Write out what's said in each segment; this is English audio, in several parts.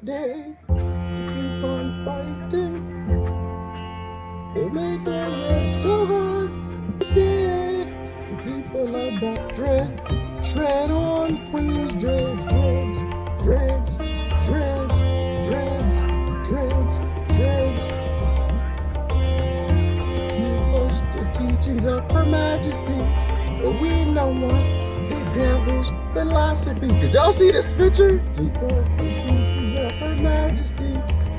day to keep on fighting. They make it so hard today. The people are back. Tread on, Queens, dreads, dreads, dreads, dreads, dreads, dreads, dreads. Give us the teachings of Her Majesty, but we know what the devil's philosophy. Did y'all see this picture? Keep us the teachings of Her Majesty,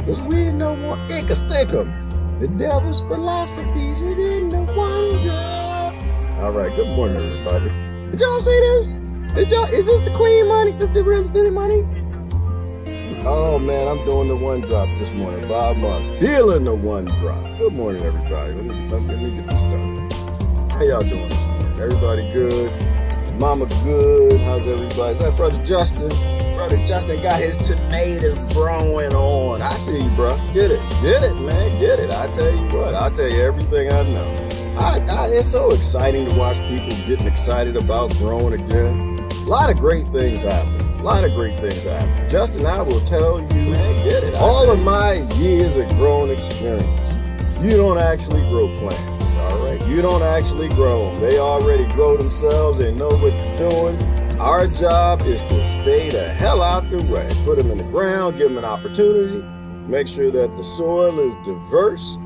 cause we know what it can stick 'em. The devil's philosophies within the wonder. All right, good morning, everybody. Did y'all see this? Is this the queen money? Is the real money? Oh man, I'm doing the one drop this morning. Bob Marley, feeling the one drop. Good morning, everybody. Let me get this started. How y'all doing this morning? Everybody good? Mama good? How's everybody? Is that Brother Justin? Brother Justin got his tomatoes growing on. I see you, bro. Get it, man, get it. I tell you what, I'll tell you everything I know. It's so exciting to watch people getting excited about growing again. A lot of great things happen. Justin, I will tell you, man, get it. All of my years of growing experience, you don't actually grow plants, all right? You don't actually grow them. They already grow themselves. They know what they're doing. Our job is to stay the hell out the way. Put them in the ground, give them an opportunity, make sure that the soil is diverse.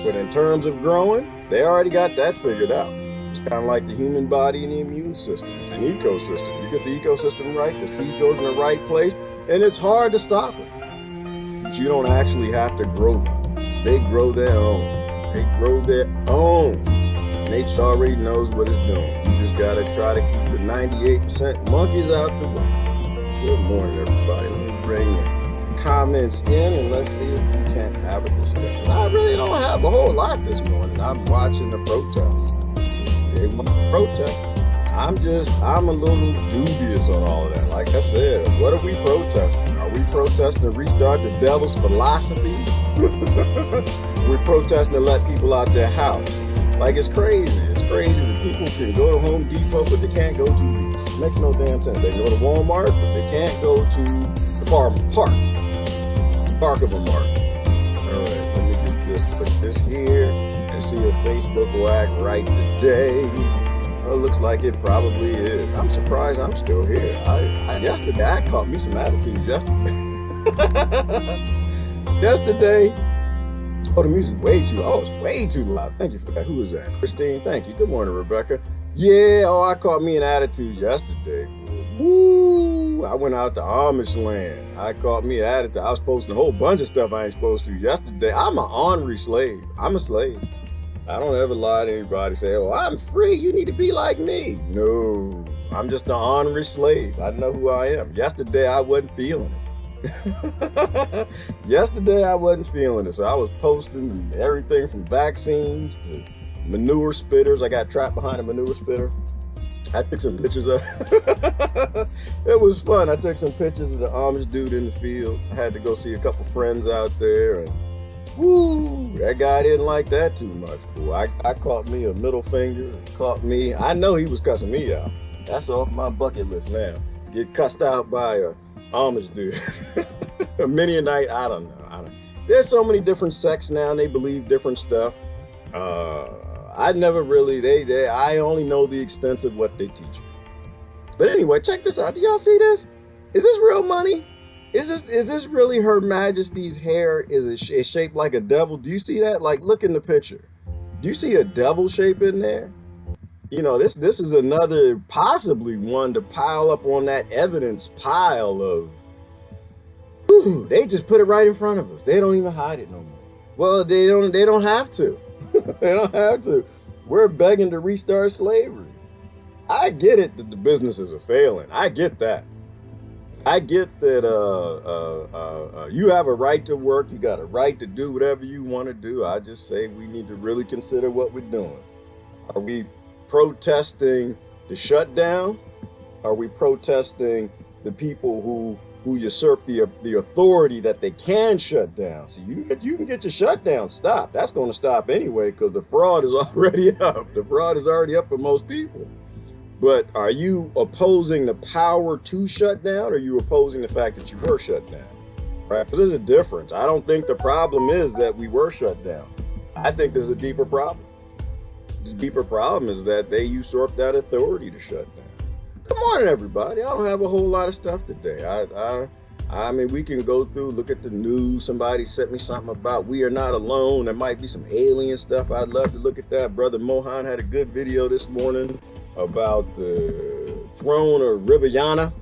But in terms of growing, they already got that figured out. It's kind of like the human body and the immune system. It's an ecosystem. You get the ecosystem right, the seed goes in the right place, and it's hard to stop it. But you don't actually have to grow them. They grow their own. Nature already knows what it's doing. You just gotta try to keep the 98% monkeys out the way. Good morning, everybody. Let me bring the comments in and let's see if we can't have a discussion. I really don't have a whole lot this morning. I'm watching the protests. They want to protest. I'm a little dubious on all of that. Like I said, what are we protesting? Are we protesting to restart the devil's philosophy? We're protesting to let people out their house. Like it's crazy. It's crazy that people can go to Home Depot, but they can't go to the beach. It makes no damn sense. They can go to Walmart, but they can't go to the park of a market. All right, let me put this here and see if Facebook will act right today. Well, it looks like it probably is. I'm surprised I'm still here. Yesterday, I caught me some attitude yesterday. Oh, the music it's way too loud. Thank you for that. Who is that? Christine, thank you. Good morning, Rebecca. Yeah, I caught me an attitude yesterday. Woo! I went out to Amish land. I caught me an attitude. I was posting a whole bunch of stuff I ain't supposed to yesterday. I'm an ornery slave. I'm a slave. I don't ever lie to anybody, say, oh, I'm free. You need to be like me. No, I'm just an ornery slave. I know who I am. Yesterday, I wasn't feeling it. Yesterday I wasn't feeling it, so I was posting everything from vaccines to manure spitters. I got trapped behind a manure spitter. I took some pictures of it was fun. I took some pictures of the Amish dude in the field. I had to go see a couple friends out there, and woo, that guy didn't like that too much. Boy, I caught me a middle finger. I know he was cussing me out. That's off my bucket list now. Get cussed out by a Amish dude. A Mennonite, I don't know. There's so many different sects now, and they believe different stuff. I never really, I only know the extent of what they teach me. But anyway, check this out. Do y'all see this? Is this real money? Is this really Her Majesty's hair? Is it shaped like a devil? Do you see that? Like, look in the picture. Do you see a devil shape in there? You know, this is another possibly one to pile up on that evidence pile of, whew, they just put it right in front of us. They don't even hide it no more. Well, they don't have to. They don't have to. We're begging to restart slavery. I get it that the businesses are failing. I get that. I get that you have a right to work. You got a right to do whatever you want to do. I just say we need to really consider what we're doing. Are we protesting the shutdown? Are we protesting the people who usurp the authority that they can shut down? So you can get your shutdown stopped. That's going to stop anyway because the fraud is already up. The fraud is already up for most people. But are you opposing the power to shut down, or are you opposing the fact that you were shut down? Right? Because there's a difference. I don't think the problem is that we were shut down. I think there's a deeper problem. The deeper problem is that they usurped that authority to shut down. Good morning, everybody. I don't have a whole lot of stuff today. I mean, we can go through, look at the news. Somebody sent me something about we are not alone. There might be some alien stuff. I'd love to look at that. Brother Mohan had a good video this morning about the throne of Riviana.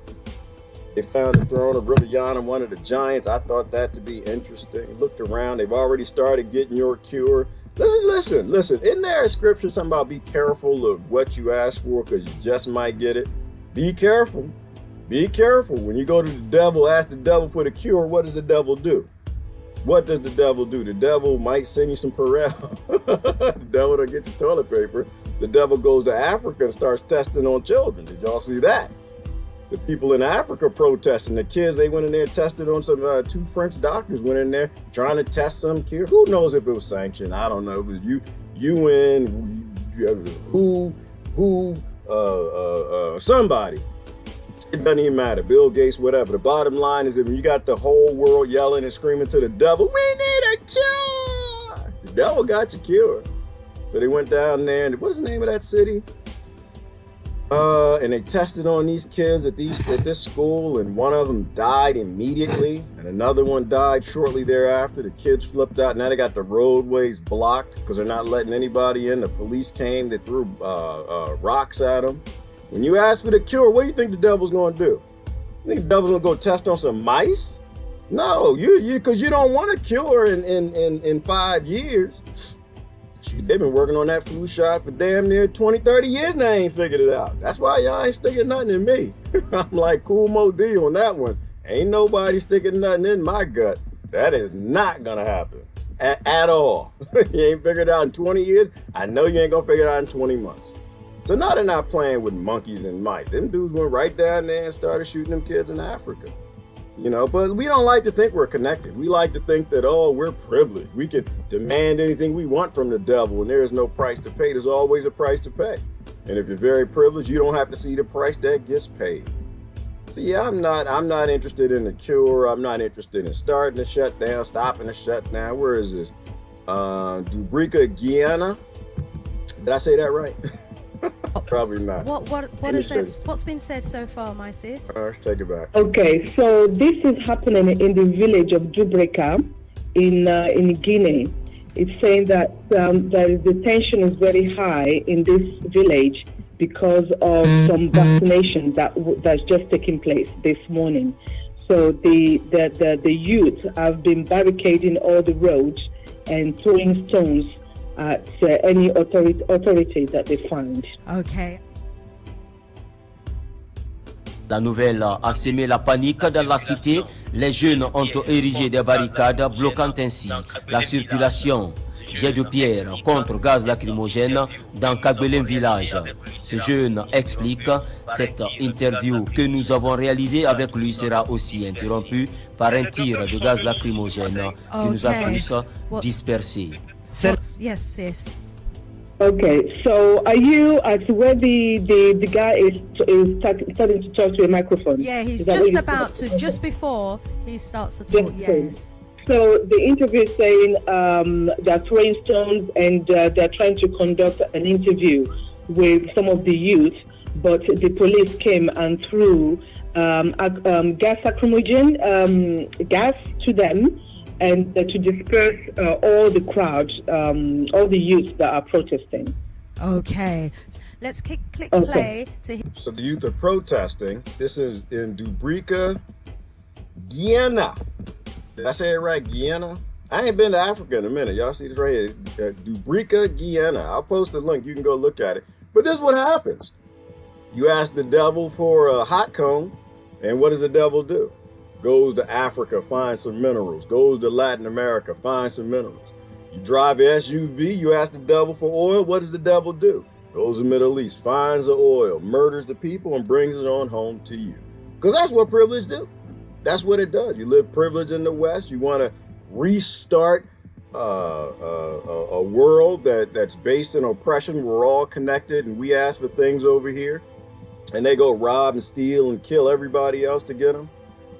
They found the throne of Riviana, one of the giants. I thought that to be interesting. Looked around. They've already started getting your cure. Listen. Isn't there a scripture something about be careful of what you ask for because you just might get it? Be careful. Be careful. When you go to the devil, ask the devil for the cure. What does the devil do? What does the devil do? The devil might send you some Perel. The devil don't get your toilet paper. The devil goes to Africa and starts testing on children. Did y'all see that? The people in Africa protesting. The kids, they went in there and tested on some, 2 French doctors went in there trying to test some cure. Who knows if it was sanctioned? I don't know. It was UN, somebody. It doesn't even matter. Bill Gates, whatever. The bottom line is that when you got the whole world yelling and screaming to the devil, we need a cure. The devil got your cure. So they went down there, and what is the name of that city? And they tested on these kids at this school, and one of them died immediately, and another one died shortly thereafter. The kids flipped out. Now they got the roadways blocked because they're not letting anybody in. The police came. They threw rocks at them. When you ask for the cure, what do you think the devil's going to do? You think the devil's going to go test on some mice? No, because you don't want a cure in 5 years. Shoot, they've been working on that flu shot for damn near 20, 30 years now. They ain't figured it out. That's why y'all ain't sticking nothing in me. I'm like Cool Mo D on that one. Ain't nobody sticking nothing in my gut. That is not going to happen at all. You ain't figured it out in 20 years. I know you ain't going to figure it out in 20 months. So now they're not playing with monkeys and mice. Them dudes went right down there and started shooting them kids in Africa. You know, but we don't like to think we're connected. We like to think that, oh, we're privileged. We can demand anything we want from the devil and there is no price to pay. There's always a price to pay. And if you're very privileged, you don't have to see the price that gets paid. So yeah, I'm not interested in the cure. I'm not interested in starting the shutdown, stopping the shutdown. Where is this? Dubreka, Guinea. Did I say that right? Probably not. What is that? What's been said so far, my sis? Let's take it back. Okay, so this is happening in the village of Dubreka in Guinea. It's saying that the tension is very high in this village because of some vaccination that's just taken place this morning. So the youth have been barricading all the roads and throwing stones at any authority that they find. Okay. La nouvelle a sémé la panique dans la cité. Les jeunes ont érigé des barricades, bloquant ainsi la circulation. Jet de pierre contre gaz lacrymogène dans Kagbelen village. Ce jeune explique cette interview que nous avons réalisée avec lui sera aussi interrompue par un tir de gaz lacrymogène qui nous a tous dispersés. Yes. Okay, so are you at where the guy is starting to talk to a microphone? Yeah, he's just about to, just before he starts to talk, yes. So the interview is saying they're throwing stones and they're trying to conduct an interview with some of the youth, but the police came and threw gas lacrimogene gas to them, and to disperse all the crowd, all the youth that are protesting. Okay, let's click play to. So the youth are protesting. This is in Dubreka, Guinea. Did I say it right, Guinea? I ain't been to Africa in a minute. Y'all see this right here, Dubreka, Guinea. I'll post the link. You can go look at it. But this is what happens. You ask the devil for a hot cone, and what does the devil do? Goes to Africa, finds some minerals. Goes to Latin America, finds some minerals. You drive an SUV, you ask the devil for oil. What does the devil do? Goes to the Middle East, finds the oil, murders the people, and brings it on home to you. Because that's what privilege do. That's what it does. You live privilege in the West. You want to restart a world that's based in oppression. We're all connected, and we ask for things over here. and they go rob and steal and kill everybody else to get them.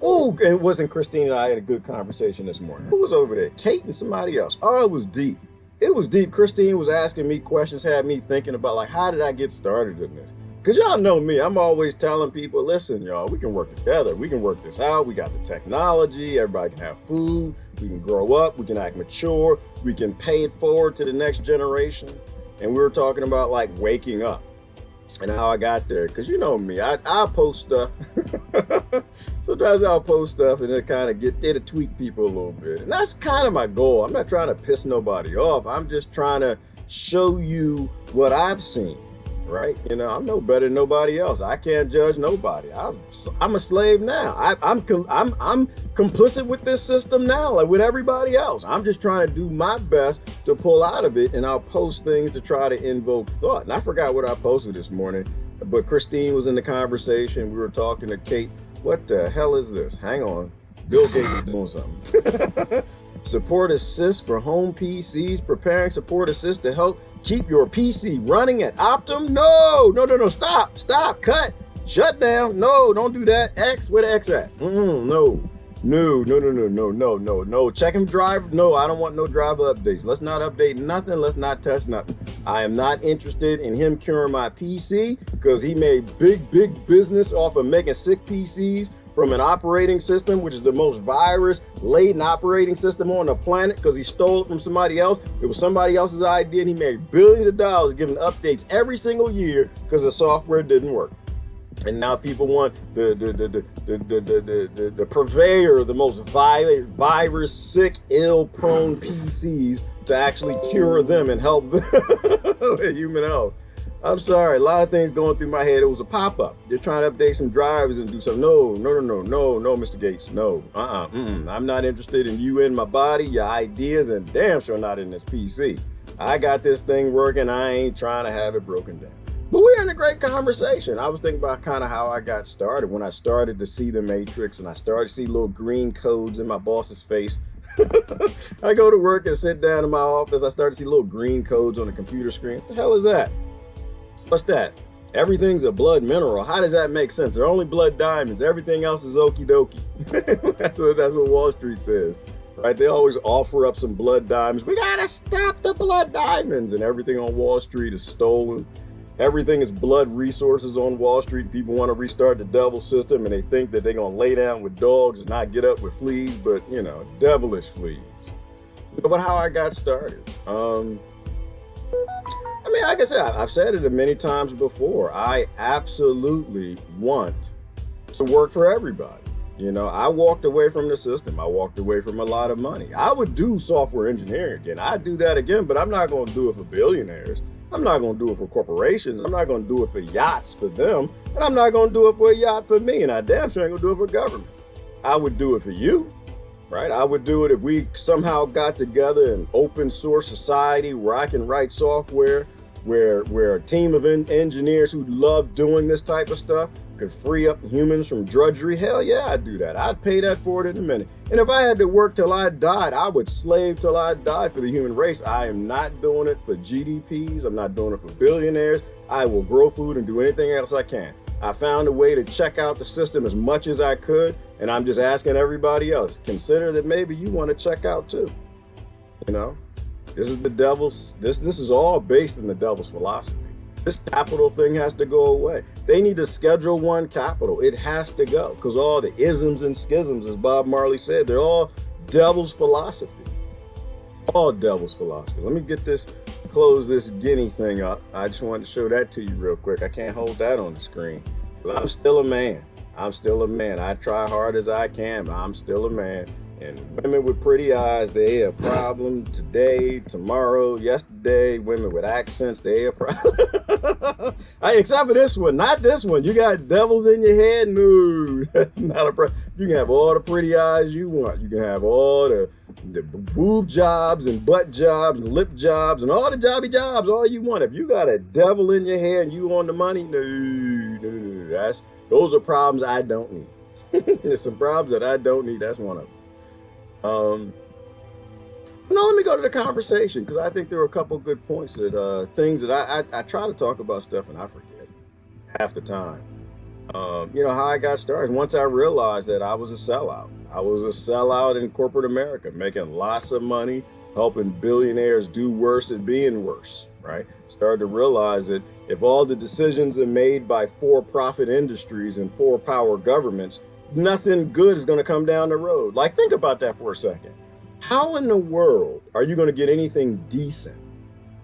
Oh, and it wasn't Christine and I had a good conversation this morning. Who was over there? Kate and somebody else. Oh, it was deep. It was deep. Christine was asking me questions, had me thinking about, like, how did I get started in this? Because y'all know me. I'm always telling people, listen, y'all, we can work together. We can work this out. We got the technology. Everybody can have food. We can grow up. We can act mature. We can pay it forward to the next generation. And we were talking about, like, waking up and how I got there. Because you know me. I'll post stuff. Sometimes I'll post stuff and it'll tweak people a little bit. And that's kind of my goal. I'm not trying to piss nobody off. I'm just trying to show you what I've seen. Right? You know, I'm no better than nobody else. I can't judge nobody. I'm a slave now. I'm complicit with this system now, like with everybody else. I'm just trying to do my best to pull out of it, and I'll post things to try to invoke thought. And I forgot what I posted this morning, but Christine was in the conversation. We were talking to Kate. What the hell is this? Hang on. Bill Gates is doing something. Support assist for home PCs, preparing support assist to help keep your PC running at optimum. No, stop, cut, shut down. No, don't do that. X, where the X at? No. Check him drive. No, I don't want no driver updates. Let's not update nothing. Let's not touch nothing. I am not interested in him curing my PC because he made big business off of making sick PCs from an operating system, which is the most virus-laden operating system on the planet, because he stole it from somebody else. It was somebody else's idea, and he made billions of dollars giving updates every single year because the software didn't work. And now people want the purveyor of the most virus, sick, ill-prone PCs to actually cure them and help them human health. I'm sorry, a lot of things going through my head. It was a pop-up. They're trying to update some drivers and do something. No, Mr. Gates, no. I'm not interested in you in my body, your ideas, and damn sure not in this PC. I got this thing working. I ain't trying to have it broken down. But we're in a great conversation. I was thinking about kind of how I got started when I started to see the Matrix and I started to see little green codes in my boss's face. I go to work and sit down in my office. I start to see little green codes on the computer screen. What the hell is that? What's that? Everything's a blood mineral. How does that make sense? They're only blood diamonds. Everything else is okie dokie. that's what Wall Street says, right? They always offer up some blood diamonds. We gotta stop the blood diamonds, and everything on Wall Street is stolen. Everything is blood resources on Wall Street. People want to restart the devil system, and they think that they're gonna lay down with dogs and not get up with fleas, but you know, devilish fleas. But how I got started. I mean, like I said, I've said it many times before. I absolutely want to work for everybody. You know, I walked away from the system. I walked away from a lot of money. I would do software engineering again. I'd do that again, but I'm not going to do it for billionaires. I'm not going to do it for corporations. I'm not going to do it for yachts for them. And I'm not going to do it for a yacht for me. And I damn sure ain't going to do it for government. I would do it for you. Right? I would do it if we somehow got together an open source society where I can write software, where a team of engineers who love doing this type of stuff could free up humans from drudgery. Hell yeah, I'd do that. I'd pay that forward in a minute. And if I had to work till I died, I would slave till I died for the human race. I am not doing it for GDPs. I'm not doing it for billionaires. I will grow food and do anything else I can. I found a way to check out the system as much as I could, and I'm just asking everybody else, consider that maybe you want to check out too. You know, this is the devil's, this is all based in the devil's philosophy. This capital thing has to go away. They need to Schedule 1 capital. It has to go, because all the isms and schisms, as Bob Marley said, they're all devil's philosophy. All devil's philosophy. Let me get this, close this Guinea thing up. I just wanted to show that to you real quick. I can't hold that on the screen. But I'm still a man. I'm still a man. I try hard as I can, but I'm still a man. And women with pretty eyes, they a problem today, tomorrow, yesterday. Women with accents, they a problem. Except for this one, not this one. You got devils in your head? No, that's not a problem. You can have all the pretty eyes you want. You can have all the boob jobs and butt jobs and lip jobs and all the jobby jobs, all you want. If you got a devil in your hair and you on the money, no. Those are problems I don't need. There's some problems that I don't need. That's one of them. No, let me go to the conversation, because I think there are a couple good points that things that I try to talk about stuff and I forget half the time. You know, how I got started. Once I realized that I was a sellout. I was a sellout in corporate America, making lots of money, helping billionaires do worse and being worse, right? Started to realize that if all the decisions are made by for-profit industries and for-power governments, nothing good is going to come down the road. Like, think about that for a second. How in the world are you going to get anything decent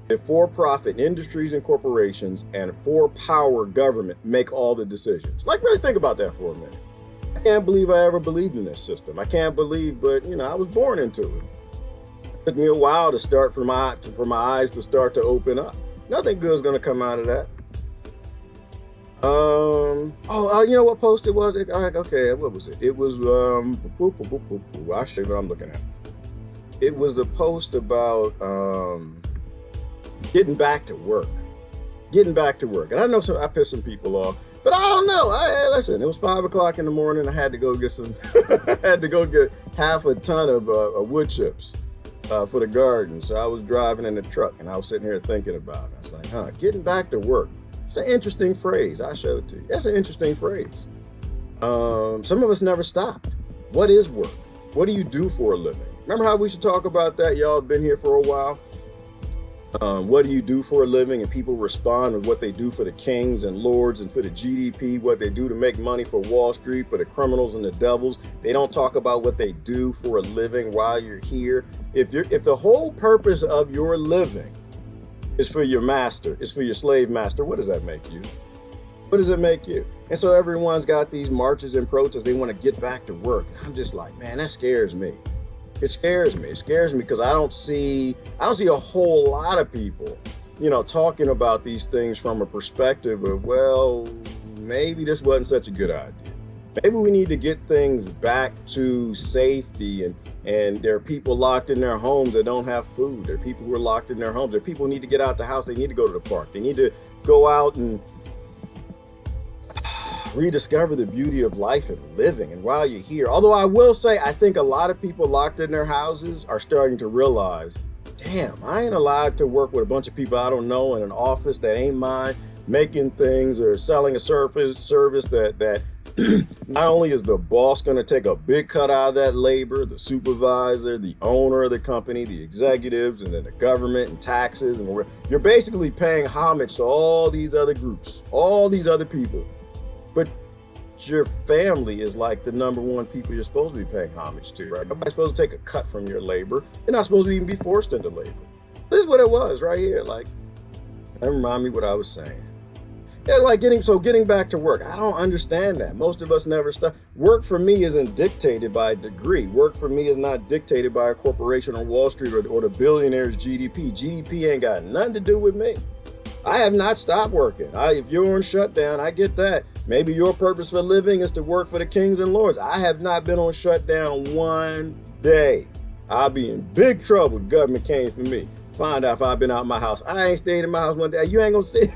if for-profit industries and corporations and for-power government make all the decisions? Like, really think about that for a minute. I can't believe I ever believed in this system. I can't believe, but you know, I was born into it. It took me a while to start for my eyes to start to open up. Nothing good is going to come out of that. You know what post it was? Okay, what was it? It was I'll show you what I'm looking at. It was the post about getting back to work. Getting back to work. And I know I pissed some people off, but I don't know. Listen, it was 5 o'clock in the morning. I had to go get some I had to go get half a ton of wood chips for the garden. So I was driving in the truck and I was sitting here thinking about it. I was like, getting back to work. It's an interesting phrase. I showed it to you. That's an interesting phrase. Some of us never stopped. What is work? What do you do for a living? Remember how we should talk about that? Y'all have been here for a while. What do you do for a living? And people respond with what they do for the kings and lords and for the GDP, what they do to make money for Wall Street, for the criminals and the devils. They don't talk about what they do for a living while you're here. If the whole purpose of your living is for your master, is for your slave master, what does that make you? What does it make you? And so everyone's got these marches and protests. They want to get back to work. And I'm just like, man, that scares me. It scares me. It scares me because I don't see a whole lot of people, you know, talking about these things from a perspective of, well, maybe this wasn't such a good idea. Maybe we need to get things back to safety, and there are people locked in their homes that don't have food. There are people who are locked in their homes. There are people who need to get out the house. They need to go to the park. They need to go out and rediscover the beauty of life and living. And while you're here, although I will say, I think a lot of people locked in their houses are starting to realize, damn, I ain't allowed to work with a bunch of people I don't know in an office that ain't mine, making things or selling a service that not only is the boss going to take a big cut out of that labor, the supervisor, the owner of the company, the executives, and then the government and taxes, and you're basically paying homage to all these other groups, all these other people. But your family is like the number one people you're supposed to be paying homage to, right? Nobody's supposed to take a cut from your labor. You're not supposed to even be forced into labor. This is what it was right here. Like, that remind me what I was saying. Yeah, like getting back to work. I don't understand that. Most of us never stop. Work for me isn't dictated by a degree. Work for me is not dictated by a corporation on Wall Street or the billionaire's GDP. GDP ain't got nothing to do with me. I have not stopped working. If you're on shutdown, I get that. Maybe your purpose for living is to work for the kings and lords. I have not been on shutdown one day. I'll be in big trouble if government came for me. Find out if I've been out of my house. I ain't stayed in my house one day. You ain't gonna stay.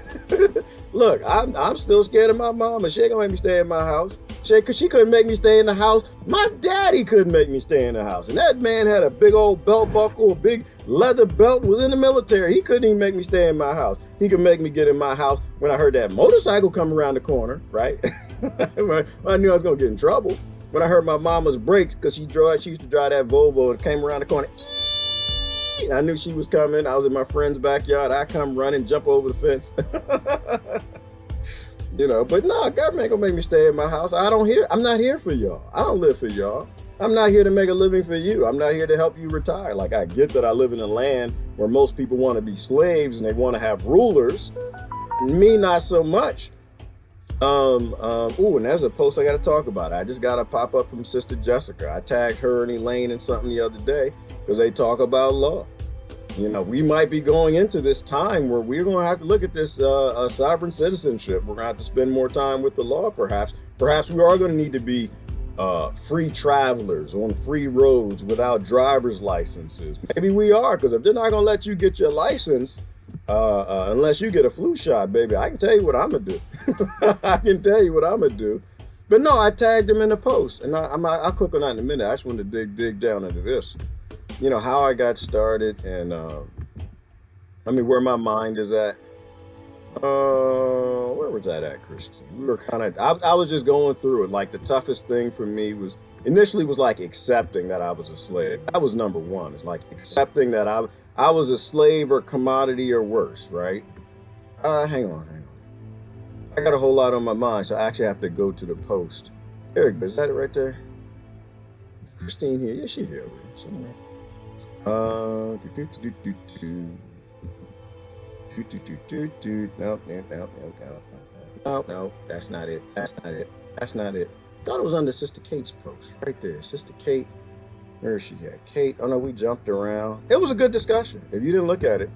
Look, I'm still scared of my mama. She ain't gonna make me stay in my house. Cause she couldn't make me stay in the house. My daddy couldn't make me stay in the house. And that man had a big old belt buckle, a big leather belt, and was in the military. He couldn't even make me stay in my house. He could make me get in my house when I heard that motorcycle come around the corner, right? I knew I was gonna get in trouble. When I heard my mama's brakes, because she used to drive that Volvo and came around the corner. I knew she was coming. I was in my friend's backyard. I come running, jump over the fence. You know, but no, government ain't gonna make me stay in my house. I'm not here for y'all. I don't live for y'all. I'm not here to make a living for you. I'm not here to help you retire. Like, I get that I live in a land where most people want to be slaves and they want to have rulers. Me, not so much. And there's a post I got to talk about. I just got a pop up from Sister Jessica. I tagged her and Elaine in something the other day because they talk about law. You know, we might be going into this time where we're going to have to look at this sovereign citizenship. We're going to have to spend more time with the law, perhaps. Perhaps we are going to need to be free travelers on free roads without driver's licenses. Maybe we are, because if they're not going to let you get your license unless you get a flu shot, baby, I can tell you what I'm going to do. I can tell you what I'm going to do. But no, I tagged them in the post, and I'll click on that in a minute. I just wanted to dig down into this. You know, how I got started and where my mind is at. Where where was that at, Christine? We were kind of, I was just going through it. Like the toughest thing for me was initially was like accepting that I was a slave. That was number one. It's like accepting that I was a slave or commodity or worse, right? Hang on. I got a whole lot on my mind, so I actually have to go to the post. There it goes. Is that it right there? Christine here. Yeah, she here somewhere. No, that's not it. Thought it was under Sister Kate's post. Right there. Sister Kate. Where is she at? Kate. Oh no, we jumped around. It was a good discussion. If you didn't look at it.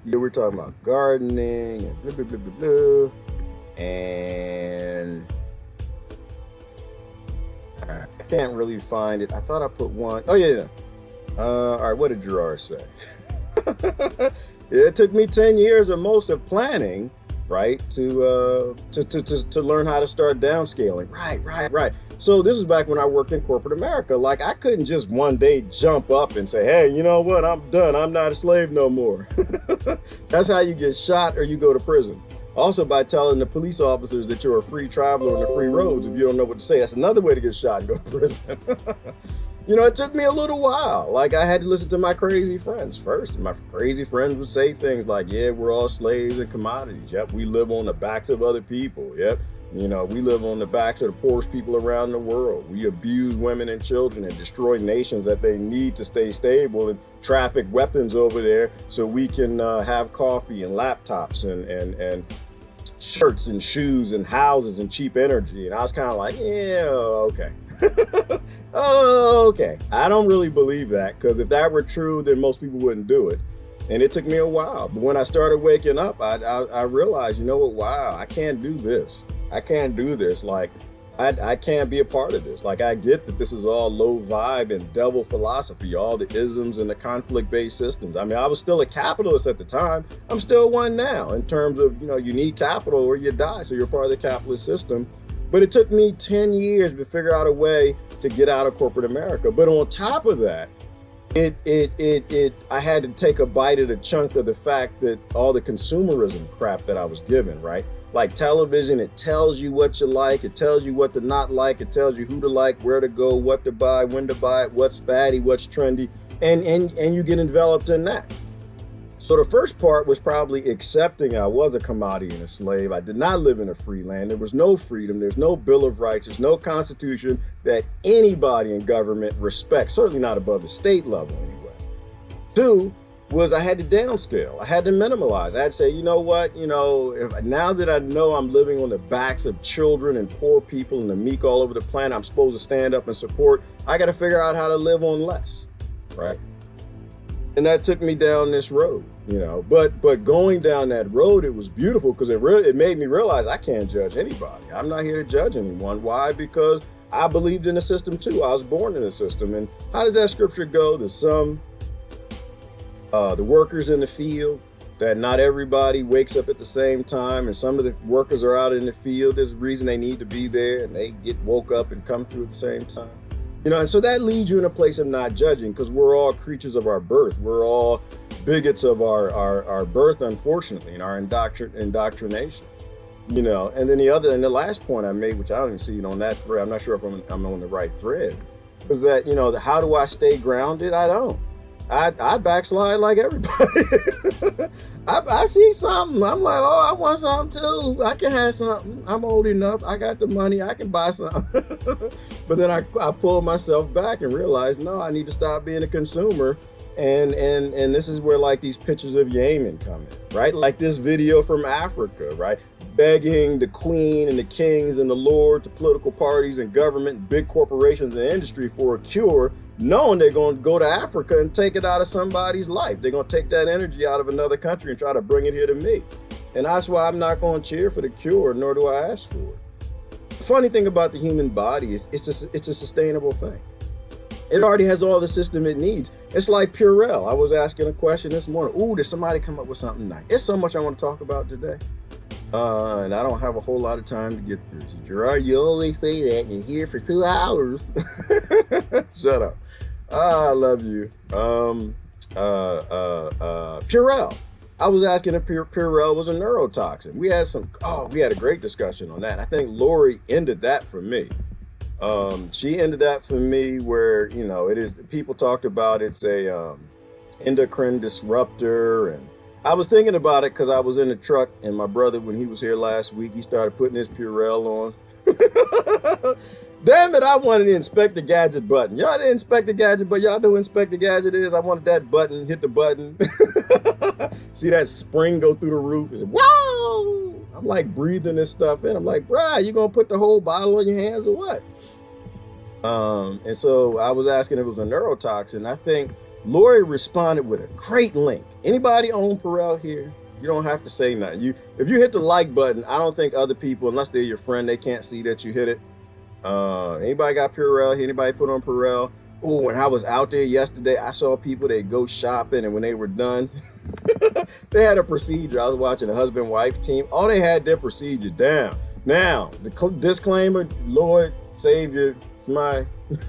Yeah, we're talking about gardening and blah, blah, blah, blah, blah. And I can't really find it. I thought I put one. Oh, yeah. All right, what did Gerard say? It took me 10 years or most of planning, right, to learn how to start downscaling. Right. So this is back when I worked in corporate America. Like, I couldn't just one day jump up and say, hey, you know what? I'm done. I'm not a slave no more. That's how you get shot or you go to prison. Also, by telling the police officers that you're a free traveler on the free roads, if you don't know what to say, that's another way to get shot and go to prison. You know, it took me a little while. Like, I had to listen to my crazy friends first. And my crazy friends would say things like, yeah, we're all slaves and commodities. Yep, we live on the backs of other people. Yep. You know, we live on the backs of the poorest people around the world. We abuse women and children and destroy nations that they need to stay stable and traffic weapons over there so we can have coffee and laptops and shirts and shoes and houses and cheap energy. And I was kind of like, yeah, okay. Okay. I don't really believe that, because if that were true, then most people wouldn't do it. And it took me a while. But when I started waking up, I realized, you know what? Wow, I can't do this. I can't do this. Like, I can't be a part of this. Like, I get that this is all low vibe and devil philosophy, all the isms and the conflict-based systems. I mean, I was still a capitalist at the time. I'm still one now in terms of, you know, you need capital or you die. So you're part of the capitalist system. But it took me 10 years to figure out a way to get out of corporate America. But on top of that, I had to take a bite of the chunk of the fact that all the consumerism crap that I was given, right? Like television, it tells you what you like, it tells you what to not like, it tells you who to like, where to go, what to buy, when to buy it, what's fatty, what's trendy, and you get enveloped in that. So the first part was probably accepting I was a commodity and a slave. I did not live in a free land. There was no freedom. There's no Bill of Rights. There's no constitution that anybody in government respects, certainly not above the state level anyway. Two was I had to downscale. I had to minimalize. I had to say, you know what, now that I know I'm living on the backs of children and poor people and the meek all over the planet, I'm supposed to stand up and support. I got to figure out how to live on less, right? And that took me down this road, but going down that road, it was beautiful because it made me realize I can't judge anybody. I'm not here to judge anyone. Why? Because I believed in the system too. I was born in the system. And how does that scripture go? The workers in the field, that not everybody wakes up at the same time, and some of the workers are out in the field. There's a reason they need to be there, and they get woke up and come through at the same time. And so that leads you in a place of not judging, because we're all creatures of our birth. We're all bigots of our birth, unfortunately, and our indoctrination. And then the last point I made, which I don't even see it on that thread, I'm not sure if I'm on the right thread, was that, how do I stay grounded? I don't. I backslide like everybody. I see something. I'm like, oh, I want something too. I can have something. I'm old enough. I got the money. I can buy something. But then I pull myself back and realize, no, I need to stop being a consumer. And this is where like these pictures of Yemen come in, right? Like this video from Africa, right? Begging the queen and the kings and the lords, the political parties and government, big corporations and industry for a cure, knowing they're going to go to Africa and take it out of somebody's life. They're going to take that energy out of another country and try to bring it here to me. And that's why I'm not going to cheer for the cure, nor do I ask for it. The funny thing about the human body is it's a sustainable thing. It already has all the system it needs. It's like Purell. I was asking a question this morning. Ooh, did somebody come up with something nice? There's so much I want to talk about today. And I don't have a whole lot of time to get through. So, Gerard, you always say that, and you're here for 2 hours. Shut up. I love you. Purell. I was asking if Purell was a neurotoxin. We had a great discussion on that. I think Lori ended that for me. She ended that for me where, you know, it is, people talked about it's a endocrine disruptor. And I was thinking about it because I was in the truck and my brother, when he was here last week, he started putting his Purell on. Damn it, I wanted the Inspector Gadget button. Y'all the Inspector Gadget, but y'all know who Inspector Gadget is? I wanted that button, hit the button. See that spring go through the roof? It's, whoa! I'm like breathing this stuff in. I'm like, bruh, you gonna put the whole bottle on your hands or what? And so I was asking if it was a neurotoxin. I think Lori responded with a great link. Anybody own Purell here? You don't have to say nothing. If you hit the like button, I don't think other people, unless they're your friend, they can't see that you hit it. Anybody got Purell? Anybody put on Purell? Oh, when I was out there yesterday, I saw people, they go shopping, and when they were done, they had a procedure. I was watching a husband-wife team. Oh, they had their procedure down. Now, the disclaimer, Lord, Savior, it's my... if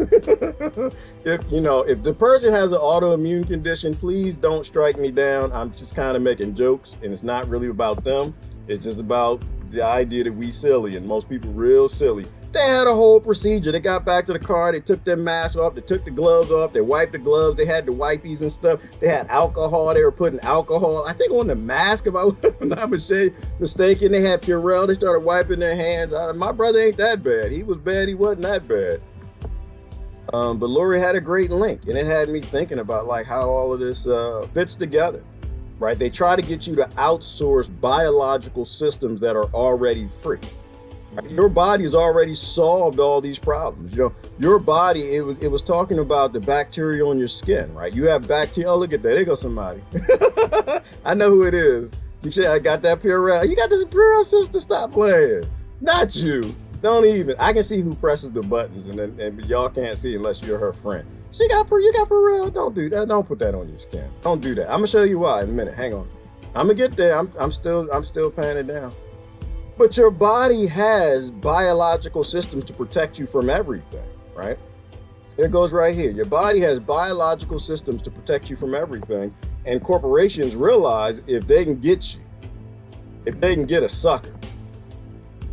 the person has an autoimmune condition, please don't strike me down. I'm just kind of making jokes, and it's not really about them. It's just about the idea that we silly, and most people real silly. They had a whole procedure. They got back to the car. They took their mask off. They took the gloves off. They wiped the gloves. They had the wipes and stuff. They had alcohol. They were putting alcohol, I think, on the mask, if I'm not mistaken. They had Purell. They started wiping their hands. My brother ain't that bad. He was bad. He wasn't that bad. But Lori had a great link, and it had me thinking about like how all of this fits together, right? They try to get you to outsource biological systems that are already free. Your body has already solved all these problems. You know, your body, it was talking about the bacteria on your skin, right? You have bacteria. Oh, look at that. There goes somebody. I know who it is. You say, I got that Purell. You got this Purell, sister? Stop playing. Not you. Don't even. I can see who presses the buttons, and y'all can't see unless you're her friend. You got Purell. Don't do that. Don't put that on your skin. Don't do that. I'm gonna show you why in a minute. Hang on. I'm gonna get there. I'm still paying it down. But your body has biological systems to protect you from everything, right? It goes right here. Your body has biological systems to protect you from everything. And corporations realize if they can get you, if they can get a sucker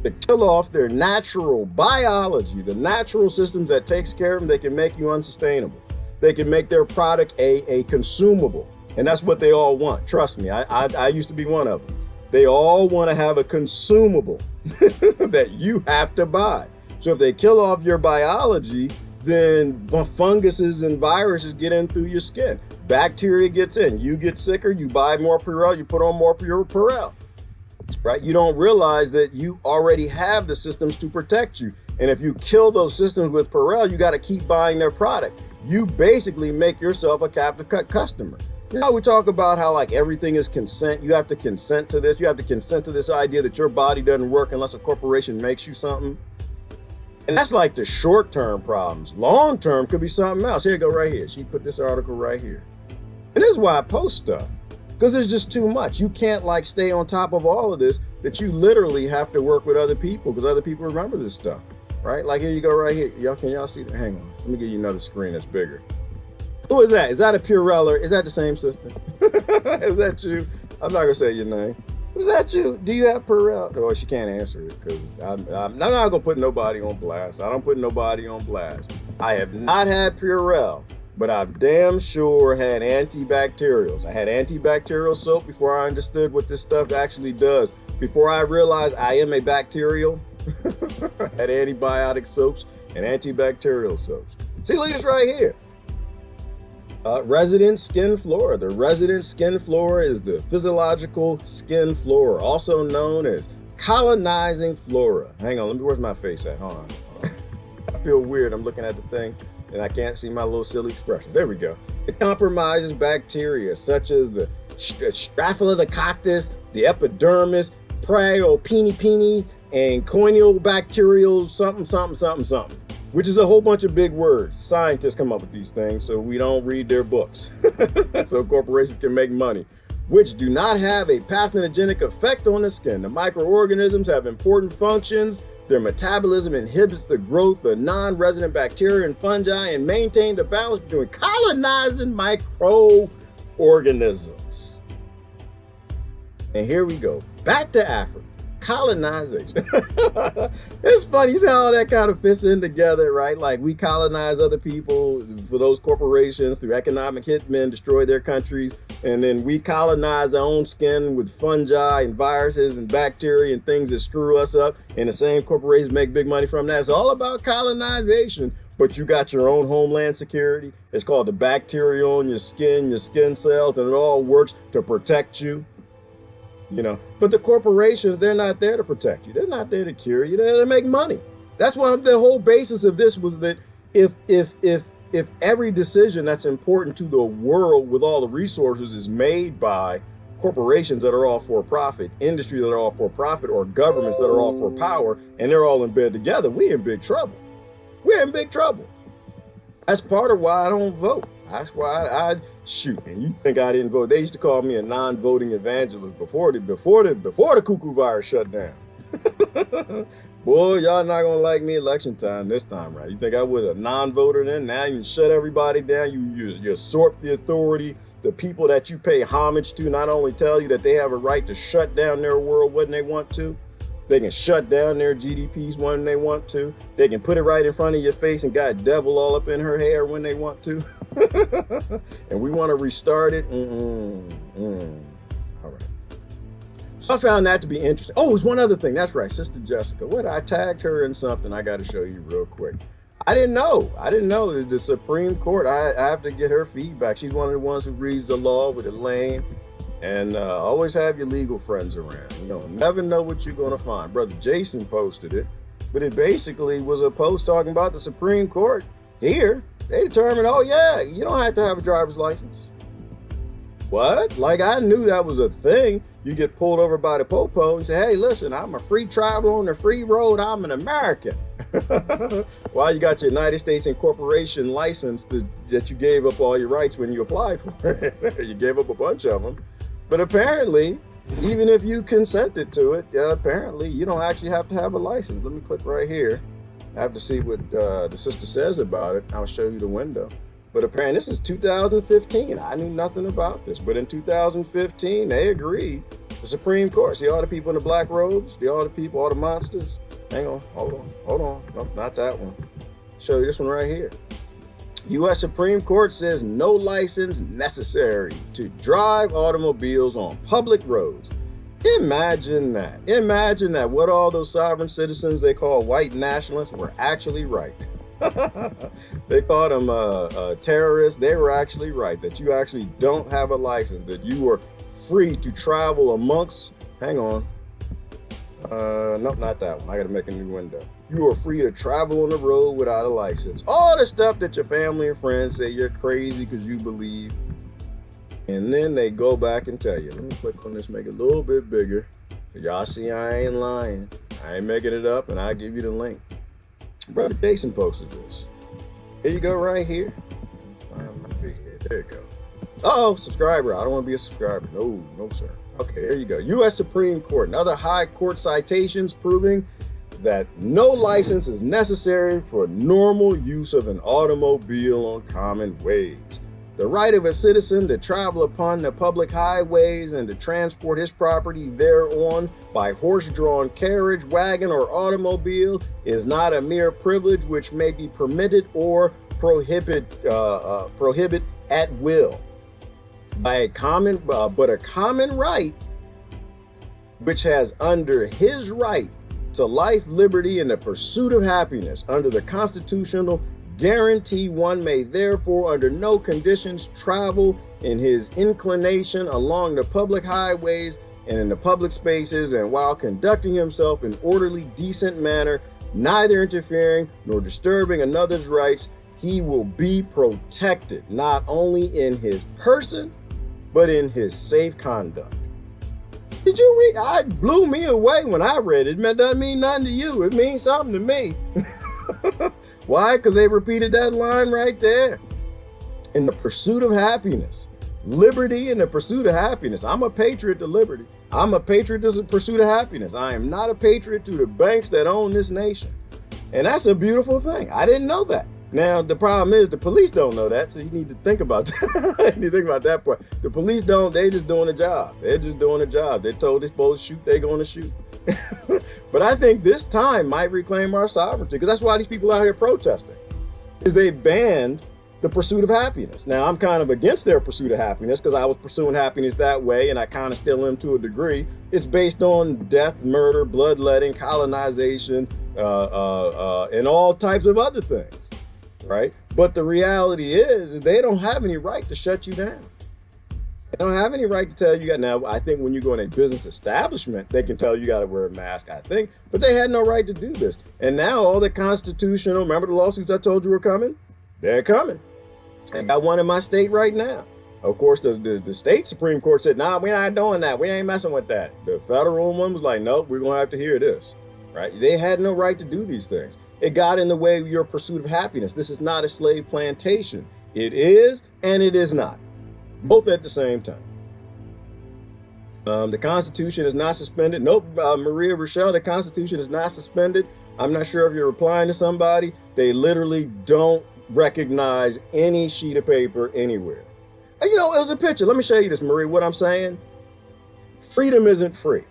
to kill off their natural biology, the natural systems that takes care of them, they can make you unsustainable. They can make their product a consumable. And that's what they all want. Trust me, I used to be one of them. They all want to have a consumable that you have to buy. So if they kill off your biology, then funguses and viruses get in through your skin. Bacteria gets in. You get sicker, you buy more Purell, you put on more Purell, right? You don't realize that you already have the systems to protect you. And if you kill those systems with Purell, you got to keep buying their product. You basically make yourself a captive customer. You know, we talk about how like everything is consent. You have to consent to this. You have to consent to this idea that your body doesn't work unless a corporation makes you something. And that's like the short-term problems. Long-term could be something else. Here you go right here. She put this article right here. And this is why I post stuff, because there's just too much. You can't like stay on top of all of this, that you literally have to work with other people because other people remember this stuff, right? Like here you go right here. Can y'all see that? Hang on. Let me give you another screen that's bigger. Who is that? Is that a Pureller? Is that the same sister? Is that you? I'm not gonna say your name. Is that you? Do you have Purell? Oh, she can't answer it because I'm not gonna put nobody on blast. I don't put nobody on blast. I have not had Purell, but I've damn sure had antibacterials. I had antibacterial soap before I understood what this stuff actually does. Before I realized I am a bacterial, I had antibiotic soaps and antibacterial soaps. See, look at this right here. Resident skin flora. The resident skin flora is the physiological skin flora, also known as colonizing flora. Hang on, where's my face at? Hold on. I feel weird. I'm looking at the thing and I can't see my little silly expression. There we go. It compromises bacteria such as the Staphylococcus, the epidermis, Priopini, and corneobacterial something, which is a whole bunch of big words. Scientists come up with these things, so we don't read their books. So corporations can make money, which do not have a pathogenic effect on the skin. The microorganisms have important functions. Their metabolism inhibits the growth of non-resident bacteria and fungi and maintain the balance between colonizing microorganisms. And here we go, back to Africa. Colonization. It's funny, you see how all that kind of fits in together, right? Like we colonize other people for those corporations through economic hitmen, destroy their countries, and then we colonize our own skin with fungi and viruses and bacteria and things that screw us up, and the same corporations make big money from that. It's all about colonization, but you got your own homeland security. It's called the bacteria on your skin cells, and it all works to protect you. You know, but the corporations, they're not there to protect you. They're not there to cure you. They're there to make money. That's why the whole basis of this was that if every decision that's important to the world with all the resources is made by corporations that are all for profit, industry that are all for profit, or governments that are all for power, and they're all in bed together, we're in big trouble. We're in big trouble. That's part of why I don't vote. That's why I shoot. And you think I didn't vote? They used to call me a non-voting evangelist before the cuckoo virus shut down. Boy, y'all not gonna like me election time this time, right? You think I was a non-voter then? Now you shut everybody down. You usurp the authority. The people that you pay homage to not only tell you that they have a right to shut down their world when they want to. They can shut down their GDPs when they want to. They can put it right in front of your face and got devil all up in her hair when they want to. And we want to restart it. All right. So I found that to be interesting. Oh, there's one other thing. That's right, Sister Jessica. What? I tagged her in something I got to show you real quick. I didn't know the Supreme Court. I have to get her feedback. She's one of the ones who reads the law with Elaine. And always have your legal friends around. You know, never know what you're going to find. Brother Jason posted it, but it basically was a post talking about the Supreme Court. Here, they determined, oh yeah, you don't have to have a driver's license. What? Like I knew that was a thing. You get pulled over by the popo and say, hey, listen, I'm a free traveler on the free road. I'm an American. Well, you got your United States Incorporation license that you gave up all your rights when you applied for it. You gave up a bunch of them. But apparently, even if you consented to it, apparently you don't actually have to have a license. Let me click right here. I have to see what the sister says about it. I'll show you the window. But apparently this is 2015. I knew nothing about this. But in 2015, they agreed. The Supreme Court. See all the people in the black robes? See all the people, all the monsters? Hang on, hold on. No, not that one. Show you this one right here. U.S. Supreme Court says no license necessary to drive automobiles on public roads. Imagine that. Imagine that what all those sovereign citizens they call white nationalists were actually right. They called them terrorists. They were actually right, that you actually don't have a license, that you are free to travel amongst, hang on. Nope, not that one. I gotta make a new window. You are free to travel on the road without a license. All the stuff that your family and friends say you're crazy because you believe. And then they go back and tell you. Let me click on this, make it a little bit bigger. So y'all see I ain't lying. I ain't making it up, and I'll give you the link. Brother Jason posted this. Here you go right here. There you go. Uh-oh, subscriber. I don't want to be a subscriber. No, sir. Okay, here you go. U.S. Supreme Court and other high court citations proving that no license is necessary for normal use of an automobile on common ways. The right of a citizen to travel upon the public highways and to transport his property thereon by horse-drawn carriage, wagon, or automobile is not a mere privilege which may be permitted or prohibit at will. By a common right, which has under his right to life, liberty, and the pursuit of happiness under the constitutional guarantee, one may therefore under no conditions travel in his inclination along the public highways and in the public spaces, and while conducting himself in orderly, decent manner, neither interfering nor disturbing another's rights, he will be protected not only in his person, but in his safe conduct. Did you read? It blew me away when I read it. It doesn't mean nothing to you. It means something to me. Why? Because they repeated that line right there. In the pursuit of happiness. Liberty in the pursuit of happiness. I'm a patriot to liberty. I'm a patriot to the pursuit of happiness. I am not a patriot to the banks that own this nation. And that's a beautiful thing. I didn't know that. Now, the problem is the police don't know that, so you need to think about that. You need to think about that part. The police don't, they just doing a job. They're just doing a job. They're told they're supposed to shoot, they're going to shoot. But I think this time might reclaim our sovereignty, because that's why these people out here protesting, is they banned the pursuit of happiness. Now, I'm kind of against their pursuit of happiness because I was pursuing happiness that way, and I kind of still am to a degree. It's based on death, murder, bloodletting, colonization, and all types of other things. Right? But the reality is they don't have any right to shut you down. They don't have any right to tell you. Now, I think when you go in a business establishment, they can tell you got to wear a mask, I think. But they had no right to do this. And now all the constitutional, remember the lawsuits I told you were coming? They're coming. I got one in my state right now. Of course, the state Supreme Court said, nah, we're not doing that. We ain't messing with that. The federal one was like, nope, we're going to have to hear this. Right? They had no right to do these things. It got in the way of your pursuit of happiness. This is not a slave plantation. It is and it is not. Both at the same time. The Constitution is not suspended. Nope, Maria Rochelle, the Constitution is not suspended. I'm not sure if you're replying to somebody. They literally don't recognize any sheet of paper anywhere. And, you know, it was a picture. Let me show you this, Marie, what I'm saying. Freedom isn't free,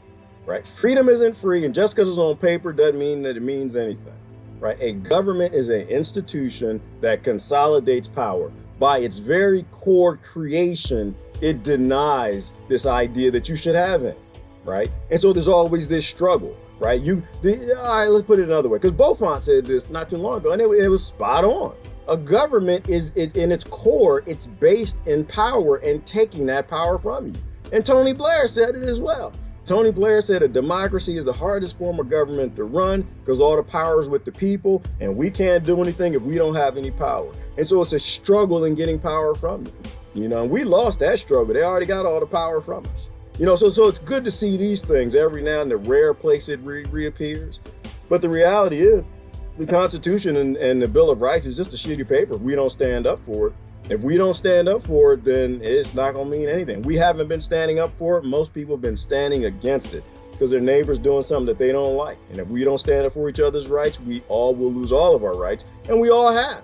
right? Freedom isn't free. And just because it's on paper doesn't mean that it means anything. Right? A government is an institution that consolidates power. By its very core creation, it denies this idea that you should have it, right? And so there's always this struggle, right? All right, let's put it another way, because Beaufort said this not too long ago, and it was spot on. A government is, in its core, it's based in power and taking that power from you. And Tony Blair said it as well. Tony Blair said a democracy is the hardest form of government to run because all the power is with the people and we can't do anything if we don't have any power. And so it's a struggle in getting power from you. You know, we lost that struggle. They already got all the power from us. You know, so it's good to see these things every now and then, the rare place it reappears. But the reality is the Constitution and the Bill of Rights is just a sheet of paper. We don't stand up for it. If we don't stand up for it, then it's not going to mean anything. We haven't been standing up for it. Most people have been standing against it because their neighbor's doing something that they don't like. And if we don't stand up for each other's rights, we all will lose all of our rights, and we all have.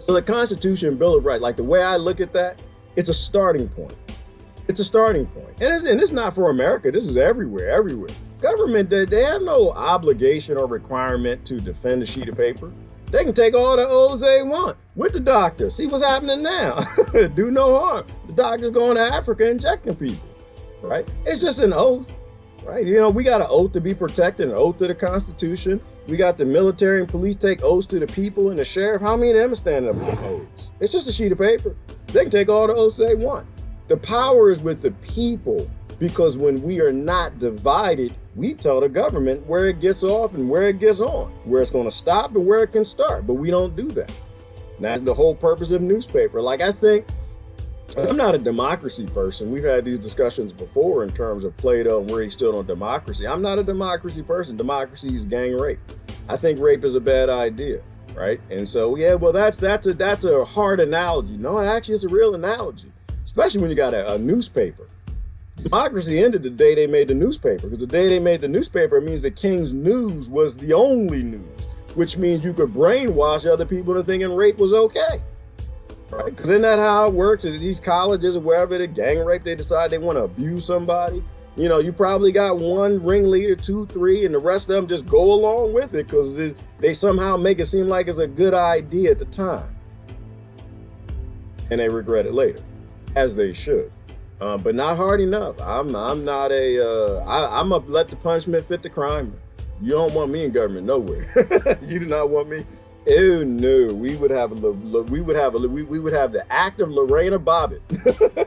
So the Constitution and Bill of Rights, like the way I look at that, it's a starting point. It's a starting point. And it's not for America. This is everywhere. Government, they have no obligation or requirement to defend a sheet of paper. They can take all the oaths they want with the doctor. See what's happening now. Do no harm. The doctor's going to Africa injecting people, right? It's just an oath, right? You know, we got an oath to be protected, an oath to the Constitution. We got the military and police take oaths to the people and the sheriff. How many of them are standing up for the oaths? It's just a sheet of paper. They can take all the oaths they want. The power is with the people, because when we are not divided, we tell the government where it gets off and where it gets on, where it's going to stop and where it can start. But we don't do that. That's the whole purpose of newspaper. Like, I think, I'm not a democracy person. We've had these discussions before in terms of Plato and where he stood on democracy. I'm not a democracy person. Democracy is gang rape. I think rape is a bad idea, right? And so, yeah, well, that's a hard analogy. No, actually, it's a real analogy, especially when you got a newspaper. Democracy ended the day they made the newspaper, because the day they made the newspaper, it means the King's news was the only news, which means you could brainwash other people into thinking rape was okay, right? Because isn't that how it works at these colleges or wherever they gang rape, they decide they want to abuse somebody? You know, you probably got one ringleader, 2, 3, and the rest of them just go along with it because they somehow make it seem like it's a good idea at the time. And they regret it later, as they should. But not hard enough. I'm going to let the punishment fit the crime. You don't want me in government nowhere. You do not want me. Oh no, we would have the act of Lorena Bobbitt.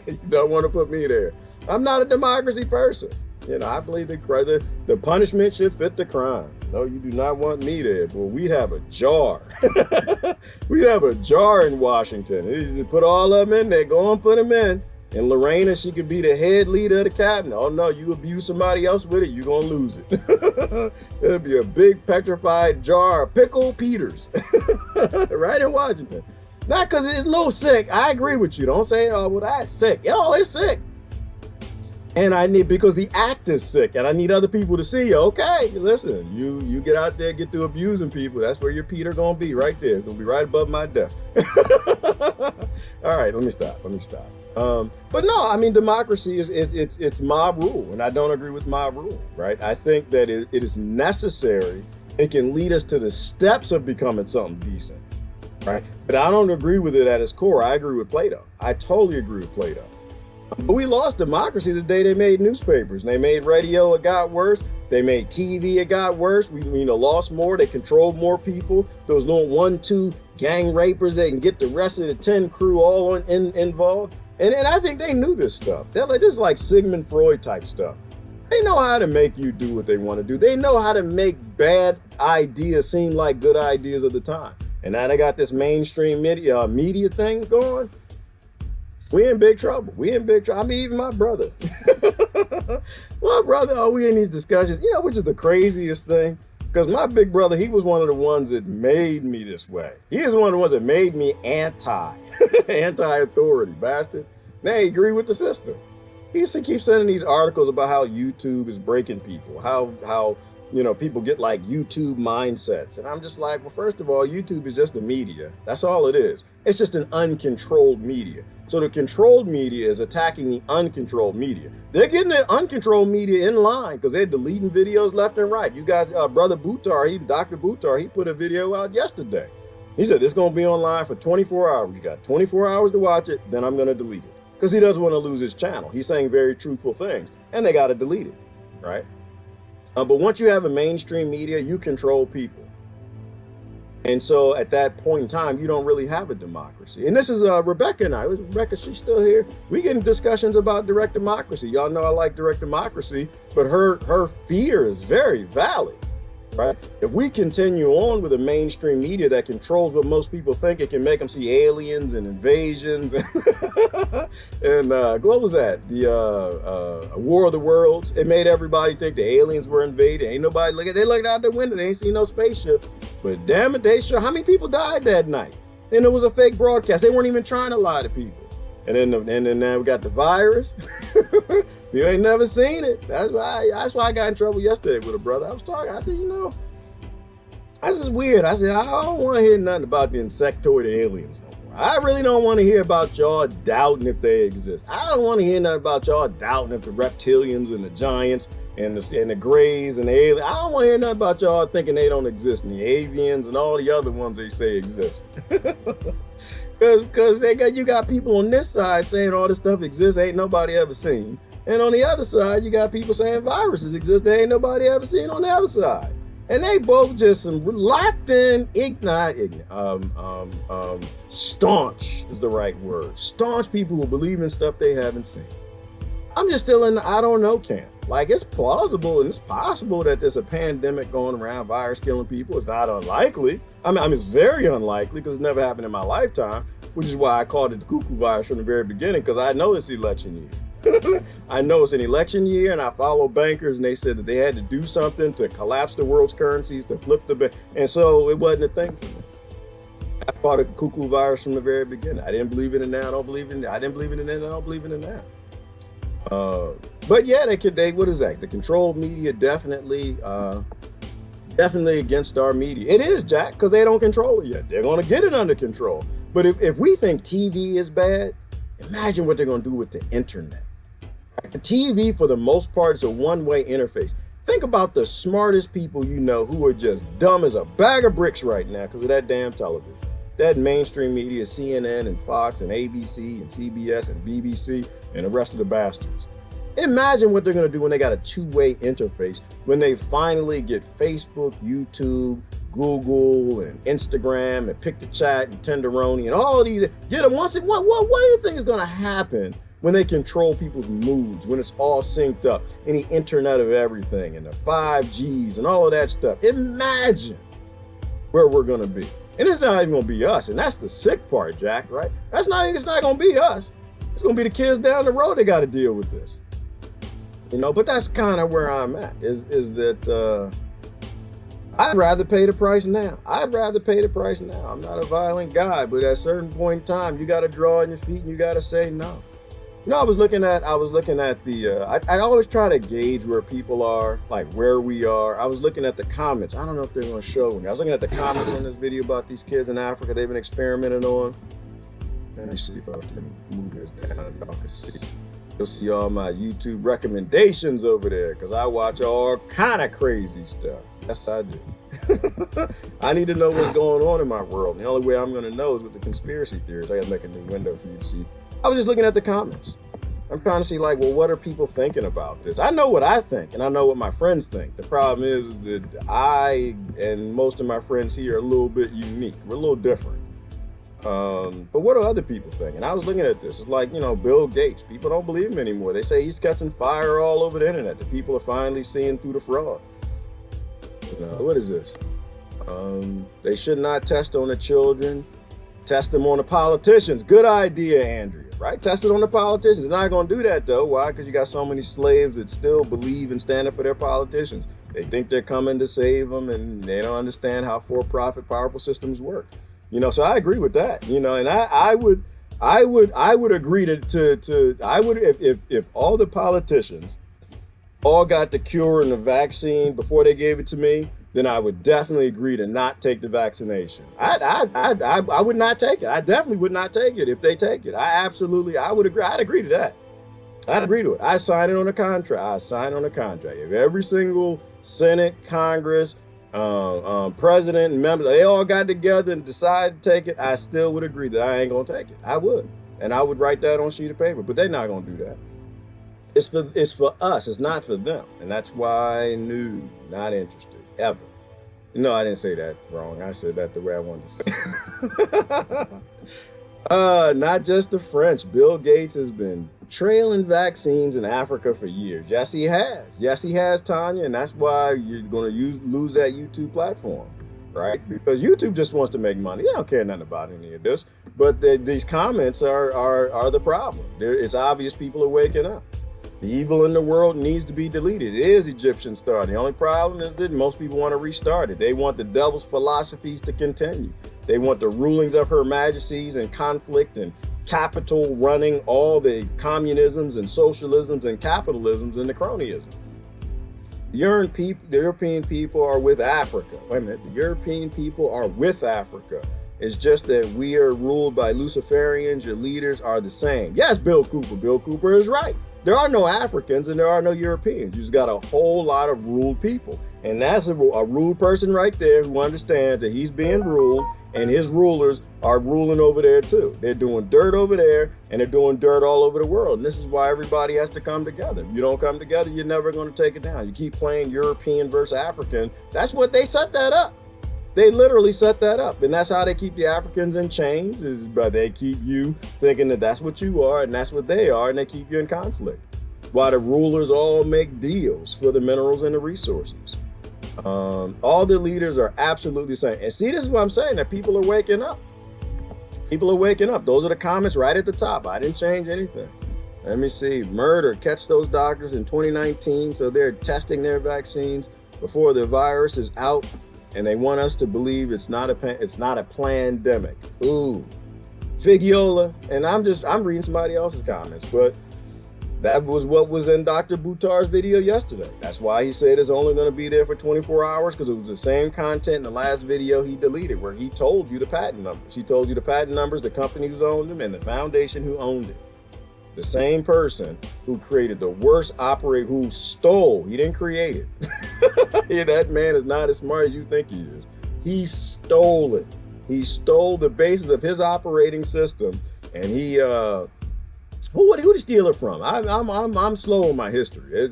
You don't want to put me there. I'm not a democracy person. You know, I believe the punishment should fit the crime. No, you do not want me there. Well, we'd have a jar. We'd have a jar in Washington. You just put all of them in there. Go and put them in. And Lorena, she could be the head leader of the cabinet. Oh no, you abuse somebody else with it, you're gonna lose it. It'll be a big petrified jar of Pickle Peters, right in Washington. Not because it's a little sick. I agree with you. Don't say, oh, well, that's sick. Oh, it's sick. And I need, because the act is sick, and I need other people to see, okay, listen, you get out there, get to abusing people. That's where your Peter gonna be, right there. It's gonna be right above my desk. All right, let me stop. But no, I mean, democracy it's mob rule, and I don't agree with mob rule, right? I think that it is necessary. It can lead us to the steps of becoming something decent, right? But I don't agree with it at its core. I agree with Plato. I totally agree with Plato. But we lost democracy the day they made newspapers. And they made radio, it got worse. They made TV, it got worse. We lost more. They controlled more people. There was no 1-2 gang rapers that can get the rest of the 10 crew all involved. And I think they knew this stuff. This is like Sigmund Freud type stuff. They know how to make you do what they want to do. They know how to make bad ideas seem like good ideas at the time. And now they got this mainstream media thing going. We in big trouble. I mean, even my brother. We in these discussions, which is the craziest thing. Because my big brother, he was one of the ones that made me this way. He is one of the ones that made me anti-authority, bastard. They agree with the system. He used to keep sending these articles about how YouTube is breaking people, how people get like YouTube mindsets. And I'm just like, well, first of all, YouTube is just a media. That's all it is. It's just an uncontrolled media. So the controlled media is attacking the uncontrolled media. They're getting the uncontrolled media in line because they're deleting videos left and right. You guys, Brother Buttar, Dr. Buttar, he put a video out yesterday. He said, it's going to be online for 24 hours. You got 24 hours to watch it, then I'm going to delete it. Because he doesn't want to lose his channel. He's saying very truthful things, and they got to delete it, right? But once you have a mainstream media, you control people. And so at that point in time, you don't really have a democracy. And this is Rebecca and I. Rebecca, she's still here. We get in discussions about direct democracy. Y'all know I like direct democracy, but her fear is very valid, right? If we continue on with a mainstream media that controls what most people think, it can make them see aliens and invasions. And what was that? The War of the Worlds. It made everybody think the aliens were invaded. Ain't nobody they looked out the window. They ain't seen no spaceships. But damn it, they sure. How many people died that night? And it was a fake broadcast. They weren't even trying to lie to people. And then now we got the virus. You ain't never seen it. That's why I got in trouble yesterday with a brother. I was talking. I said, that's just weird. I said, I don't want to hear nothing about the insectoid aliens no more. I really don't want to hear about y'all doubting if they exist. I don't want to hear nothing about y'all doubting if the reptilians and the giants and the grays and the aliens. I don't want to hear nothing about y'all thinking they don't exist, and the avians and all the other ones they say exist. Because you got people on this side saying all this stuff exists, ain't nobody ever seen. And on the other side, you got people saying viruses exist, they ain't nobody ever seen on the other side. And they both just some locked in, staunch is the right word. Staunch people who believe in stuff they haven't seen. I'm just still in the I don't know camp. Like, it's plausible and it's possible that there's a pandemic going around, virus killing people. It's not unlikely. I mean, it's very unlikely because it's never happened in my lifetime, which is why I called it the cuckoo virus from the very beginning, because I know it's election year. I know it's an election year, and I follow bankers, and they said that they had to do something to collapse the world's currencies, to flip the and so it wasn't a thing for me. I thought of the cuckoo virus from the very beginning. I didn't believe in it now. I don't believe in it. I didn't believe in it then. I don't believe in it now. But yeah, what is that? The controlled media definitely against our media. It is, Jack, because they don't control it yet. They're going to get it under control. But if we think TV is bad, imagine what they're going to do with the internet. The TV, for the most part, is a one-way interface. Think about the smartest people you know who are just dumb as a bag of bricks right now because of that damn television. That mainstream media, CNN and Fox and ABC and CBS and BBC and the rest of the bastards. Imagine what they're going to do when they got a two-way interface, when they finally get Facebook, YouTube, Google, and Instagram, and Pick the Chat, and Tenderoni, and all of these. Get them once. What do you think is going to happen when they control people's moods, when it's all synced up, and the Internet of Everything, and the 5Gs, and all of that stuff? Imagine where we're going to be. And it's not even going to be us, and that's the sick part, Jack, right? It's not going to be us. It's going to be the kids down the road that got to deal with this. But that's kind of where I'm at, is that I'd rather pay the price now. I'm not a violent guy, but at a certain point in time, you got to draw on your feet and you got to say no. I was looking at the, I always try to gauge where people are, like where we are. I was looking at the comments. I don't know if they're going to show me. I was looking at the comments on this video about these kids in Africa they've been experimenting on. Let me see if I can move this down. Y'all can see. You'll see all my YouTube recommendations over there because I watch all kind of crazy stuff. Yes, I do. I need to know what's going on in my world. The only way I'm going to know is with the conspiracy theories. I got to make a new window for you to see. I was just looking at the comments. I'm trying to see, like, well, what are people thinking about this? I know what I think, and I know what my friends think. The problem is that I and most of my friends here are a little bit unique. We're a little different. But what do other people think? And I was looking at this. It's like, Bill Gates. People don't believe him anymore. They say he's catching fire all over the internet. The people are finally seeing through the fraud. What is this? They should not test on the children. Test them on the politicians. Good idea, Andrea. Right? Test it on the politicians. They're not going to do that, though. Why? Because you got so many slaves that still believe and stand up for their politicians. They think they're coming to save them, and they don't understand how for-profit, powerful systems work. So I agree with that. And I would agree if all the politicians all got the cure and the vaccine before they gave it to me, then I would definitely agree to not take the vaccination. I would not take it. I definitely would not take it if they take it. I would agree. I'd agree to that. I'd agree to it. I sign it on a contract. If every single Senate, Congress, president and members, they all got together and decided to take it, I still would agree that I ain't gonna take it. I would. And I would write that on a sheet of paper, but they're not gonna do that. It's for us, it's not for them. And that's why not interested, ever. No, I didn't say that wrong. I said that the way I wanted to say it. Not just the French. Bill Gates has been trailing vaccines in Africa for years. Yes, he has. Yes, he has, Tanya. And that's why you're going to lose that YouTube platform, right? Because YouTube just wants to make money. They don't care nothing about any of this. But these comments are the problem. It's obvious people are waking up. The evil in the world needs to be deleted. It is Egyptian star. The only problem is that most people want to restart it. They want the devil's philosophies to continue. They want the rulings of her majesties and conflict and capital running all the communisms and socialisms and capitalisms and the cronyism. The European people are with Africa. Wait a minute. The European people are with Africa. It's just that we are ruled by Luciferians. Your leaders are the same. Yes, Bill Cooper. Bill Cooper is right. There are no Africans and there are no Europeans. You just got a whole lot of ruled people. And that's a ruled person right there who understands that he's being ruled and his rulers are ruling over there too. They're doing dirt over there and they're doing dirt all over the world. And this is why everybody has to come together. If you don't come together, you're never going to take it down. You keep playing European versus African. That's what they set that up. They literally set that up, and that's how they keep the Africans in chains, but they keep you thinking that that's what you are and that's what they are, and they keep you in conflict. While the rulers all make deals for the minerals and the resources. All the leaders are absolutely the same. And see, this is what I'm saying, that people are waking up. People are waking up. Those are the comments right at the top. I didn't change anything. Let me see. Murder, catch those doctors in 2019, so they're testing their vaccines before the virus is out. And they want us to believe it's not a plandemic. Ooh, Figiola. And I'm reading somebody else's comments, but that was what was in Dr. Buttar's video yesterday. That's why he said it's only going to be there for 24 hours, because it was the same content in the last video he deleted, where he told you the patent numbers. He told you the patent numbers, the company who owned them, and the foundation who owned it. The same person who created the worst operator, who stole, he didn't create it. Yeah, that man is not as smart as you think he is. He stole it. He stole the basis of his operating system, and he who did he steal it from? I'm slow on my history.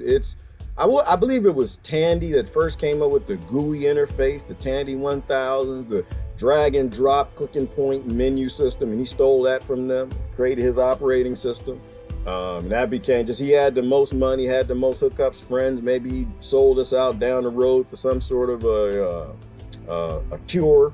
I believe it was Tandy that first came up with the GUI interface, the Tandy 1000, the drag and drop click and point menu system, and he stole that from them, created his operating system. That became he had the most money, had the most hookups, friends. Maybe he sold us out down the road for some sort of a cure.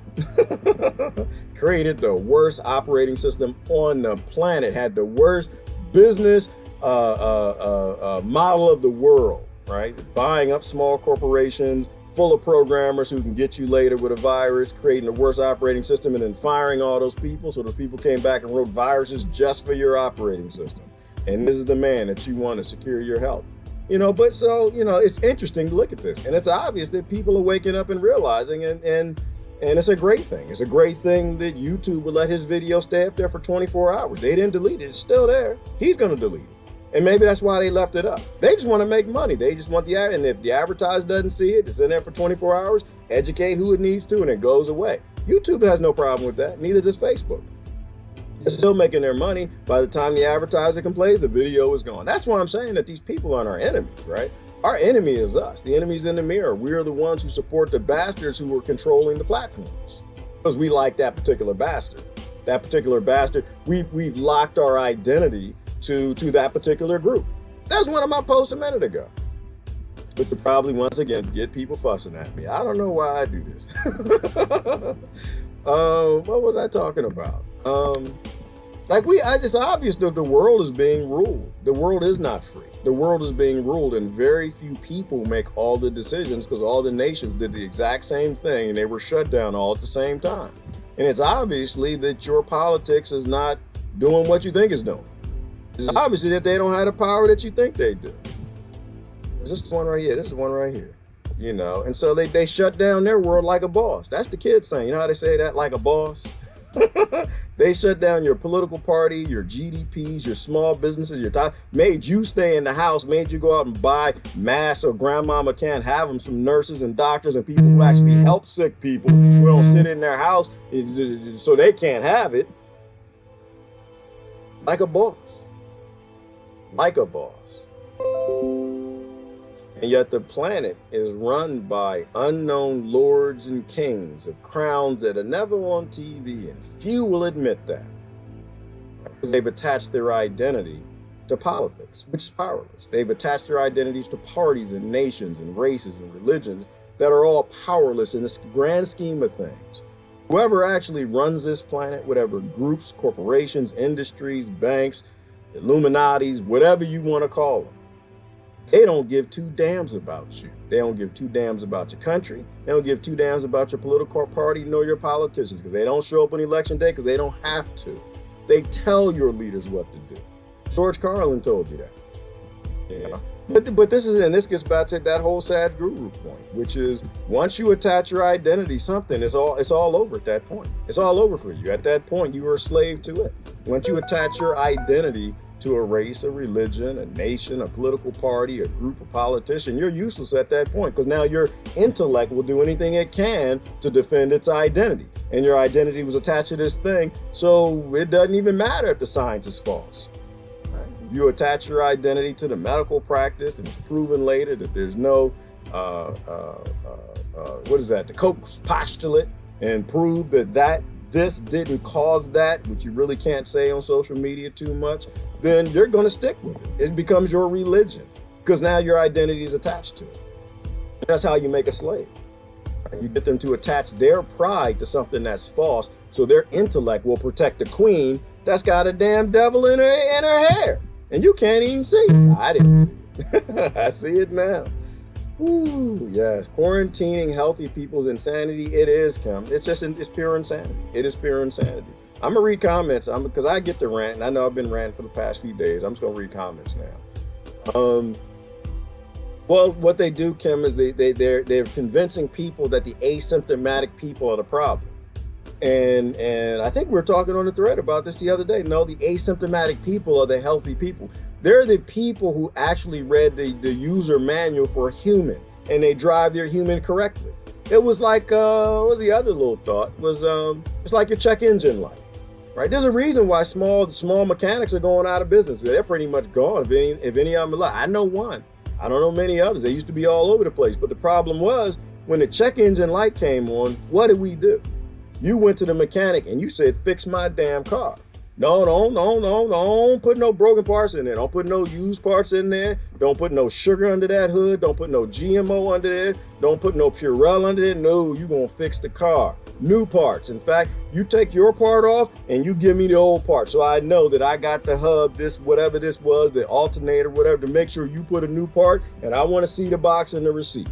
Created the worst operating system on the planet, had the worst business model of the world, right? Buying up small corporations full of programmers who can get you later with a virus, creating the worst operating system, and then firing all those people. So those people came back and wrote viruses just for your operating system. and this is the man that you want to secure your health. But so, it's interesting to look at this, and it's obvious that people are waking up and realizing, and it's a great thing. It's a great thing that YouTube would let his video stay up there for 24 hours. They didn't delete it. It's still there. He's going to delete it. And maybe that's why they left it up. They just want to make money. They just want and if the advertiser doesn't see it, it's in there for 24 hours, educate who it needs to, and it goes away. YouTube has no problem with that. Neither does Facebook. They're still making their money. By the time the advertiser complains, the video is gone. That's why I'm saying that these people aren't our enemies, right? Our enemy is us. The enemy's in the mirror. We're the ones who support the bastards who are controlling the platforms. Because we like that particular bastard. That particular bastard, we've locked our identity to that particular group. That's one of my posts a minute ago. But to probably once again get people fussing at me. I don't know why I do this. What was I talking about? It's obvious that the world is being ruled. The world is not free. The world is being ruled, and very few people make all the decisions because all the nations did the exact same thing and they were shut down all at the same time. And it's obviously that your politics is not doing what you think it's doing. It's obviously that they don't have the power that you think they do. Is this the one right here? This is the one right here. And so they shut down their world like a boss. That's the kids saying. You know how they say that? Like a boss? They shut down your political party, your GDPs, your small businesses, made you stay in the house, made you go out and buy masks so grandmama can't have them, some nurses and doctors and people who actually help sick people who don't sit in their house so they can't have it. Like a boss. Like a boss. And yet the planet is run by unknown lords and kings of crowns that are never on TV, and few will admit that. Because they've attached their identity to politics, which is powerless. They've attached their identities to parties and nations and races and religions that are all powerless in this grand scheme of things. Whoever actually runs this planet, whatever groups, corporations, industries, banks, Illuminatis, whatever you want to call them, they don't give two damns about you. They don't give two damns about your country. They don't give two damns about your political party nor your politicians, because they don't show up on election day because they don't have to. They tell your leaders what to do. George Carlin told you that. Yeah. But this gets back to that whole sad guru point, which is once you attach your identity to something, it's all over at that point. It's all over for you. At that point, you are a slave to it. Once you attach your identity to a race, a religion, a nation, a political party, a group of politicians, you're useless at that point, because now your intellect will do anything it can to defend its identity. And your identity was attached to this thing, so it doesn't even matter if the science is false. Right? You attach your identity to the medical practice, and it's proven later that there's no, the Koch's postulate, and prove that this didn't cause that, which you really can't say on social media too much, then you're going to stick with it. It becomes your religion because now your identity is attached to it. That's how you make a slave. You get them to attach their pride to something that's false, so their intellect will protect the queen that's got a damn devil in her hair. And you can't even see it. I didn't see it. I see it now. Ooh, yes, quarantining healthy people's insanity. It is, Kim. It's pure insanity. It is pure insanity. I'm gonna read comments. Because I get to rant, and I know I've been ranting for the past few days. I'm just gonna read comments now. Well, what they do, Kim, is they're convincing people that the asymptomatic people are the problem. And I think we were talking on the thread about this the other day. No, the asymptomatic people are the healthy people. They're the people who actually read the user manual for a human, and they drive their human correctly. It was like, what was the other little thought? It's like your check engine light, right? There's a reason why small mechanics are going out of business. They're pretty much gone, if any of them are alive. I know one. I don't know many others. They used to be all over the place. But the problem was, when the check engine light came on, what did we do? You went to the mechanic and you said, fix my damn car. No, don't put no broken parts in there. Don't put no used parts in there. Don't put no sugar under that hood. Don't put no GMO under there. Don't put no Purell under there. No, you're going to fix the car. New parts. In fact, you take your part off and you give me the old part. So I know that I got the hub, this, whatever this was, the alternator, whatever, to make sure you put a new part. And I want to see the box and the receipt.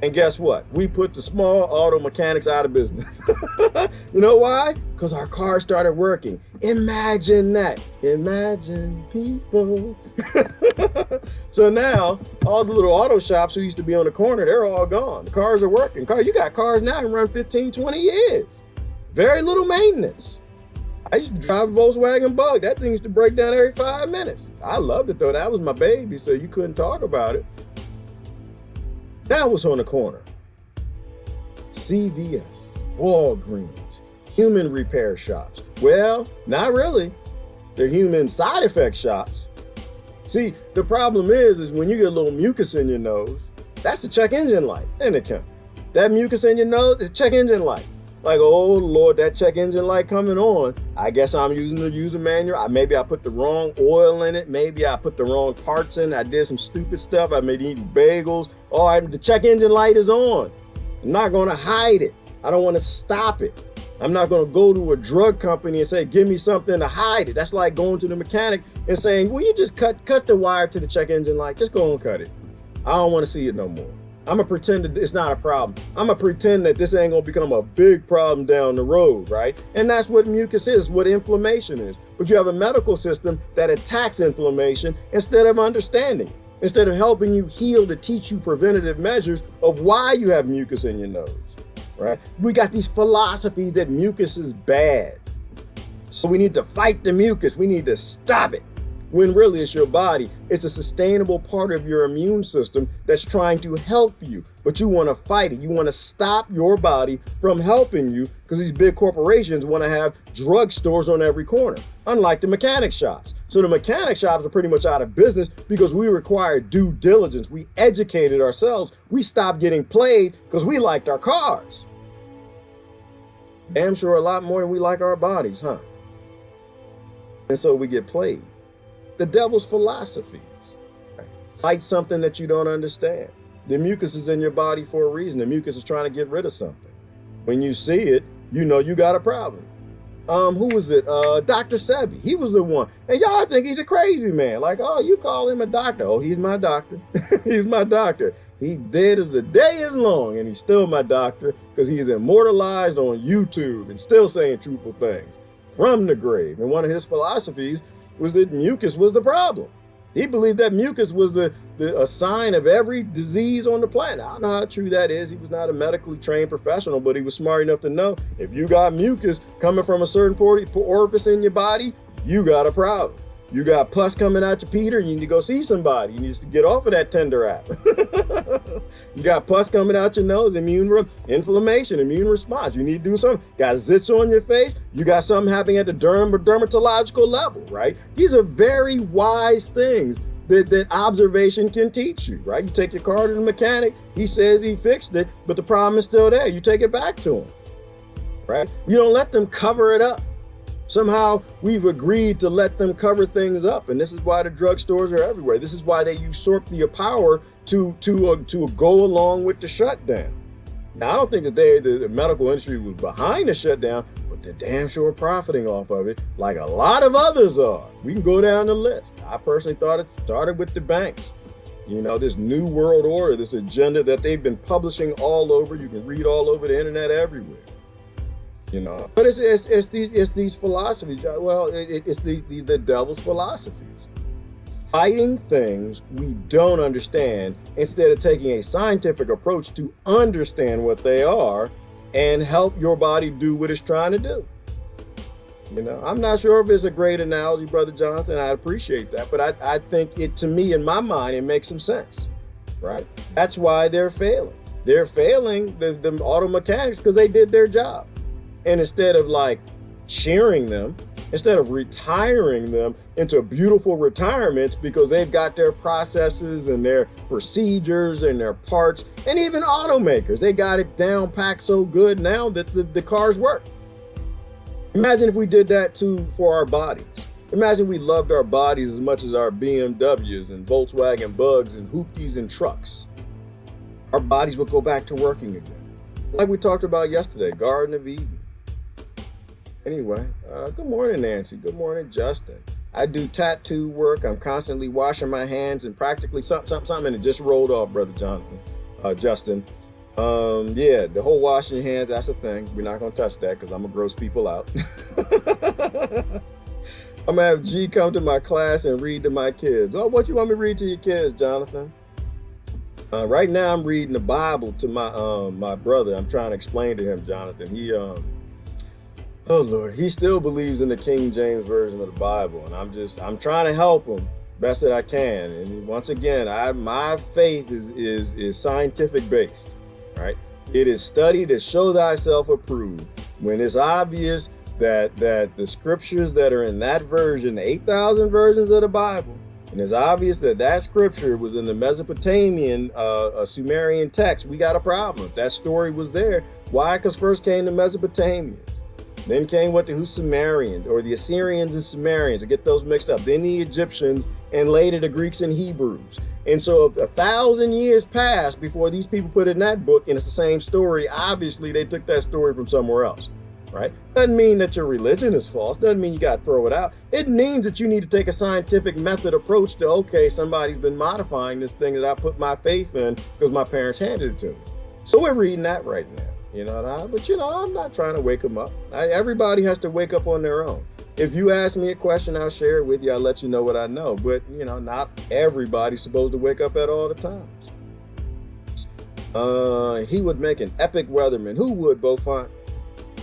And guess what? We put the small auto mechanics out of business. You know why? Because our cars started working. Imagine that. Imagine people. So now, all the little auto shops who used to be on the corner, they're all gone. The cars are working. You got cars now that run 15, 20 years. Very little maintenance. I used to drive a Volkswagen Bug. That thing used to break down every 5 minutes. I loved it though. That was my baby, so you couldn't talk about it. Now what's on the corner? CVS, Walgreens, human repair shops. Well, not really. They're human side effect shops. See, the problem is when you get a little mucus in your nose, that's the check engine light, isn't it, Kim? That mucus in your nose is check engine light. Like, oh Lord, that check engine light coming on. I guess I'm using the user manual. Maybe I put the wrong oil in it. Maybe I put the wrong parts in. I did some stupid stuff. I made eating bagels. Oh, the check engine light is on. I'm not going to hide it. I don't want to stop it. I'm not going to go to a drug company and say, give me something to hide it. That's like going to the mechanic and saying, well, you just cut the wire to the check engine light. Just go and cut it. I don't want to see it no more. I'm going to pretend that it's not a problem. I'm going to pretend that this ain't going to become a big problem down the road, right? And that's what mucus is, what inflammation is. But you have a medical system that attacks inflammation instead of understanding it, instead of helping you heal to teach you preventative measures of why you have mucus in your nose, right? We got these philosophies that mucus is bad. So we need to fight the mucus. We need to stop it. When really it's your body. It's a sustainable part of your immune system that's trying to help you, but you want to fight it. You want to stop your body from helping you because these big corporations want to have drugstores on every corner, unlike the mechanic shops. So the mechanic shops are pretty much out of business because we required due diligence. We educated ourselves. We stopped getting played because we liked our cars. Damn sure a lot more than we like our bodies, huh? And so we get played. The devil's philosophies. Fight something that you don't understand. The mucus is in your body for a reason. The mucus is trying to get rid of something. When you see it, you know you got a problem. Who was it? Dr. Sebi. He was the one. And y'all think he's a crazy man. Like, oh, you call him a doctor. Oh, he's my doctor. He's my doctor. He dead as the day is long, and he's still my doctor because he's immortalized on YouTube and still saying truthful things from the grave. And one of his philosophies was that mucus was the problem. He believed that mucus was a sign of every disease on the planet. I don't know how true that is. He was not a medically trained professional, but he was smart enough to know if you got mucus coming from a certain orifice in your body, you got a problem. You got pus coming out your Peter, you need to go see somebody. You need to get off of that Tinder app. You got pus coming out your nose, inflammation, immune response. You need to do something. Got zits on your face. You got something happening at the dermatological level, right? These are very wise things that observation can teach you, right? You take your car to the mechanic. He says he fixed it, but the problem is still there. You take it back to him, right? You don't let them cover it up. Somehow we've agreed to let them cover things up, and this is why the drugstores are everywhere. This is why they usurp the power to go along with the shutdown. Now, I don't think that the medical industry was behind the shutdown, but they're damn sure profiting off of it, like a lot of others are. We can go down the list. I personally thought it started with the banks. You know, this new world order, this agenda that they've been publishing all over. You can read all over the internet everywhere. You know, but it's these philosophies. Well, it's the devil's philosophies. Fighting things we don't understand instead of taking a scientific approach to understand what they are and help your body do what it's trying to do. You know, I'm not sure if it's a great analogy, Brother Jonathan. I appreciate that, but I think it, to me, in my mind, it makes some sense, right? That's why they're failing. They're failing the auto mechanics because they did their job. And instead of like cheering them, instead of retiring them into beautiful retirements because they've got their processes and their procedures and their parts, and even automakers, they got it down packed so good now that the cars work. Imagine if we did that too for our bodies. Imagine we loved our bodies as much as our BMWs and Volkswagen Bugs and hoopties and trucks. Our bodies would go back to working again. Like we talked about yesterday, Garden of Eden. Anyway, good morning, Nancy. Good morning, Justin. I do tattoo work. I'm constantly washing my hands and practically something, and it just rolled off, Brother Jonathan, Justin. Yeah, the whole washing your hands, that's a thing. We're not gonna touch that because I'm gonna gross people out. I'm gonna have G come to my class and read to my kids. Oh, what you want me to read to your kids, Jonathan? Right now I'm reading the Bible to my brother. I'm trying to explain to him, Jonathan. Oh Lord, he still believes in the King James version of the Bible, and I'm trying to help him best that I can. And once again, my faith is scientific based, right? It is study to show thyself approved. When it's obvious that the scriptures that are in that version, 8,000 versions of the Bible, and it's obvious that that scripture was in the Mesopotamian, Sumerian text, we got a problem. If that story was there, why? Because first came the Mesopotamians. Then came what the Sumerians, or the Assyrians and Sumerians, to get those mixed up. Then the Egyptians, and later the Greeks and Hebrews. And so 1,000 years passed before these people put it in that book, and it's the same story. Obviously, they took that story from somewhere else, right? Doesn't mean that your religion is false. Doesn't mean you got to throw it out. It means that you need to take a scientific method approach to, okay, somebody's been modifying this thing that I put my faith in because my parents handed it to me. So we're reading that right now. But I'm not trying to wake them up. Everybody has to wake up on their own. If you ask me a question, I'll share it with you. I'll let you know what I know. But, not everybody's supposed to wake up at all the times. He would make an epic weatherman. Who would, Beaufont?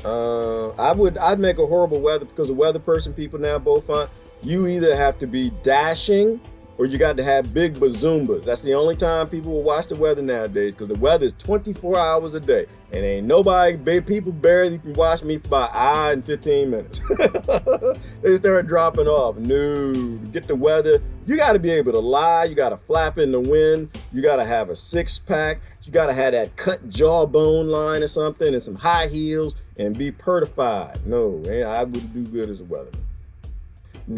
I'd make a horrible weather, because the weather person people now, Beaufont, you either have to be dashing or you got to have big bazoombas. That's the only time people will watch the weather nowadays, because the weather is 24 hours a day. And ain't nobody, people barely can watch me for about an hour and 15 minutes. They start dropping off. No, to get the weather, you got to be able to lie. You got to flap in the wind. You got to have a six-pack. You got to have that cut jawbone line or something, and some high heels, and be pertified. No, man, I wouldn't do good as a weatherman.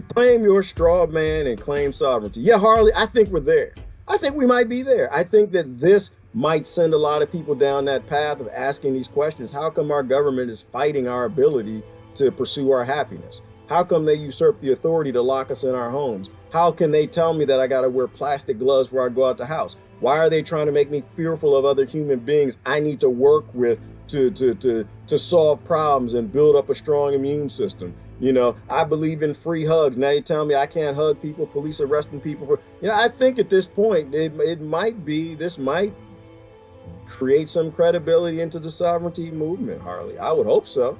Claim your straw man and claim sovereignty. Yeah, Harley, I think we're there. I think we might be there. I think that this might send a lot of people down that path of asking these questions. How come our government is fighting our ability to pursue our happiness? How come they usurp the authority to lock us in our homes? How can they tell me that I got to wear plastic gloves before I go out the house? Why are they trying to make me fearful of other human beings I need to work with to solve problems and build up a strong immune system? I believe in free hugs. Now you tell me I can't hug people, police arresting people for, I think at this point, this might create some credibility into the sovereignty movement, Harley. I would hope so.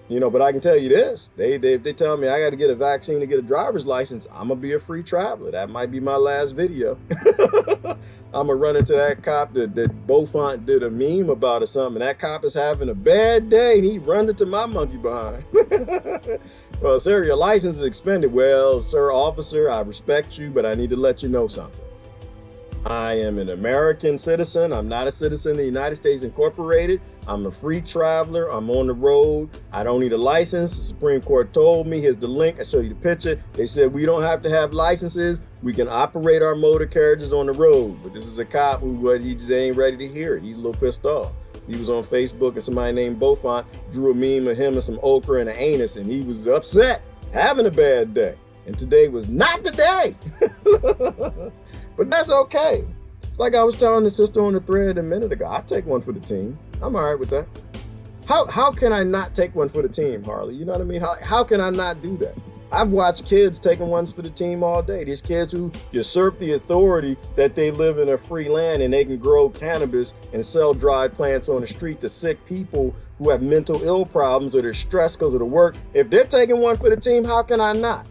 But I can tell you this, they tell me I got to get a vaccine to get a driver's license, I'm gonna be a free traveler. That might be my last video. I'm gonna run into that cop that Beaufont did a meme about or something. That cop is having a bad day. He runs into my monkey behind. Well, sir, your license is expended. Well, sir, officer, I respect you, but I need to let you know something. I am an American citizen. I'm not a citizen of the United States Incorporated. I'm a free traveler. I'm on the road. I don't need a license. The Supreme Court told me, here's the link. I show you the picture. They said we don't have to have licenses. We can operate our motor carriages on the road. But this is a cop he just ain't ready to hear it. He's a little pissed off. He was on Facebook, and somebody named Beaufont drew a meme of him and some okra and an anus, and he was upset, having a bad day. And today was not the day. But that's okay. It's like I was telling the sister on the thread a minute ago. I take one for the team. I'm all right with that. How can I not take one for the team, Harley? You know what I mean? How can I not do that? I've watched kids taking ones for the team all day. These kids who usurp the authority that they live in a free land and they can grow cannabis and sell dried plants on the street to sick people who have mental ill problems or they're stressed because of the work. If they're taking one for the team, how can I not?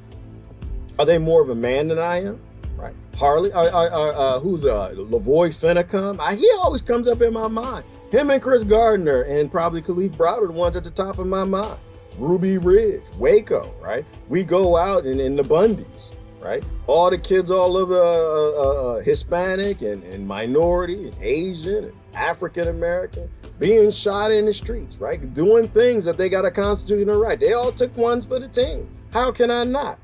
Are they more of a man than I am? Right. Harley, who's Lavoy Finnecum? He always comes up in my mind. Him and Chris Gardner and probably Khalif Browder are the ones at the top of my mind. Ruby Ridge, Waco, right? We go out in the Bundys, right? All the kids all over Hispanic and minority and Asian and African American being shot in the streets, right? Doing things that they got a constitutional right. They all took ones for the team. How can I not?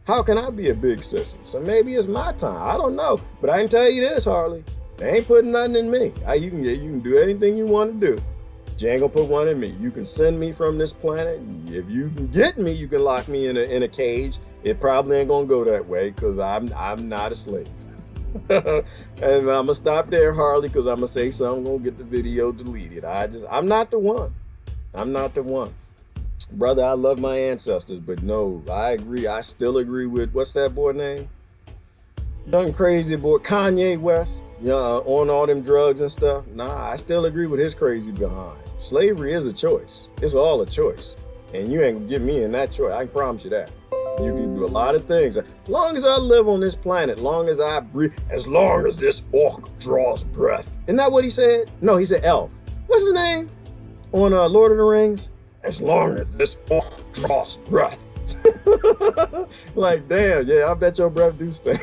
How can I be a big sissy? So maybe it's my time. I don't know. But I can tell you this, Harley. They ain't putting nothing in me. You can do anything you want to do. You ain't gonna put one in me. You can send me from this planet. If you can get me, you can lock me in a cage. It probably ain't gonna go that way because I'm not a slave. And I'm gonna stop there, Harley, because I'm gonna say something, gonna get the video deleted. I'm not the one. I'm not the one. Brother, I love my ancestors, but no, I agree. I still agree with, what's that boy name? Young crazy boy, Kanye West, on all them drugs and stuff. Nah, I still agree with his crazy behind. Slavery is a choice. It's all a choice. And you ain't gonna get me in that choice. I can promise you that. You can do a lot of things. As long as I live on this planet, long as I breathe, as long as this orc draws breath. Isn't that what he said? No, he said elf. What's his name? On Lord of the Rings? As long as this orc draws breath. Like, damn, yeah, I bet your breath do stink.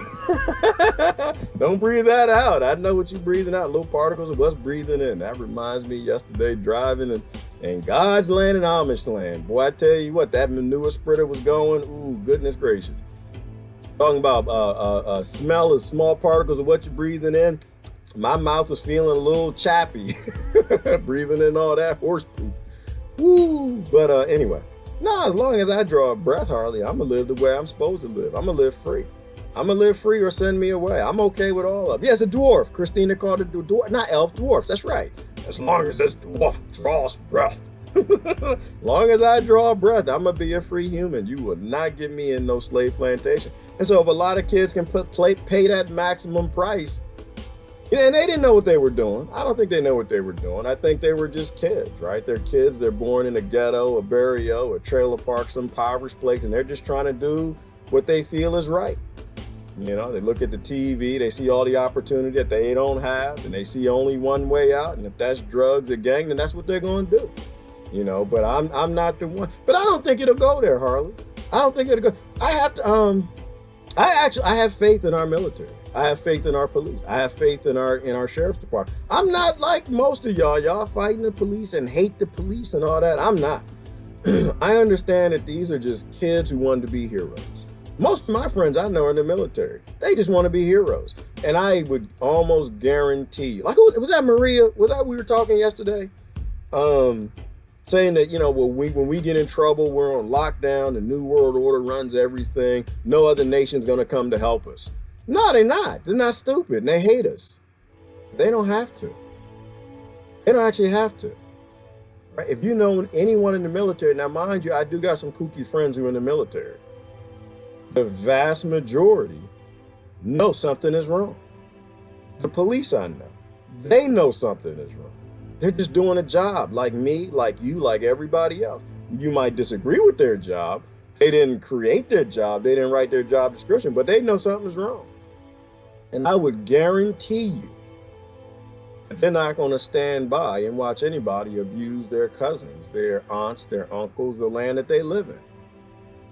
Don't breathe that out. I know what you're breathing out, little particles of what's breathing in. That reminds me yesterday driving in God's land and Amish land. Boy, I tell you what, that manure spreader was going, ooh, goodness gracious. Talking about smell of small particles of what you're breathing in. My mouth was feeling a little chappy, breathing in all that horse poop. Woo! But anyway. No, as long as I draw a breath, Harley, I'm going to live the way I'm supposed to live. I'm going to live free. I'm going to live free or send me away. I'm okay with all of it. Yes, a dwarf. Christina called it a dwarf. Not elf, dwarf. That's right. As long as this dwarf draws breath. As long as I draw a breath, I'm going to be a free human. You will not get me in no slave plantation. And so if a lot of kids can pay that maximum price, and they didn't know what they were doing. I don't think they know what they were doing. I think they were just kids, right? They're kids. They're born in a ghetto, a barrio, a trailer park, some impoverished place, and they're just trying to do what they feel is right. They look at the TV, they see all the opportunity that they don't have, and they see only one way out. And if that's drugs or gang, then that's what they're going to do. But I'm not the one. But I don't think it'll go there, Harley. I don't think it'll go. I have faith in our military. I have faith in our police. I have faith in our sheriff's department. I'm not like most of y'all. Y'all fighting the police and hate the police and all that. I'm not. I understand that these are just kids who want to be heroes. Most of my friends I know are in the military. They just want to be heroes. And I would almost guarantee, like, was that Maria? Was that we were talking yesterday? Saying that, when we get in trouble, we're on lockdown, the New World Order runs everything. No other nation's going to come to help us. No, they're not. They're not stupid, and they hate us. They don't have to. They don't actually have to. Right? If you know anyone in the military, now mind you, I do got some kooky friends who are in the military. The vast majority know something is wrong. The police I know, they know something is wrong. They're just doing a job like me, like you, like everybody else. You might disagree with their job. They didn't create their job. They didn't write their job description, but they know something's wrong. And I would guarantee you that they're not going to stand by and watch anybody abuse their cousins, their aunts, their uncles, the land that they live in.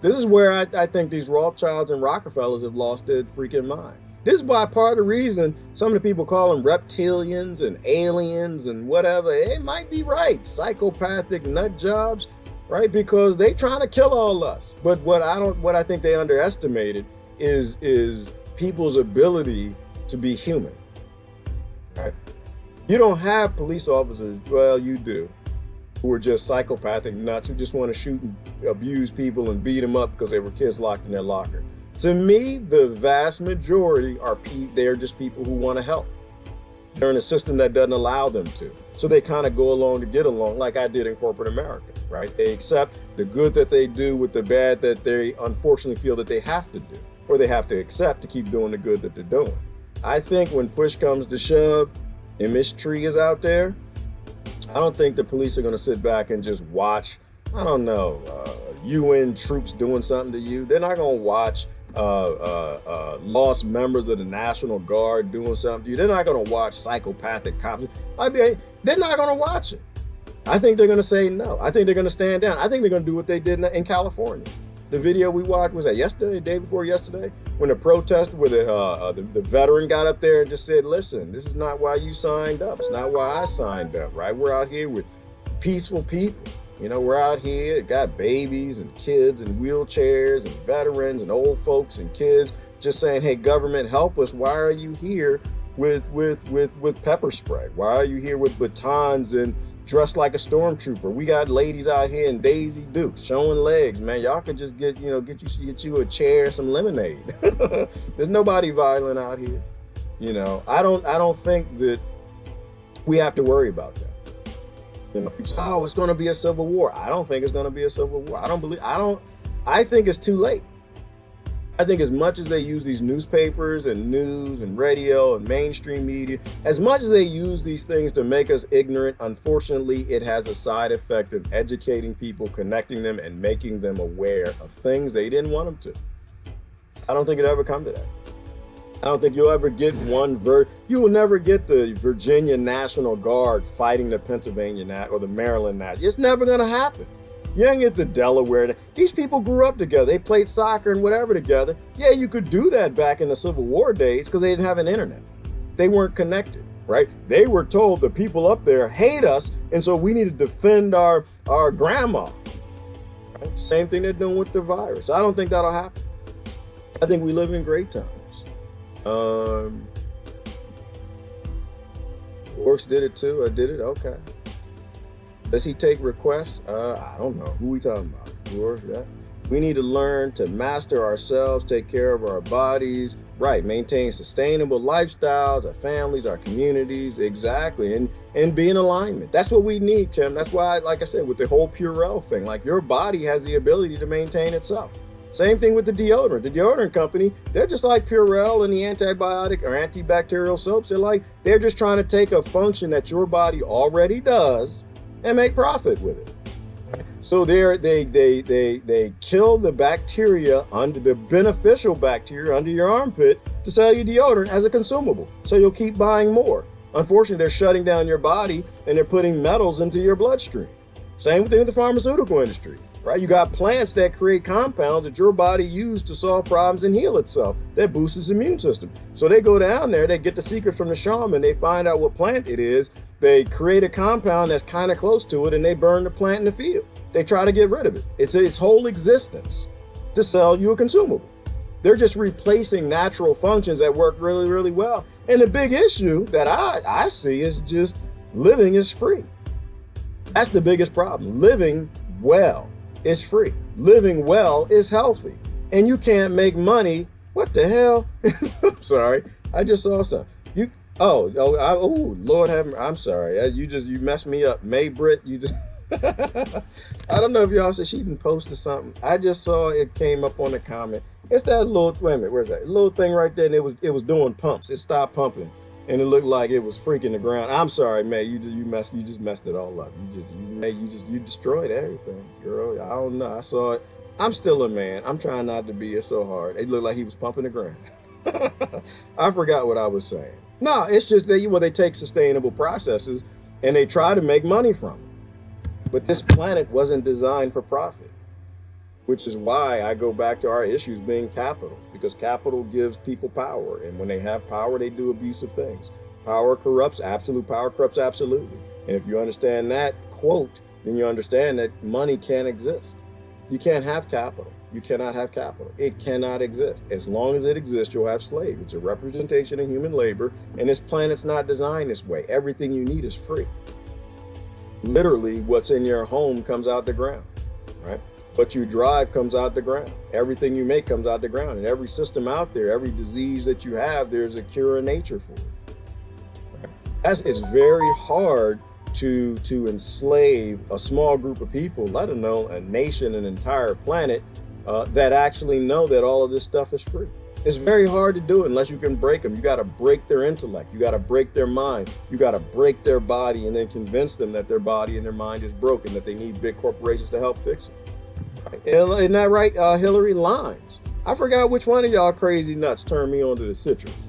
This is where I think these Rothschilds and Rockefellers have lost their freaking mind. This is why part of the reason some of the people call them reptilians and aliens and whatever, it might be right. Psychopathic nut jobs, right? Because they trying to kill all us. But what I think they underestimated is people's ability to be human. Right? You don't have police officers, well, you do, who are just psychopathic nuts who just want to shoot and abuse people and beat them up because they were kids locked in their locker. To me, the vast majority they're just people who want to help. They're in a system that doesn't allow them to. So they kind of go along to get along, like I did in corporate America, right? They accept the good that they do with the bad that they unfortunately feel that they have to do, or they have to accept to keep doing the good that they're doing. I think when push comes to shove and Miss Tree is out there, I don't think the police are going to sit back and just watch, I don't know, UN troops doing something to you. They're not going to watch lost members of the National Guard doing something to you. They're not going to watch psychopathic cops. They're not going to watch it. I think they're going to say no. I think they're going to stand down. I think they're going to do what they did in California. The video we watched, was that yesterday, the day before yesterday, when the protest, where the veteran got up there and just said, listen, this is not why you signed up. It's not why I signed up, right? We're out here with peaceful people. We're out here, got babies and kids and wheelchairs and veterans and old folks and kids just saying, hey, government, help us. Why are you here with pepper spray? Why are you here with batons and dressed like a stormtrooper? We got ladies out here in Daisy Dukes showing legs, man. Y'all could just get you a chair, some lemonade. There's nobody violent out here. I don't think that we have to worry about that. People say, oh, it's going to be a civil war. I don't think it's going to be a civil war. I think it's too late. I think as much as they use these newspapers and news and radio and mainstream media, as much as they use these things to make us ignorant, unfortunately, it has a side effect of educating people, connecting them, and making them aware of things they didn't want them to. I don't think it'll ever come to that. I don't think you'll ever get you will never get the Virginia National Guard fighting the Pennsylvania or the Maryland National. It's never going to happen. You ain't get the Delaware. These people grew up together. They played soccer and whatever together. Yeah, you could do that back in the Civil War days because they didn't have an internet. They weren't connected, right? They were told the people up there hate us, and so we need to defend our grandma. Right? Same thing they're doing with the virus. I don't think that'll happen. I think we live in great times. Works did it too. I did it. Okay. Does he take requests? I don't know. Who we talking about? Works, yeah. We need to learn to master ourselves, take care of our bodies, right? Maintain sustainable lifestyles, our families, our communities, exactly, and be in alignment. That's what we need, Kim. That's why, like I said, with the whole Purell thing, like your body has the ability to maintain itself. Same thing with the deodorant. The deodorant company, they're just like Purell and the antibiotic or antibacterial soaps. They're just trying to take a function that your body already does and make profit with it. So they kill the bacteria under the beneficial bacteria under your armpit to sell you deodorant as a consumable. So you'll keep buying more. Unfortunately, they're shutting down your body and they're putting metals into your bloodstream. Same thing with the pharmaceutical industry. Right? You got plants that create compounds that your body uses to solve problems and heal itself. That boosts its immune system. So they go down there, they get the secret from the shaman, they find out what plant it is, they create a compound that's kind of close to it, and they burn the plant in the field. They try to get rid of it. It's its whole existence to sell you a consumable. They're just replacing natural functions that work really, really well. And the big issue that I see is just living is free. That's the biggest problem. Living well is free. Living well is healthy. And you can't make money. What the hell? I'm sorry. I just saw something. Lord have, I'm sorry. You messed me up. May Britt, you just I don't know if y'all said she even posted something. I just saw it came up on the comment. It's that little, wait a minute, where's that little thing right there? And it was doing pumps. It stopped pumping. And it looked like it was freaking the ground. I'm sorry, May. You just messed it all up. You destroyed everything, girl. I don't know. I saw it. I'm still a man. I'm trying not to be. It's so hard. It looked like he was pumping the ground. I forgot what I was saying. No, it's just that they take sustainable processes and they try to make money from them. But this planet wasn't designed for profit, which is why I go back to our issues being capital, because capital gives people power. And when they have power, they do abusive things. Power corrupts. Absolute power corrupts absolutely. And if you understand that quote, then you understand that money can't exist. You can't have capital. You cannot have capital. It cannot exist. As long as it exists, you'll have slaves. It's a representation of human labor, and this planet's not designed this way. Everything you need is free. Literally, what's in your home comes out the ground, right? What you drive comes out the ground. Everything you make comes out the ground. And every system out there, every disease that you have, there's a cure in nature for it. Right? It's very hard to enslave a small group of people, let alone a nation, an entire planet, that actually know that all of this stuff is free. It's very hard to do it unless you can break them. You got to break their intellect. You got to break their mind. You got to break their body and then convince them that their body and their mind is broken, that they need big corporations to help fix it. Right? Isn't that right, Hillary? Limes. I forgot which one of y'all crazy nuts turned me on to the citrus.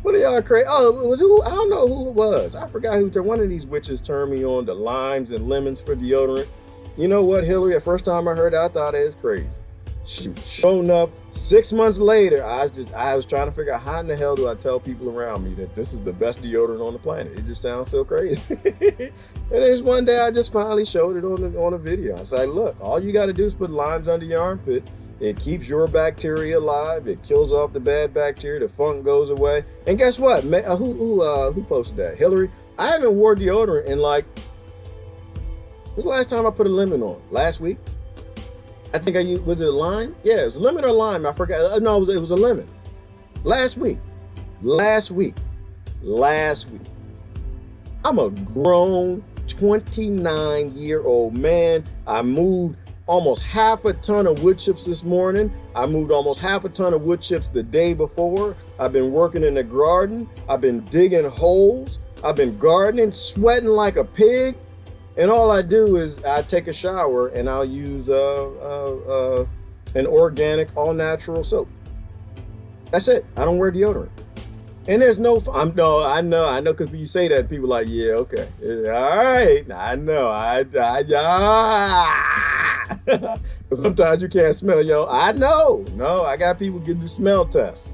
What are y'all crazy? Oh, it was who? I don't know who it was. I forgot who turned. One of these witches turned me on to limes and lemons for deodorant. You know what, Hillary? The first time I heard it, I thought it was crazy. Shown up 6 months later, I was trying to figure out how in the hell do I tell people around me that this is the best deodorant on the planet. It just sounds so crazy. And there's one day I just finally showed it on a video. I was like, look, all you got to do is put limes under your armpit. It keeps your bacteria alive. It kills off the bad bacteria. The funk goes away. And guess what? Who posted that? Hillary. I haven't worn deodorant in when's the last time I put a lemon on? Last week? I think was it a lime? Yeah, it was a lemon or lime. I forgot. No, it was a lemon. Last week. last week, I'm a grown 29-year-old man. I moved almost half a ton of wood chips this morning. I moved almost half a ton of wood chips the day before. I've been working in the garden. I've been digging holes. I've been gardening, sweating like a pig. And all I do is I take a shower and I'll use an organic, all-natural soap. That's it. I don't wear deodorant. And there's no, I know, because you say that, people are like, yeah, okay, all right, I know, sometimes you can't smell it, I know, no, I got people get the smell test.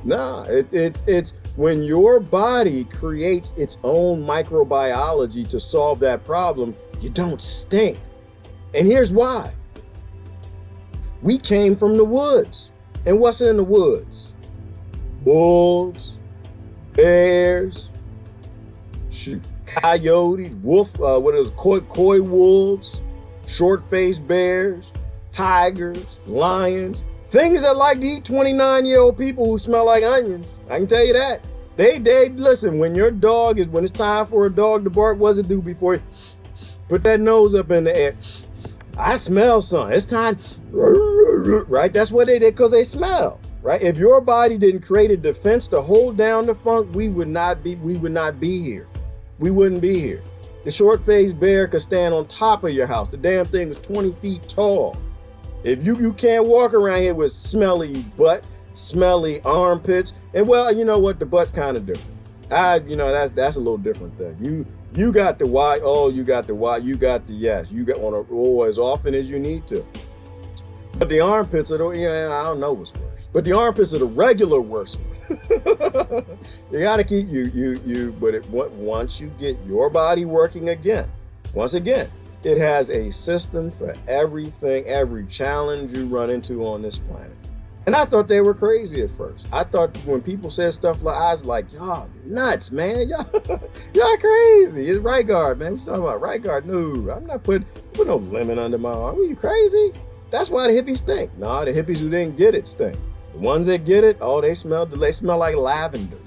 No, it's when your body creates its own microbiology to solve that problem, you don't stink. And here's why. We came from the woods. And what's in the woods? Wolves, bears, coyotes, coy wolves, short-faced bears, tigers, lions, things that like to eat 29-year-old people who smell like onions. I can tell you that. They listen, when it's time for a dog to bark, what's it do before you put that nose up in the air? I smell something. It's time, right? That's what they did, because they smell. Right? If your body didn't create a defense to hold down the funk, we would not be here. We wouldn't be here. The short-faced bear could stand on top of your house. The damn thing was 20 feet tall. If you can't walk around here with smelly butt, smelly armpits, and well, you know what? The butt's kind of different. That's a little different thing. You got the why, you got the why, you got the yes. You got on a roll as often as you need to. But the armpits are I don't know what's worse. But the armpits are the regular worst one. You gotta keep once you get your body working again, once again, it has a system for everything, every challenge you run into on this planet. And I thought they were crazy at first. I thought when people said stuff like, I was like, y'all nuts, man. Y'all crazy. It's right guard, man. We're talking about right guard. No, I'm not put no lemon under my arm. Are you crazy? That's why the hippies stink. No, the hippies who didn't get it stink. The ones that get it, they smell like lavender.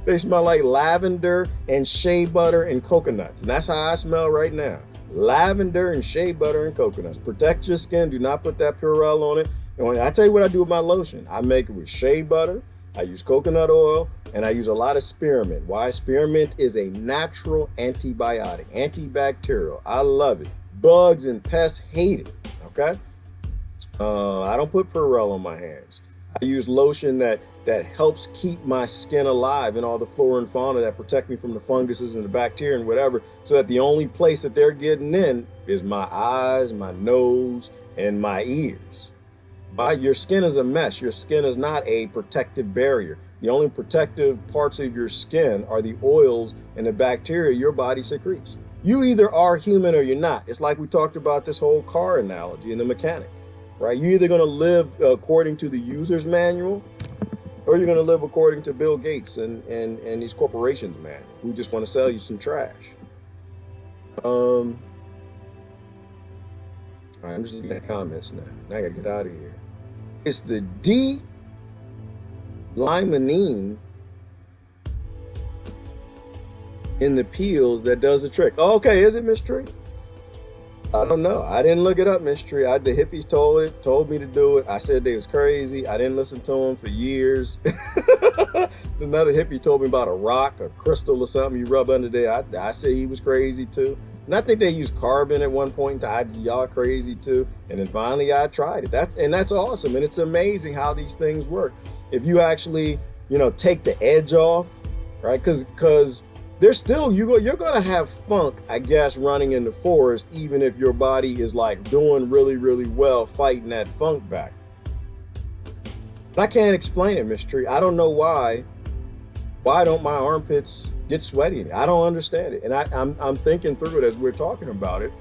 They smell like lavender and shea butter and coconuts. And that's how I smell right now. Lavender and shea butter and coconuts. Protect your skin. Do not put that Purell on it. And I tell you what I do with my lotion. I make it with shea butter. I use coconut oil. And I use a lot of spearmint. Why? Spearmint is a natural antibiotic, antibacterial. I love it. Bugs and pests hate it. Okay? I don't put Purell on my hands. I use lotion that helps keep my skin alive and all the flora and fauna that protect me from the funguses and the bacteria and whatever, so that the only place that they're getting in is my eyes, my nose, and my ears. Your skin is a mess. Your skin is not a protective barrier. The only protective parts of your skin are the oils and the bacteria your body secretes. You either are human or you're not. It's like we talked about this whole car analogy and the mechanic. Right? You're either going to live according to the user's manual, or you're going to live according to Bill Gates and these corporations, man, who just want to sell you some trash. All right, I'm just looking at comments now. Now I got to get out of here. It's the D-limonene in the peels that does the trick. Okay, is it, Miss Tree? I don't know. I didn't look it up, Miss Tree. The hippies told me to do it. I said they was crazy. I didn't listen to them for years. Another hippie told me about a rock, a crystal or something you rub under there. I said he was crazy too. And I think they used carbon at one point in time. Y'all crazy too. And then finally I tried it. That's awesome. And it's amazing how these things work. If you actually, take the edge off, right? Because there's still, you're going to have funk, I guess, running in the forest, even if your body is like doing really, really well fighting that funk back. But I can't explain it, Miss Tree. I don't know why. Why don't my armpits get sweaty? I don't understand it. And I'm thinking through it as we're talking about it.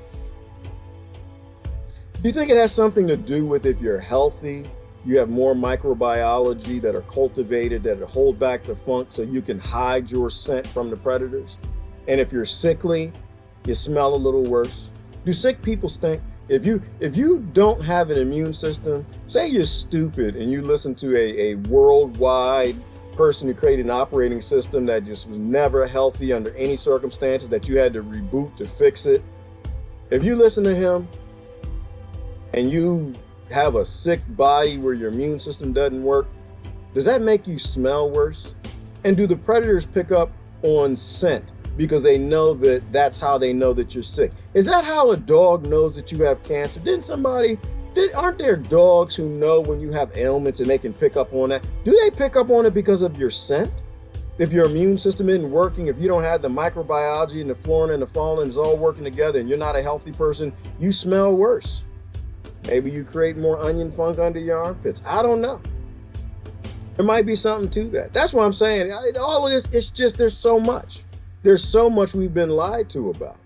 Do you think it has something to do with if you're healthy, you have more microbiology that are cultivated, that hold back the funk so you can hide your scent from the predators? And if you're sickly, you smell a little worse. Do sick people stink? If you don't have an immune system, say you're stupid and you listen to a worldwide person who created an operating system that just was never healthy under any circumstances, that you had to reboot to fix it. If you listen to him and you have a sick body where your immune system doesn't work, does that make you smell worse? And do the predators pick up on scent because they know that that's how they know that you're sick? Is that how a dog knows that you have cancer? Aren't there dogs who know when you have ailments and they can pick up on that? Do they pick up on it because of your scent? If your immune system isn't working, if you don't have the microbiology and the flora and the fauna is all working together and you're not a healthy person, you smell worse. Maybe you create more onion funk under your armpits. I don't know. There might be something to that. That's what I'm saying. All of this, it's just, there's so much. There's so much we've been lied to about.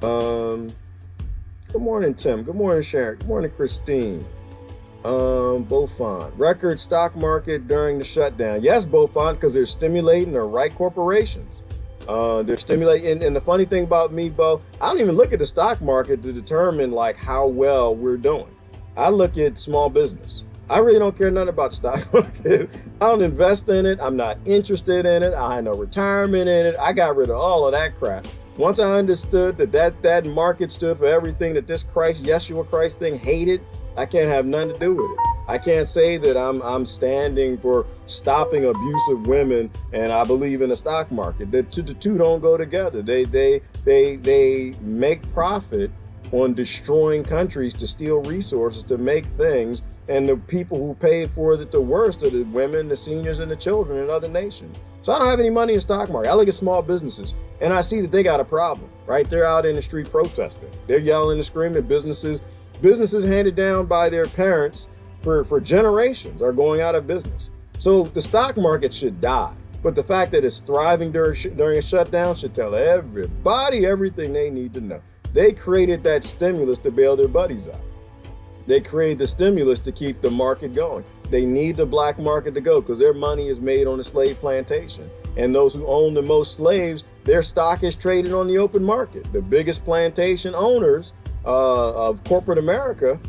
Good morning, Tim. Good morning, Sharon. Good morning, Christine. Beaufont. Record stock market during the shutdown. Yes, Beaufont, because they're stimulating the right corporations. They're stimulating. And the funny thing about me, Bo, I don't even look at the stock market to determine like how well we're doing. I look at small business. I really don't care nothing about the stock market. I don't invest in it. I'm not interested in it. I have no retirement in it. I got rid of all of that crap. Once I understood that market stood for everything that this Yeshua Christ thing hated, I can't have nothing to do with it. I can't say that I'm standing for stopping abusive women and I believe in the stock market. The two don't go together. They make profit on destroying countries to steal resources to make things, and the people who pay for it the worst are the women, the seniors, and the children in other nations. So I don't have any money in the stock market. I look at small businesses and I see that they got a problem, right? They're out in the street protesting. They're yelling and screaming. Businesses handed down by their parents for generations are going out of business. So the stock market should die. But the fact that it's thriving during a shutdown should tell everybody everything they need to know. They created that stimulus to bail their buddies out. They created the stimulus to keep the market going. They need the black market to go because their money is made on a slave plantation. And those who own the most slaves, their stock is traded on the open market. The biggest plantation owners of corporate America,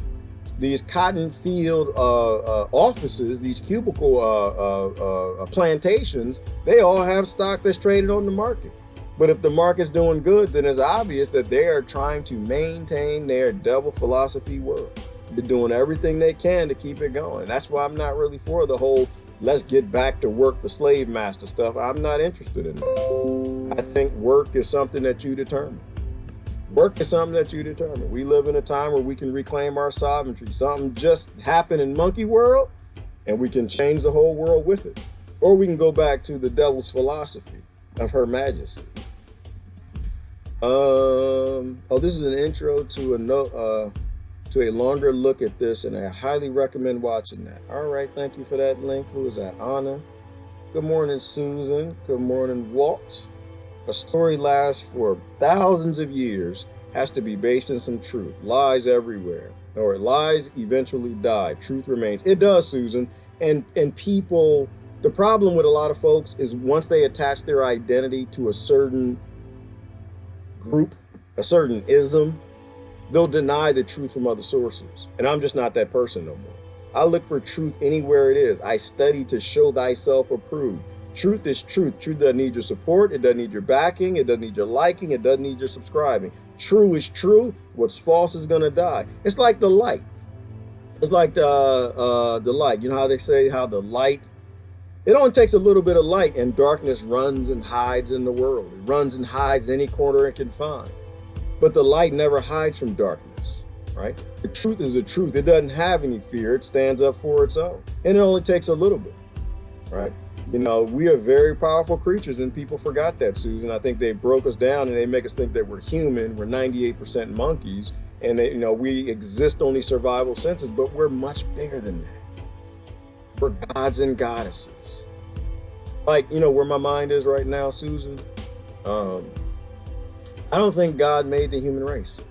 these cotton field offices, these cubicle plantations, they all have stock that's traded on the market. But if the market's doing good, then it's obvious that they are trying to maintain their devil philosophy world. They're doing everything they can to keep it going. That's why I'm not really for the whole let's get back to work for slave master stuff. I'm not interested in that. I think work is something that you determine. Work is something that you determine. We live in a time where we can reclaim our sovereignty. Something just happened in monkey world and we can change the whole world with it. Or we can go back to the devil's philosophy of Her Majesty. This is an intro to a longer look at this, and I highly recommend watching that. All right, thank you for that link. Who is that? Anna. Good morning, Susan. Good morning, Walt. A story lasts for thousands of years, has to be based in some truth. Lies everywhere, or lies eventually die. Truth remains. It does, Susan. And people, the problem with a lot of folks is once they attach their identity to a certain group, a certain ism, they'll deny the truth from other sources. And I'm just not that person no more. I look for truth anywhere it is. I study to show thyself approved. Truth is truth. Truth doesn't need your support. It doesn't need your backing. It doesn't need your liking. It doesn't need your subscribing. True is true. What's false is going to die. It's like the light. It's like the light. You know how they say how the light, it only takes a little bit of light and darkness runs and hides in the world. It runs and hides any corner it can find. But the light never hides from darkness, right? The truth is the truth. It doesn't have any fear. It stands up for its own. And it only takes a little bit, right? You know, we are very powerful creatures and people forgot that, Susan. I think they broke us down and they make us think that we're human. We're 98% monkeys and they, we exist on these survival senses, but we're much bigger than that. We're gods and goddesses. Like, where my mind is right now, Susan, I don't think God made the human race.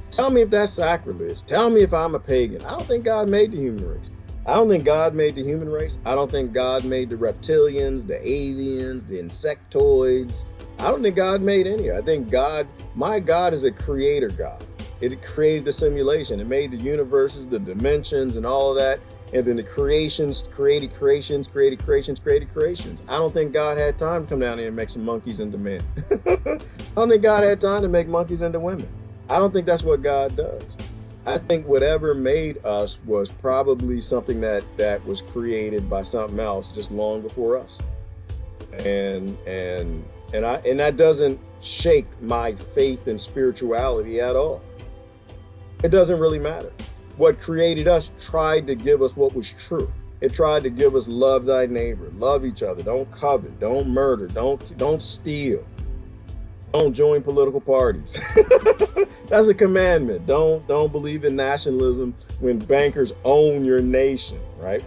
Tell me if that's sacrilege. Tell me if I'm a pagan. I don't think God made the human race. I don't think God made the human race. I don't think God made the reptilians, the avians, the insectoids. I don't think God made any. I think my God is a creator God. It created the simulation. It made the universes, the dimensions, and all of that. And then the creations created creations, created creations, created creations. I don't think God had time to come down here and make some monkeys into men. I don't think God had time to make monkeys into women. I don't think that's what God does. I think whatever made us was probably something that was created by something else just long before us. And that doesn't shake my faith in spirituality at all. It doesn't really matter. What created us tried to give us what was true. It tried to give us love thy neighbor, love each other, don't covet, don't murder, don't steal, don't join political parties. That's a commandment. Don't believe in nationalism when bankers own your nation, right?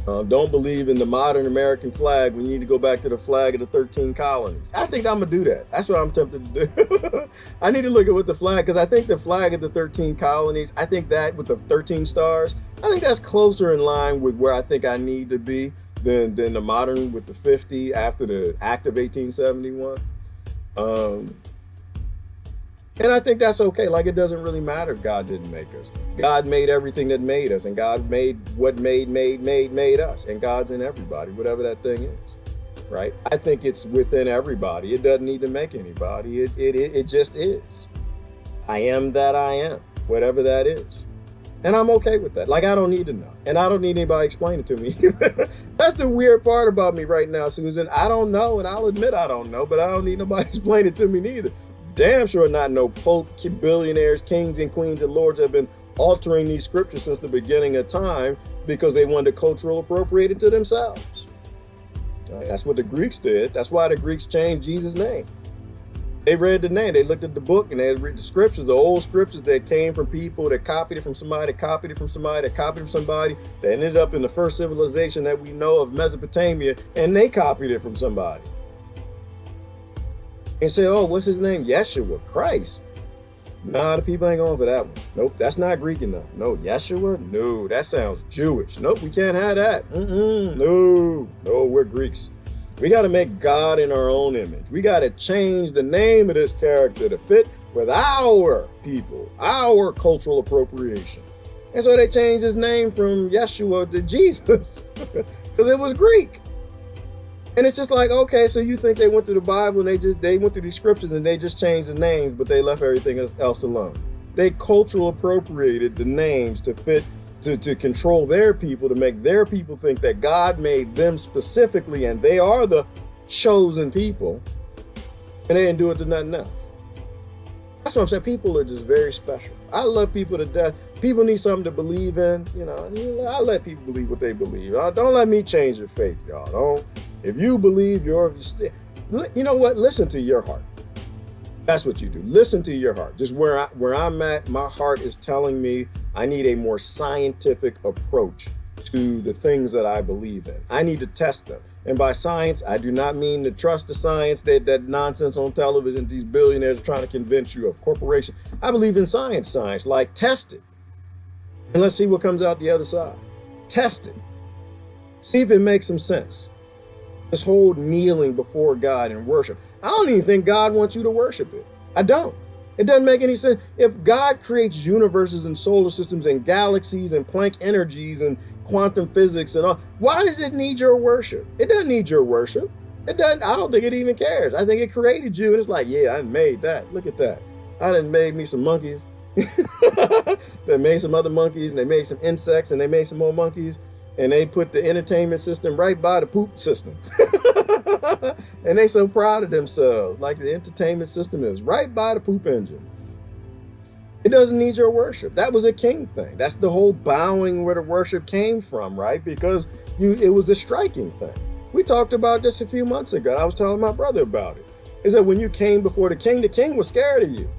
Don't believe in the modern American flag when you need to go back to the flag of the 13 colonies. I think I'm gonna do that. That's what I'm tempted to do. I need to look at what the flag, because I think the flag of the 13 colonies, I think that with the 13 stars, I think that's closer in line with where I think I need to be than the modern with the 50 after the Act of 1871. And I think that's okay. Like, it doesn't really matter if God didn't make us. God made everything that made us, and God made what made us, and God's in everybody, whatever that thing is, right? I think it's within everybody. It doesn't need to make anybody. It just is. I am that I am, whatever that is. And I'm okay with that. Like, I don't need to know. And I don't need anybody explaining to me. That's the weird part about me right now, Susan. I don't know, and I'll admit I don't know, but I don't need nobody explaining it to me neither. Damn sure not no Pope, billionaires, kings and queens and lords have been altering these scriptures since the beginning of time because they wanted to cultural appropriate it to themselves. Right? That's what the Greeks did. That's why the Greeks changed Jesus' name. They read the name, they looked at the book, and they read the scriptures, the old scriptures that came from people that copied it from somebody, that copied it from somebody, that copied it from somebody, that ended up in the first civilization that we know of, Mesopotamia, and they copied it from somebody. And say, oh, what's his name? Yeshua, Christ. Nah, the people ain't going for that one. Nope, that's not Greek enough. No, Yeshua? No, that sounds Jewish. Nope, we can't have that. No, we're Greeks. We got to make God in our own image. We got to change the name of this character to fit with our people, our cultural appropriation. And so they changed his name from Yeshua to Jesus because it was Greek. And it's just like, okay, so you think they went through the Bible and they went through these scriptures and they just changed the names, but they left everything else alone. They cultural appropriated the names to fit, to control their people, to make their people think that God made them specifically and they are the chosen people, and they didn't do it to nothing else. That's what I'm saying. People are just very special. I love people to death. People need something to believe in. I let people believe what they believe. Don't let me change your faith, y'all. Don't. If you believe you know what? Listen to your heart. That's what you do. Listen to your heart. Just where I'm at, my heart is telling me I need a more scientific approach to the things that I believe in. I need to test them. And by science, I do not mean to trust the science, that nonsense on television, these billionaires are trying to convince you of corporations. I believe in science, like test it. And let's see what comes out the other side. Test it. See if it makes some sense. This whole kneeling before God and worship. I don't even think God wants you to worship it. I don't. It doesn't make any sense. If God creates universes and solar systems and galaxies and Planck energies and quantum physics and all, why does it need your worship? It doesn't need your worship. It doesn't. I don't think it even cares. I think it created you and it's like, yeah, I made that. Look at that. I done made me some monkeys. They made some other monkeys and they made some insects and they made some more monkeys. And they put the entertainment system right by the poop system. And they so proud of themselves. Like the entertainment system is right by the poop engine. It doesn't need your worship. That was a king thing. That's the whole bowing where the worship came from, right? Because it was the striking thing. We talked about this a few months ago. I was telling my brother about it. Is that when you came before the king was scared of you.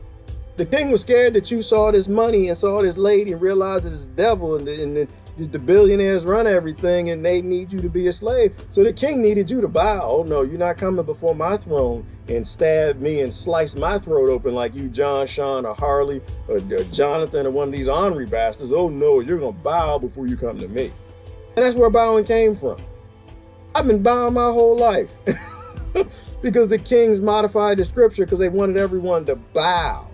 The king was scared that you saw this money and saw this lady and realized it's the devil and the billionaires run everything and they need you to be a slave. So the king needed you to bow. Oh no, you're not coming before my throne and stab me and slice my throat open like you John, Sean, or Harley, or Jonathan, or one of these ornery bastards. Oh no, you're gonna bow before you come to me. And that's where bowing came from. I've been bowing my whole life. Because the kings modified the scripture because they wanted everyone to bow,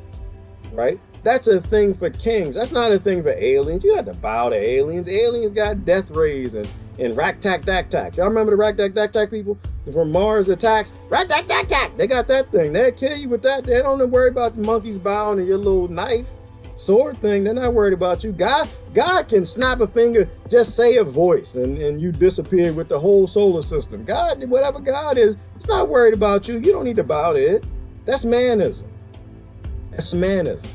right? That's a thing for kings. That's not a thing for aliens. You don't have to bow to aliens. Aliens got death rays and rack-tack-tack-tack. Y'all remember the rack-tack-tack-tack people? From Mars Attacks? Rack-tack-tack-tack. They got that thing. They'll kill you with that. They don't worry about the monkeys bowing to your little knife sword thing. They're not worried about you. God can snap a finger, just say a voice, and you disappear with the whole solar system. God, whatever God is, he's not worried about you. You don't need to bow to it. That's manism. That's manism.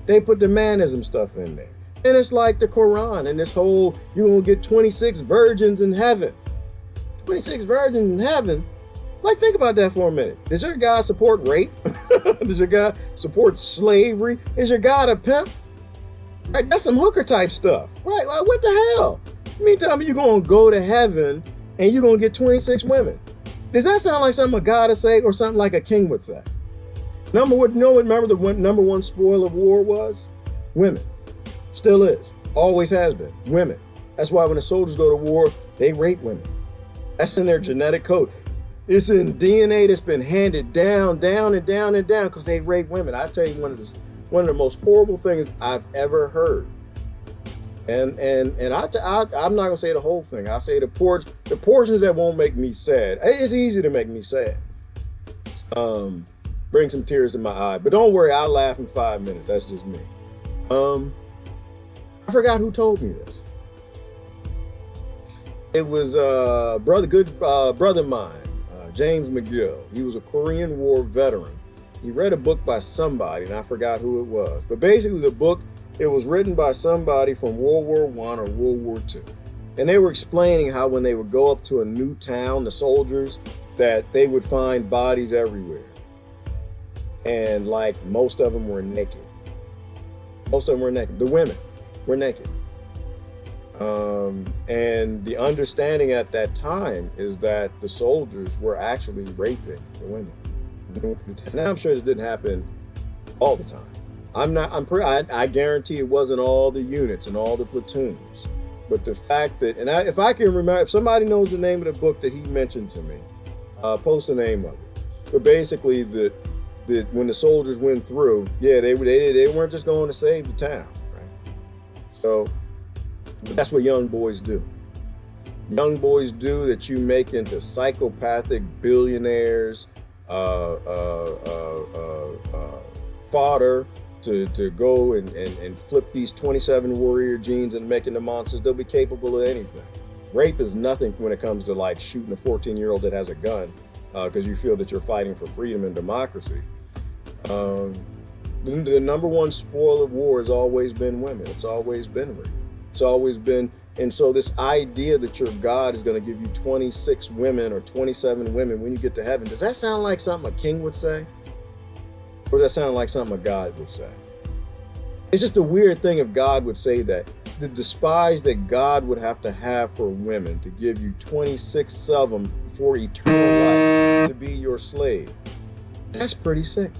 They put the manism stuff in there. And it's like the Quran and this whole, you're going to get 26 virgins in heaven. 26 virgins in heaven? Like, think about that for a minute. Does your God support rape? Does your God support slavery? Is your God a pimp? Right, that's some hooker type stuff. Right? Like, what the hell? You mean tell me you're going to go to heaven and you're going to get 26 women? Does that sound like something a God would say or something like a king would say? Remember the number one spoil of war was? Women. Still is. Always has been. Women. That's why when the soldiers go to war, they rape women. That's in their genetic code. It's in DNA that's been handed down, and down, because they rape women. I tell you, one of the most horrible things I've ever heard. And I'm not gonna say the whole thing. I'll say the portions that won't make me sad. It's easy to make me sad. Bring some tears to my eye. But don't worry, I'll laugh in 5 minutes. That's just me. I forgot who told me this. It was a brother of mine, James McGill. He was a Korean War veteran. He read a book by somebody, and I forgot who it was. But basically the book, it was written by somebody from World War I or World War II. And they were explaining how when they would go up to a new town, the soldiers, that they would find bodies everywhere. And like most of them were naked. Most of them were naked. The women were naked. And the understanding at that time is that the soldiers were actually raping the women. Now I'm sure this didn't happen all the time. I guarantee it wasn't all the units and all the platoons. But the fact that, if I can remember, if somebody knows the name of the book that he mentioned to me, post the name of it. But basically that when the soldiers went through, yeah, they weren't just going to save the town, right? So that's what young boys do. Young boys do that you make into psychopathic billionaires, fodder to go and flip these 27 warrior genes and making the monsters. They'll be capable of anything. Rape is nothing when it comes to like shooting a 14-year-old that has a gun because you feel that you're fighting for freedom and democracy. The number one spoil of war has always been women. It's always been rape. It's always been, and so this idea that your God is going to give you 26 women or 27 women when you get to heaven, does that sound like something a king would say? Or does that sound like something a God would say? It's just a weird thing if God would say that. The despise that God would have to have for women to give you 26 of them for eternal life to be your slave. That's pretty sick.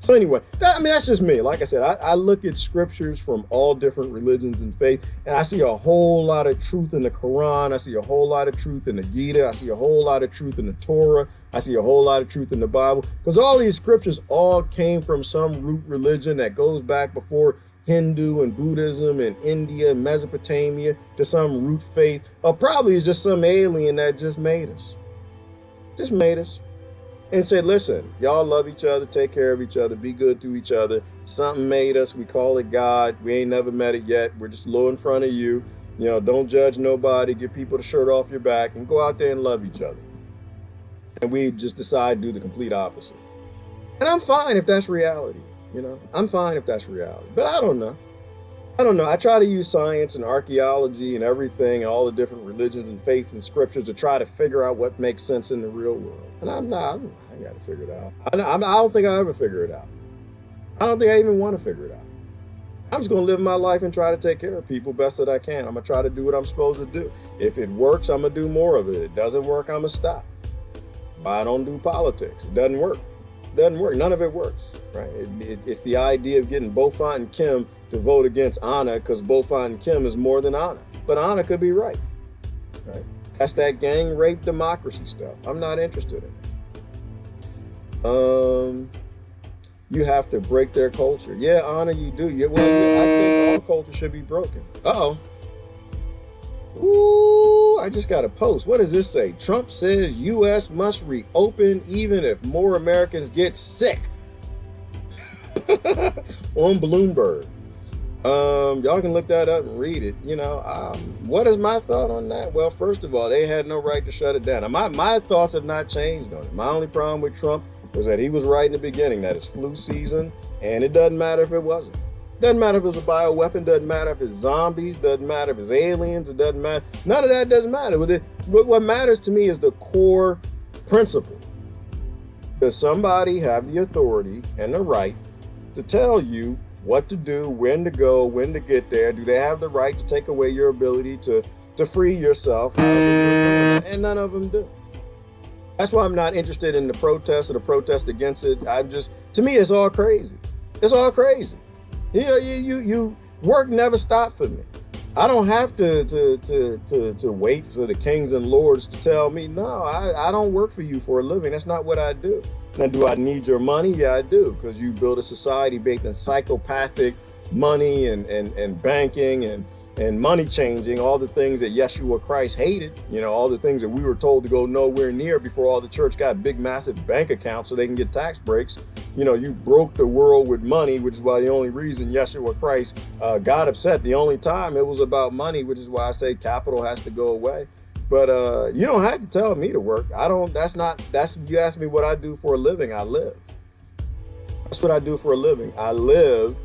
So anyway, that's just me. Like I said, I look at scriptures from all different religions and faith, and I see a whole lot of truth in the Quran. I see a whole lot of truth in the Gita. I see a whole lot of truth in the Torah. I see a whole lot of truth in the Bible, because all these scriptures all came from some root religion that goes back before Hindu and Buddhism and India and Mesopotamia to some root faith, or probably it's just some alien that just made us. Just made us. And said, listen, y'all love each other, take care of each other, be good to each other. Something made us, we call it God. We ain't never met it yet. We're just a little in front of you. You know, don't judge nobody, give people the shirt off your back, and go out there and love each other. And we just decide to do the complete opposite. And I'm fine if that's reality, you know. I'm fine if that's reality. But I don't know. I try to use science and archaeology and everything and all the different religions and faiths and scriptures to try to figure out what makes sense in the real world. And I got to figure it out. I don't think I'll ever figure it out. I don't think I even want to figure it out. I'm just going to live my life and try to take care of people best that I can. I'm going to try to do what I'm supposed to do. If it works, I'm going to do more of it. If it doesn't work, I'm going to stop. But I don't do politics. It doesn't work. None of it works, right? It's the idea of getting Beaufort and Kim to vote against Anna because Beaufort and Kim is more than Anna. But Anna could be right? That's that gang rape democracy stuff. I'm not interested in it. you have to break their culture. Yeah, Honor, you do. Yeah, well, I think all culture should be broken. Uh-oh. Ooh, I just got a post. What does this say? Trump says U.S. must reopen even if more Americans get sick. On Bloomberg. Y'all can look that up and read it. What is my thought on that? Well, first of all, they had no right to shut it down. Now, my thoughts have not changed on it. My only problem with Trump was that he was right in the beginning, that it's flu season, and it doesn't matter if it wasn't. Doesn't matter if it was a bioweapon, doesn't matter if it's zombies, doesn't matter if it's aliens, it doesn't matter. None of that doesn't matter. What matters to me is the core principle. Does somebody have the authority and the right to tell you what to do, when to go, when to get there? Do they have the right to take away your ability to free yourself? And none of them do. That's why I'm not interested in the protest or the protest against it. To me, it's all crazy. It's all crazy. You work never stopped for me. I don't have to wait for the kings and lords to tell me, no, I don't work for you for a living. That's not what I do. Now, do I need your money? Yeah, I do, because you build a society based in psychopathic money and banking and money changing, all the things that Yeshua Christ hated, all the things that we were told to go nowhere near before all the church got big, massive bank accounts so they can get tax breaks. You broke the world with money, which is why the only reason Yeshua Christ got upset, the only time it was about money, which is why I say capital has to go away. But you don't have to tell me to work. You ask me what I do for a living, I live. That's what I do for a living. I live,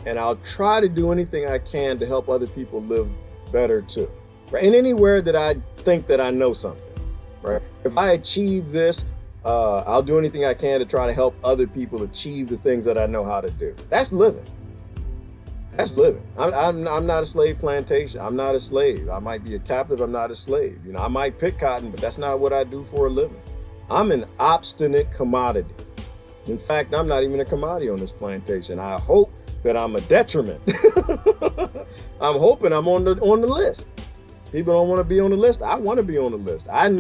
and I'll try to do anything I can to help other people live better too. Right? And anywhere that I think that I know something, right? If I achieve this, I'll do anything I can to try to help other people achieve the things that I know how to do. That's living. That's living. I'm not a slave plantation. I'm not a slave. I might be a captive. I'm not a slave. I might pick cotton, but that's not what I do for a living. I'm an obstinate commodity. In fact, I'm not even a commodity on this plantation. I hope that I'm a detriment. I'm hoping I'm on the list. People don't want to be on the list. I want to be on the list. I'm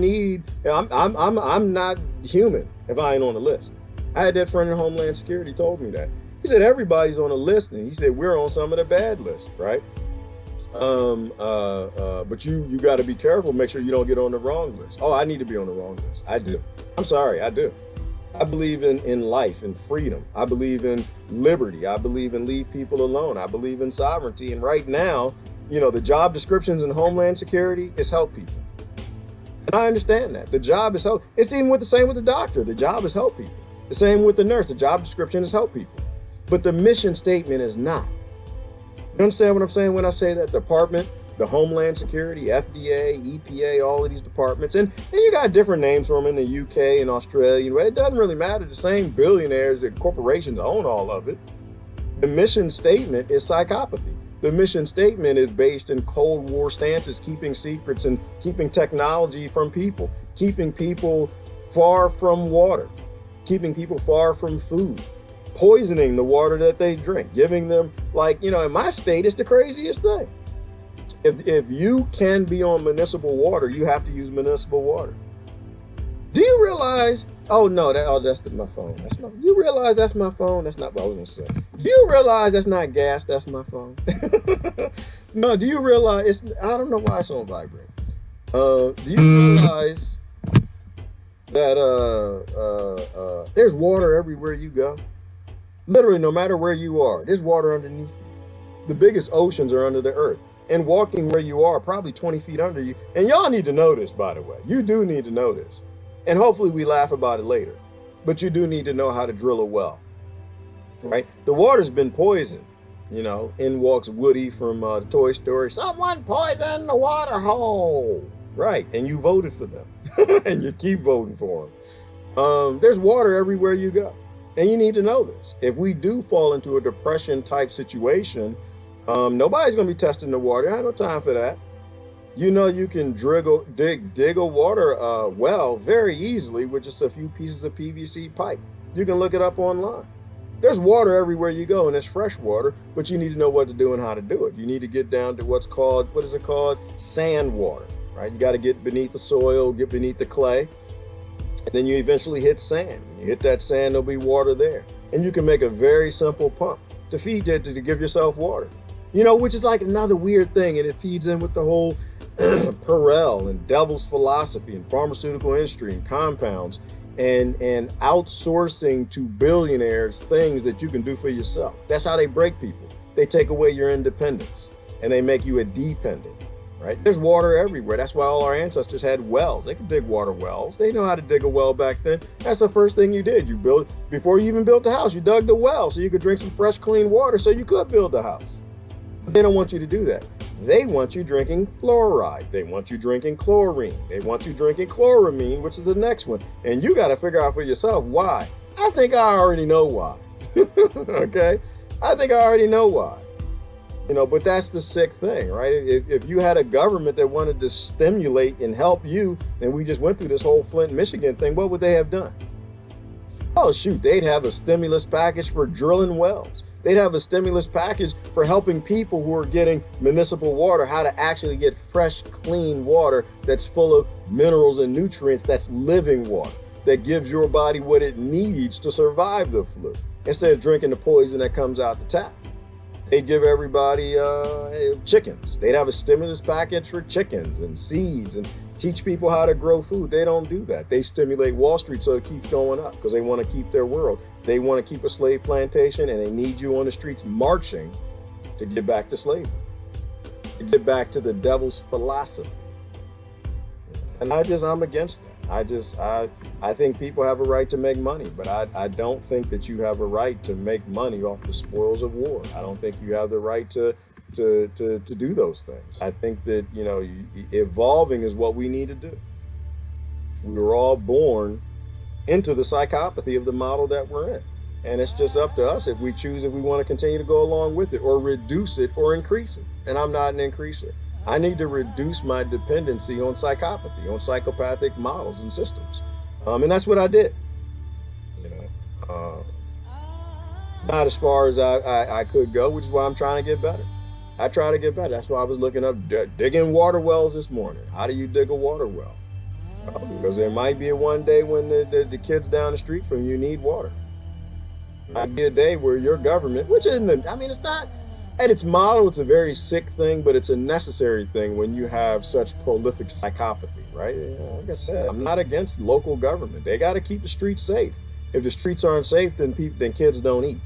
not human if I ain't on the list. I had that friend in Homeland Security told me that. He said everybody's on a list, and he said we're on some of the bad lists, right? But you got to be careful. Make sure you don't get on the wrong list. Oh, I need to be on the wrong list. I do. I'm sorry, I do. I believe in life and freedom. I believe in liberty. I believe in leave people alone. I believe in sovereignty. And right now, the job descriptions in Homeland Security is help people. And I understand that. The job is help. It's even the same with the doctor. The job is help people. The same with the nurse. The job description is help people. But the mission statement is not. You understand what I'm saying when I say that? The department, the Homeland Security, FDA, EPA, all of these departments. And you got different names for them in the UK and Australia. It doesn't really matter. The same billionaires and corporations own all of it. The mission statement is psychopathy. The mission statement is based in Cold War stances, keeping secrets and keeping technology from people, keeping people far from water, keeping people far from food, poisoning the water that they drink, giving them, in my state, it's the craziest thing. If you can be on municipal water, you have to use municipal water. Do you realize? Oh no, that's my phone. You realize that's my phone? That's not what I was gonna say. Do you realize that's not gas? That's my phone. No, do you realize I don't know why it's on vibrate. Do you realize that there's water everywhere you go? Literally, no matter where you are, there's water underneath you. The biggest oceans are under the earth. And walking where you are, probably 20 feet under you. And y'all need to know this, by the way. You do need to know this. And hopefully we laugh about it later. But you do need to know how to drill a well. Right? The water's been poisoned. In walks Woody from the Toy Story. Someone poisoned the water hole. Right. And you voted for them. And you keep voting for them. There's water everywhere you go. And you need to know this. If we do fall into a depression type situation, nobody's going to be testing the water. I have no time for that. You can dig a water well very easily with just a few pieces of PVC pipe. You can look it up online. There's water everywhere you go, and it's fresh water, but you need to know what to do and how to do it. You need to get down to what is it called? Sand water, right? You got to get beneath the soil, get beneath the clay. And then you eventually hit sand. When you hit that sand, there'll be water there. And you can make a very simple pump to feed it, to give yourself water. You know, which is like another weird thing. And it feeds in with the whole Perel and devil's philosophy and pharmaceutical industry and compounds and outsourcing to billionaires things that you can do for yourself. That's how they break people. They take away your independence and they make you a dependent, right? There's water everywhere. That's why all our ancestors had wells. They could dig water wells. They know how to dig a well back then. That's the first thing you did. You built, before you even built the house, you dug the well so you could drink some fresh, clean water so you could build the house. But they don't want you to do that. They want you drinking fluoride. They want you drinking chlorine. They want you drinking chloramine, which is the next one. And you got to figure out for yourself why. I think I already know why. Okay? I think I already know why. You know, but that's the sick thing, right? If you had a government that wanted to stimulate and help you, and we just went through this whole Flint, Michigan thing, what would they have done? Oh, shoot, they'd have a stimulus package for drilling wells. They'd have a stimulus package for helping people who are getting municipal water, how to actually get fresh, clean water that's full of minerals and nutrients, that's living water, that gives your body what it needs to survive the flu, instead of drinking the poison that comes out the tap. They'd give everybody chickens. They'd have a stimulus package for chickens and seeds and teach people how to grow food. They don't do that. They stimulate Wall Street so it keeps going up because they want to keep their world. They want to keep a slave plantation, and they need you on the streets marching to get back to slavery, to get back to the devil's philosophy. And I'm against that. I think people have a right to make money, but I don't think that you have a right to make money off the spoils of war. I don't think you have the right to do those things. I think that, you know, evolving is what we need to do. We were all born into the psychopathy of the model that we're in. And it's just up to us if we choose, if we want to continue to go along with it or reduce it or increase it. And I'm not an increaser. I need to reduce my dependency on psychopathy, on psychopathic models and systems. And that's what I did. You know, not as far as I could go, which is why I'm trying to get better. I try to get better. That's why I was looking up digging water wells this morning. How do you dig a water well? Because there might be a one day when the kids down the street from you need water. Might be a day where your government, which isn't, I mean, it's not, at its model, it's a very sick thing, but it's a necessary thing when you have such prolific psychopathy, right? Like I said, I'm not against local government. They got to keep the streets safe. If the streets aren't safe, then kids don't eat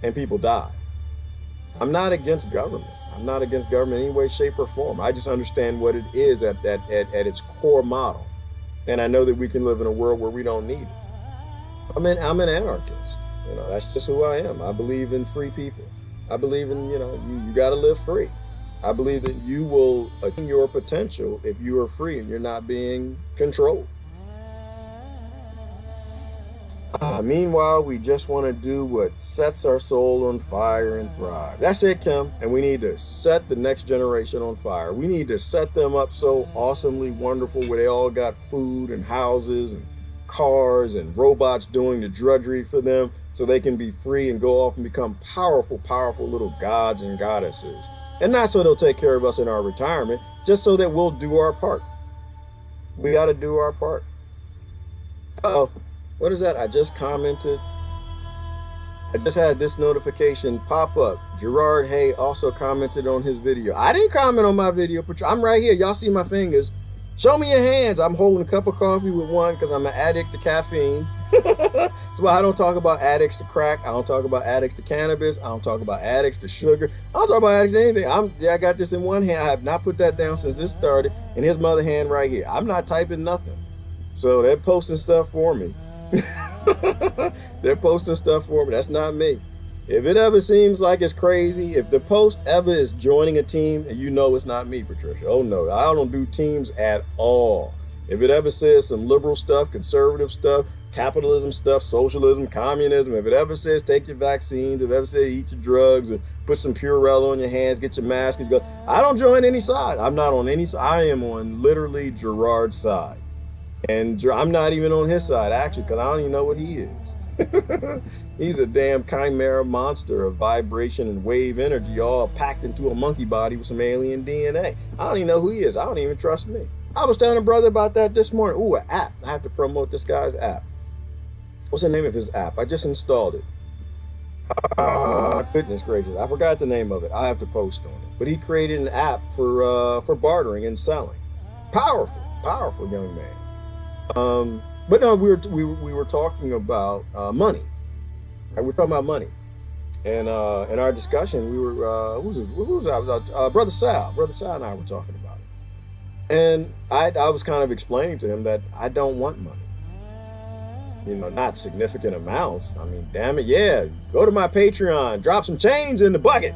and people die. I'm not against government. I'm not against government in any way, shape, or form. I just understand what it is at its core model. And I know that we can live in a world where we don't need it. I'm an anarchist. You know, that's just who I am. I believe in free people. I believe in, you know, you got to live free. I believe that you will attain your potential if you are free and you're not being controlled. Meanwhile, we just want to do what sets our soul on fire and thrive. That's it, Kim. And we need to set the next generation on fire. We need to set them up so awesomely wonderful where they all got food and houses and cars and robots doing the drudgery for them so they can be free and go off and become powerful, powerful little gods and goddesses. And not so they'll take care of us in our retirement, just so that we'll do our part. We got to do our part. Uh-oh. What is that? I just commented. I just had this notification pop up. Gerard Hay also commented on his video. I didn't comment on my video. I'm right here. Y'all see my fingers. Show me your hands. I'm holding a cup of coffee with one because I'm an addict to caffeine. That's why I don't talk about addicts to crack. I don't talk about addicts to cannabis. I don't talk about addicts to sugar. I don't talk about addicts to anything. I got this in one hand. I have not put that down since this started. And here's my other hand right here. I'm not typing nothing. So they're posting stuff for me. They're posting stuff for me. That's not me. If it ever seems like it's crazy, if the post ever is joining a team, and you know it's not me, Patricia. Oh no, I don't do teams at all. If it ever says some liberal stuff, conservative stuff, capitalism stuff, socialism, communism, if it ever says take your vaccines, if it ever says eat your drugs, or put some Purell on your hands, get your mask, and you go, I don't join any side. I'm not on any side. I am on literally Gerard's side. And I'm not even on his side, actually, because I don't even know what he is. He's a damn chimera monster of vibration and wave energy, all packed into a monkey body with some alien DNA. I don't even know who he is. I don't even trust me. I was telling a brother about that this morning. Ooh, an app. I have to promote this guy's app. What's the name of his app? I just installed it. Goodness gracious, I forgot the name of it. I have to post on it. But he created an app for bartering and selling. Powerful young man. But no, we were talking about money. We're talking about money, and in our discussion, we were who was Brother Sal and I were talking about it, and I was kind of explaining to him that I don't want money. You know, not significant amounts. I mean, damn it, yeah. Go to my Patreon, drop some change in the bucket.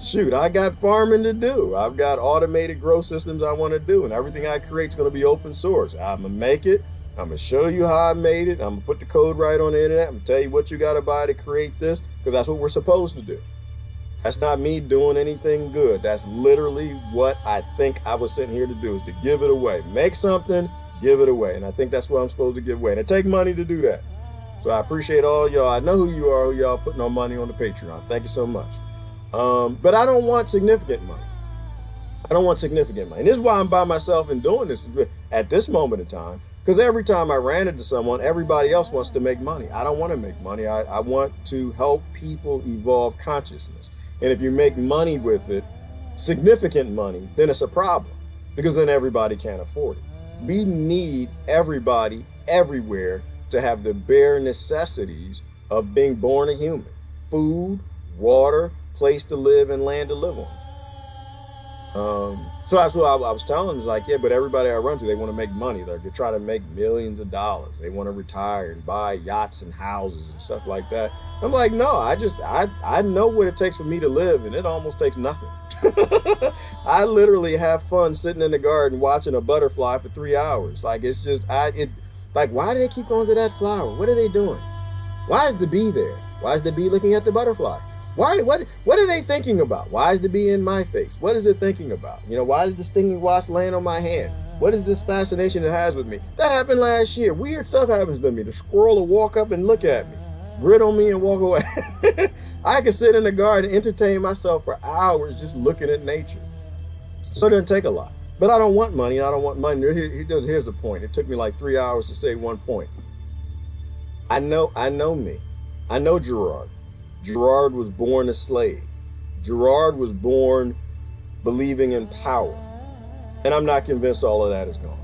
Shoot, I got farming to do. I've got automated grow systems I want to do, and everything I create is going to be open source. I'm going to make it. I'm going to show you how I made it. I'm going to put the code right on the internet. I'm going to tell you what you got to buy to create this, because that's what we're supposed to do. That's not me doing anything good. That's literally what I think I was sitting here to do, is to give it away. Make something, give it away. And I think that's what I'm supposed to give away. And it takes money to do that. So I appreciate all y'all. I know who you are, who y'all putting on money on the Patreon. Thank you so much. But I don't want significant money. I don't want significant money. And this is why I'm by myself and doing this at this moment in time. Because every time I ran into someone, everybody else wants to make money. I don't want to make money. I want to help people evolve consciousness. And if you make money with it, significant money, then it's a problem, because then everybody can't afford it. We need everybody everywhere to have the bare necessities of being born a human: food, water, place to live, and land to live on. So that's what I was telling them. Is like, yeah, but everybody I run to, they want to make money. They're trying to make millions of dollars. They want to retire and buy yachts and houses and stuff like that. I'm like, no, I know what it takes for me to live, and it almost takes nothing. I literally have fun sitting in the garden watching a butterfly for 3 hours. Like, it's just, like, why do they keep going to that flower? What are they doing? Why is the bee there? Why is the bee looking at the butterfly? What are they thinking about? Why is the bee in my face? What is it thinking about? You know, why did the stinging wasp land on my hand? What is this fascination it has with me? That happened last year. Weird stuff happens to me. The squirrel will walk up and look at me, grit on me, and walk away. I can sit in the garden and entertain myself for hours just looking at nature. So it doesn't take a lot. But I don't want money. I don't want money. Here's the point. It took me like 3 hours to say one point. I know me. I know Gerard. Gerard was born a slave. Gerard was born believing in power. And I'm not convinced all of that is gone.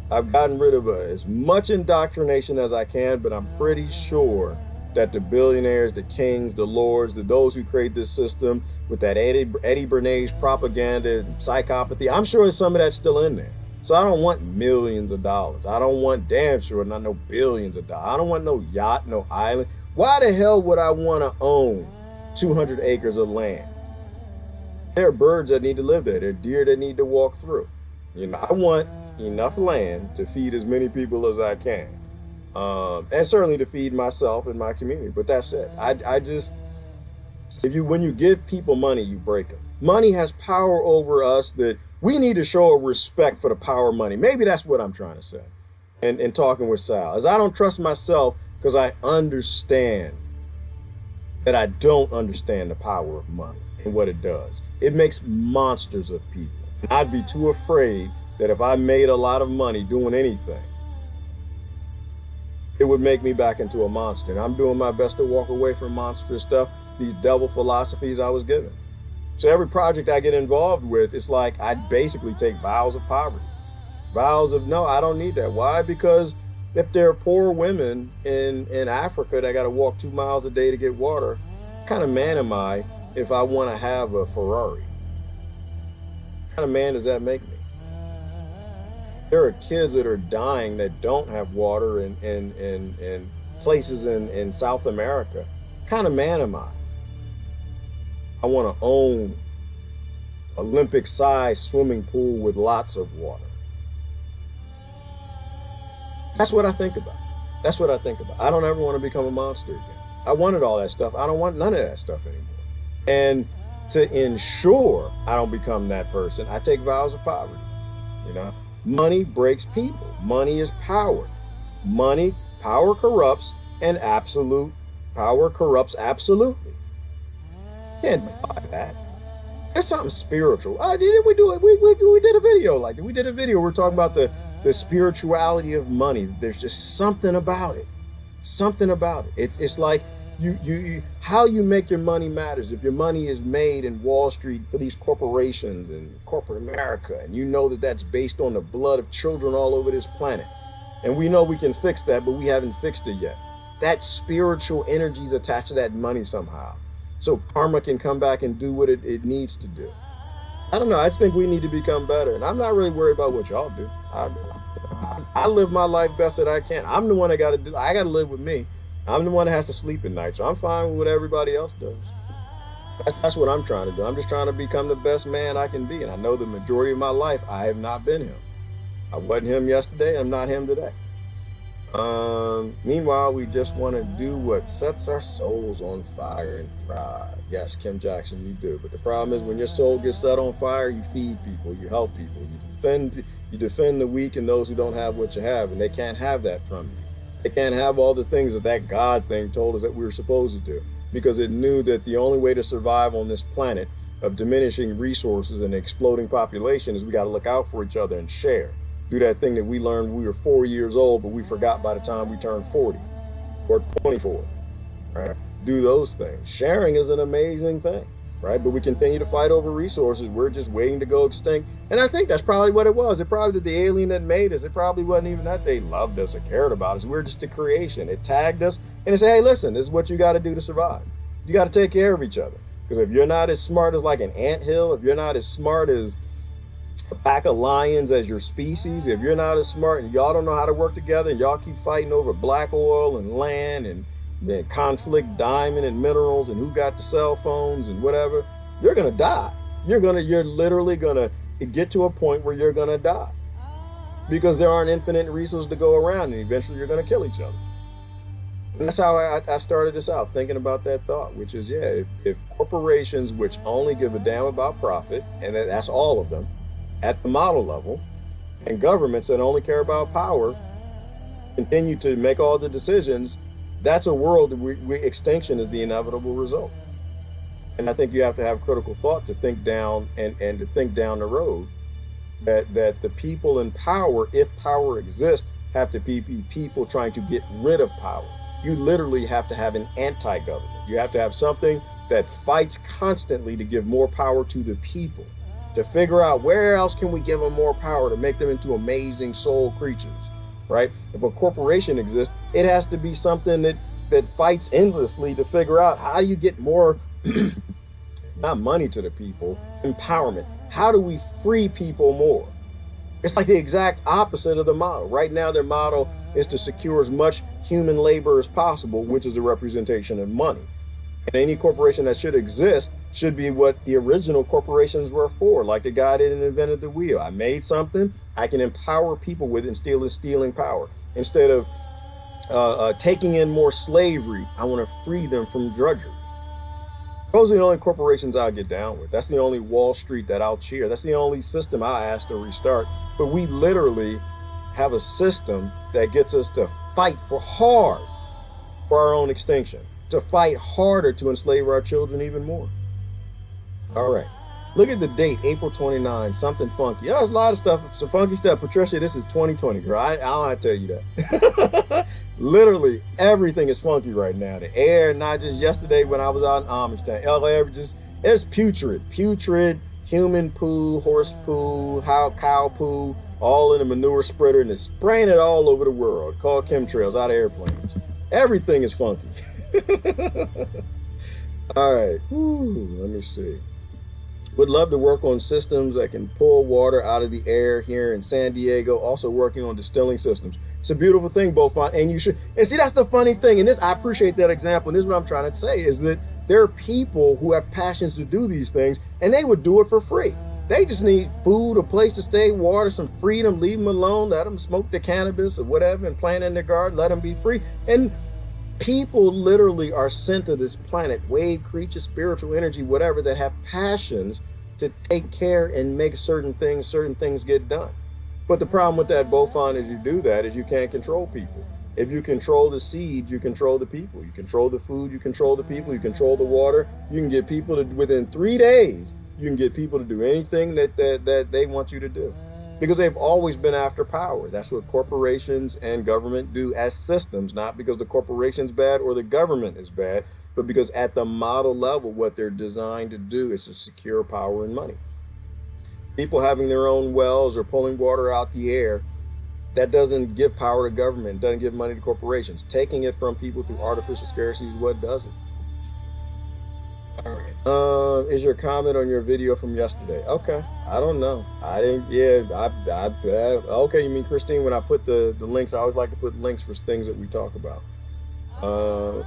I've gotten rid of as much indoctrination as I can, but I'm pretty sure that the billionaires, the kings, the lords, those who create this system with that Eddie Bernays propaganda and psychopathy, I'm sure some of that's still in there. So I don't want millions of dollars. I don't want, damn sure, not no billions of dollars. I don't want no yacht, no island. Why the hell would I want to own 200 acres of land? There are birds that need to live there. There are deer that need to walk through. You know, I want enough land to feed as many people as I can. And certainly to feed myself and my community. But that's it. I just, when you give people money, you break them. Money has power over us that we need to show a respect for the power of money. Maybe that's what I'm trying to say. And talking with Sal, is I don't trust myself because I understand that I don't understand the power of money and what it does. It makes monsters of people. And I'd be too afraid that if I made a lot of money doing anything, it would make me back into a monster. And I'm doing my best to walk away from monstrous stuff, these devil philosophies I was given. So every project I get involved with, it's like I basically take vows of poverty. Vows of, no, I don't need that. Why? Because if there are poor women in Africa that got to walk 2 miles a day to get water, what kind of man am I if I want to have a Ferrari? What kind of man does that make me? There are kids that are dying that don't have water in places in South America. What kind of man am I? I want to own Olympic-sized swimming pool with lots of water. That's what I think about. That's what I think about. I don't ever want to become a monster again. I wanted all that stuff. I don't want none of that stuff anymore. And to ensure I don't become that person, I take vows of poverty. You know, money breaks people. Money is power. Power corrupts, and absolute power corrupts absolutely. Can't defy that. There's something spiritual. Didn't we do it? We did a video like that. We did a video. We're talking about the the spirituality of money. There's just something about it. Something about it. It's like how you make your money matters. If your money is made in Wall Street for these corporations and corporate America, and you know that that's based on the blood of children all over this planet, and we know we can fix that, but we haven't fixed it yet. That spiritual energy is attached to that money somehow. So karma can come back and do what it needs to do. I don't know. I just think we need to become better. And I'm not really worried about what y'all do. I live my life best that I can. I'm the one that got to do. I got to live with me. I'm the one that has to sleep at night. So I'm fine with what everybody else does. That's what I'm trying to do. I'm just trying to become the best man I can be. And I know the majority of my life, I have not been him. I wasn't him yesterday. I'm not him today. Meanwhile, we just want to do what sets our souls on fire and thrive. Yes, Kim Jackson, you do. But the problem is when your soul gets set on fire, you feed people, you help people, you defend the weak and those who don't have what you have, and they can't have that from you. They can't have all the things that God thing told us that we were supposed to do, because it knew that the only way to survive on this planet of diminishing resources and exploding population is we got to look out for each other and share. Do that thing that we learned when we were 4 years old, but we forgot by the time we turned 40 or 24, right? Do those things. Sharing is an amazing thing, right? But we continue to fight over resources. We're just waiting to go extinct. And I think that's probably what it was. It probably the alien that made us. It probably wasn't even that they loved us or cared about us. We're just a creation. It tagged us and it said, hey, listen, this is what you got to do to survive. You got to take care of each other. Because if you're not as smart as like an anthill, if you're not as smart as a pack of lions as your species, if you're not as smart and y'all don't know how to work together and y'all keep fighting over black oil and land and conflict diamond and minerals and who got the cell phones and whatever, you're gonna die. You're literally gonna get to a point where you're gonna die because there aren't infinite resources to go around, and eventually you're gonna kill each other. And that's how I started this out, thinking about that thought, which is, yeah, if corporations which only give a damn about profit, and that's all of them at the model level, and governments that only care about power continue to make all the decisions, that's a world where extinction is the inevitable result. And I think you have to have critical thought to think down and to think down the road that the people in power, if power exists, have to be people trying to get rid of power. You literally have to have an anti-government. You have to have something that fights constantly to give more power to the people, to figure out where else can we give them more power to make them into amazing soul creatures, right? If a corporation exists, it has to be something that fights endlessly to figure out how do you get more, not money to the people, empowerment. How do we free people more? It's like the exact opposite of the model. Right now, their model is to secure as much human labor as possible, which is the representation of money. And any corporation that should exist should be what the original corporations were for, like the guy that invented the wheel. I made something, I can empower people with it instead of stealing power. Instead of taking in more slavery, I want to free them from drudgery. Those are the only corporations I'll get down with. That's the only Wall Street that I'll cheer. That's the only system I ask to restart. But we literally have a system that gets us to fight hard for our own extinction, to fight harder to enslave our children even more. All right. Look at the date, April 29, something funky. There's a lot of stuff, some funky stuff. Patricia, this is 2020, girl. I don't have to tell you that. Literally, everything is funky right now. The air, not just yesterday when I was out in Amish town. LA, it's putrid. Putrid, human poo, horse poo, cow poo, all in a manure spreader, and it's spraying it all over the world. Called chemtrails out of airplanes. Everything is funky. All right. Let me see. Would love to work on systems that can pull water out of the air here in San Diego. Also working on distilling systems. It's a beautiful thing, Beaufont, and you should. And see, that's the funny thing. And this, I appreciate that example. And this is what I'm trying to say is that there are people who have passions to do these things, and they would do it for free. They just need food, a place to stay, water, some freedom. Leave them alone. Let them smoke the cannabis or whatever, and plant in their garden. Let them be free. And people literally are sent to this planet, wave creatures, spiritual energy, whatever, that have passions to take care and make certain things get done. But the problem with that, Beaufont, is you do that is you can't control people. If you control the seed, you control the people. You control the food, you control the people, you control the water. You can get people to, within 3 days, you can get people to do anything that they want you to do. because they've always been after power. That's what corporations and government do as systems, not because the corporation's bad or the government is bad, but because at the model level, what they're designed to do is to secure power and money. People having their own wells or pulling water out the air, that doesn't give power to government, doesn't give money to corporations. Taking it from people through artificial scarcity is what does it. All right. Is your comment on your video from yesterday? Okay. I don't know. I didn't. Yeah. Okay. You mean Christine? When I put the links, I always like to put links for things that we talk about.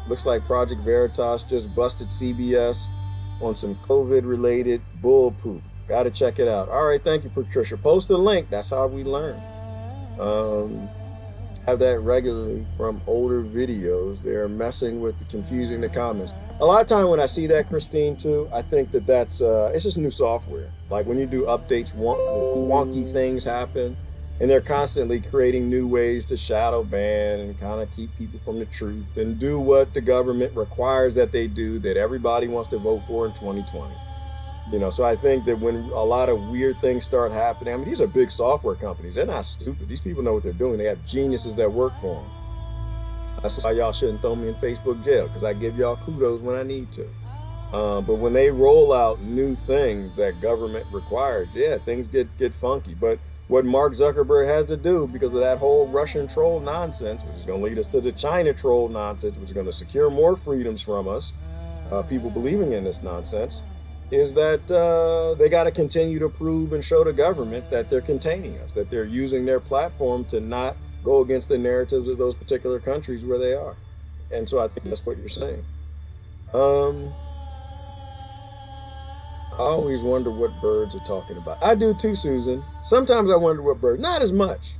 Looks like Project Veritas just busted CBS on some COVID-related bull poop. Got to check it out. All right. Thank you, Patricia. Post the link. That's how we learn. Have that regularly from older videos. They're messing with confusing the comments. A lot of time when I see that, Christine, too, I think that that's it's just new software. Like when you do updates, wonky things happen, and they're constantly creating new ways to shadow ban and kind of keep people from the truth and do what the government requires that they do, that everybody wants to vote for in 2020. You know, so I think that when a lot of weird things start happening, I mean, these are big software companies. They're not stupid. These people know what they're doing. They have geniuses that work for them. That's why y'all shouldn't throw me in Facebook jail, because I give y'all kudos when I need to. But when they roll out new things that government requires, yeah, things get funky. But what Mark Zuckerberg has to do, because of that whole Russian troll nonsense, which is going to lead us to the China troll nonsense, which is going to secure more freedoms from us, people believing in this nonsense, is that they got to continue to prove and show the government that they're containing us, that they're using their platform to not go against the narratives of those particular countries where they are. And so I think that's what you're saying. I always wonder what birds are talking about. I do too, Susan. Sometimes I wonder what birds, not as much.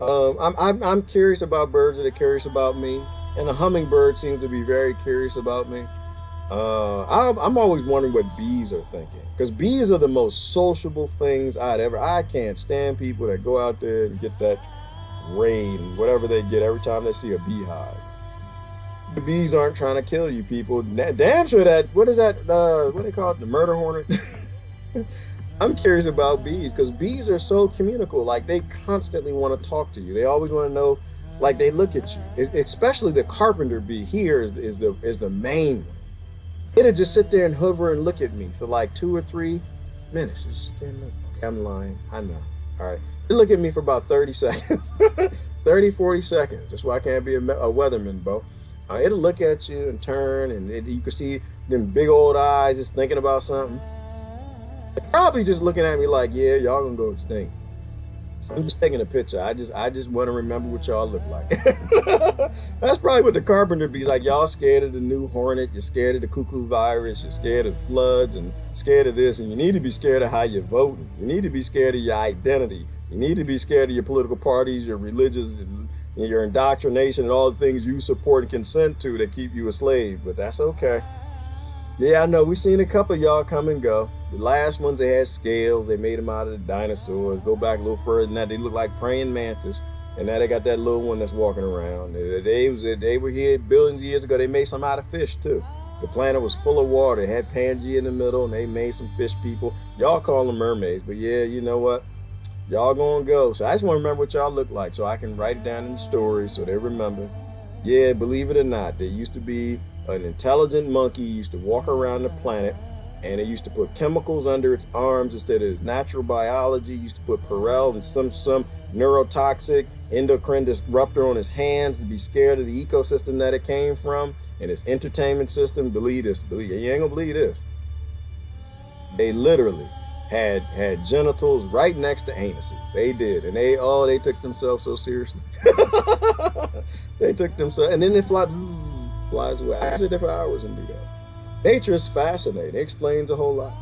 I'm curious about birds that are curious about me, and a hummingbird seems to be very curious about me. I'm always wondering what bees are thinking, because bees are the most sociable things I can't stand people that go out there and get that raid and whatever they get every time they see a beehive. The bees aren't trying to kill you people. Damn sure that, what is that, what do they call it, the murder hornet? I'm curious about bees, because bees are so communicable. Like, they constantly want to talk to you. They always want to know, like, they look at you. Especially the carpenter bee here is the main one. It'll just sit there and hover and look at me for like 2 or 3 minutes. Just sit there and look. Okay, I'm lying. I know. All right. It'll look at me for about 30 seconds. 30, 40 seconds. That's why I can't be a weatherman, Bo. It'll look at you and turn, and you can see them big old eyes just thinking about something. They're probably just looking at me like, yeah, y'all gonna go extinct. I'm just taking a picture. I just want to remember what y'all look like. That's probably what the carpenter bees like. Y'all scared of the new hornet. You're scared of the cuckoo virus. You're scared of floods and scared of this. And you need to be scared of how you're voting. You need to be scared of your identity. You need to be scared of your political parties, your religious, and your indoctrination, and all the things you support and consent to that keep you a slave. But that's okay. Yeah, I know. We've seen a couple of y'all come and go. The last ones, they had scales. They made them out of the dinosaurs. Go back a little further than that, they look like praying mantis. And now they got that little one that's walking around. They were here billions of years ago. They made some out of fish, too. The planet was full of water. It had Pangea in the middle, and they made some fish people. Y'all call them mermaids. But, yeah, you know what? Y'all gonna go. So I just want to remember what y'all look like so I can write it down in the story so they remember. Yeah, believe it or not, there used to be an intelligent monkey used to walk around the planet, and it used to put chemicals under its arms instead of its natural biology. It used to put Perel and some neurotoxic endocrine disruptor on his hands to be scared of the ecosystem that it came from and its entertainment system. Believe this. You ain't gonna believe this. They literally had genitals right next to anuses. They did, and they took themselves so seriously. They took themselves, and then they flies away. I sit there for hours and do that. Nature is fascinating. It explains a whole lot.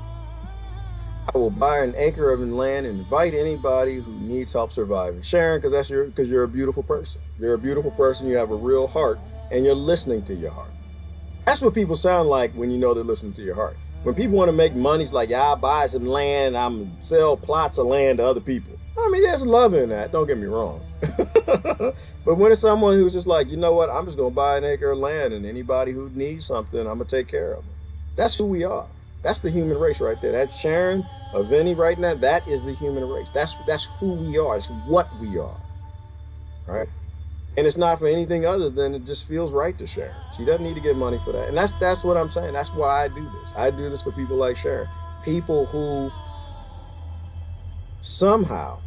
I will buy an acre of land and invite anybody who needs help surviving. Sharon, because you're a beautiful person. You're a beautiful person. You have a real heart, and you're listening to your heart. That's what people sound like when you know they're listening to your heart. When people want to make money, it's like, yeah, I'll buy some land, I'm sell plots of land to other people. I mean, there's love in that, don't get me wrong. But when it's someone who's just like, you know what, I'm just going to buy an acre of land, and anybody who needs something, I'm going to take care of them. That's who we are. That's the human race right there. That Sharon or Vinny right now, that is the human race. That's who we are. It's what we are. Right? And it's not for anything other than it just feels right to Sharon. She doesn't need to get money for that. And that's what I'm saying. That's why I do this. I do this for people like Sharon. People who somehow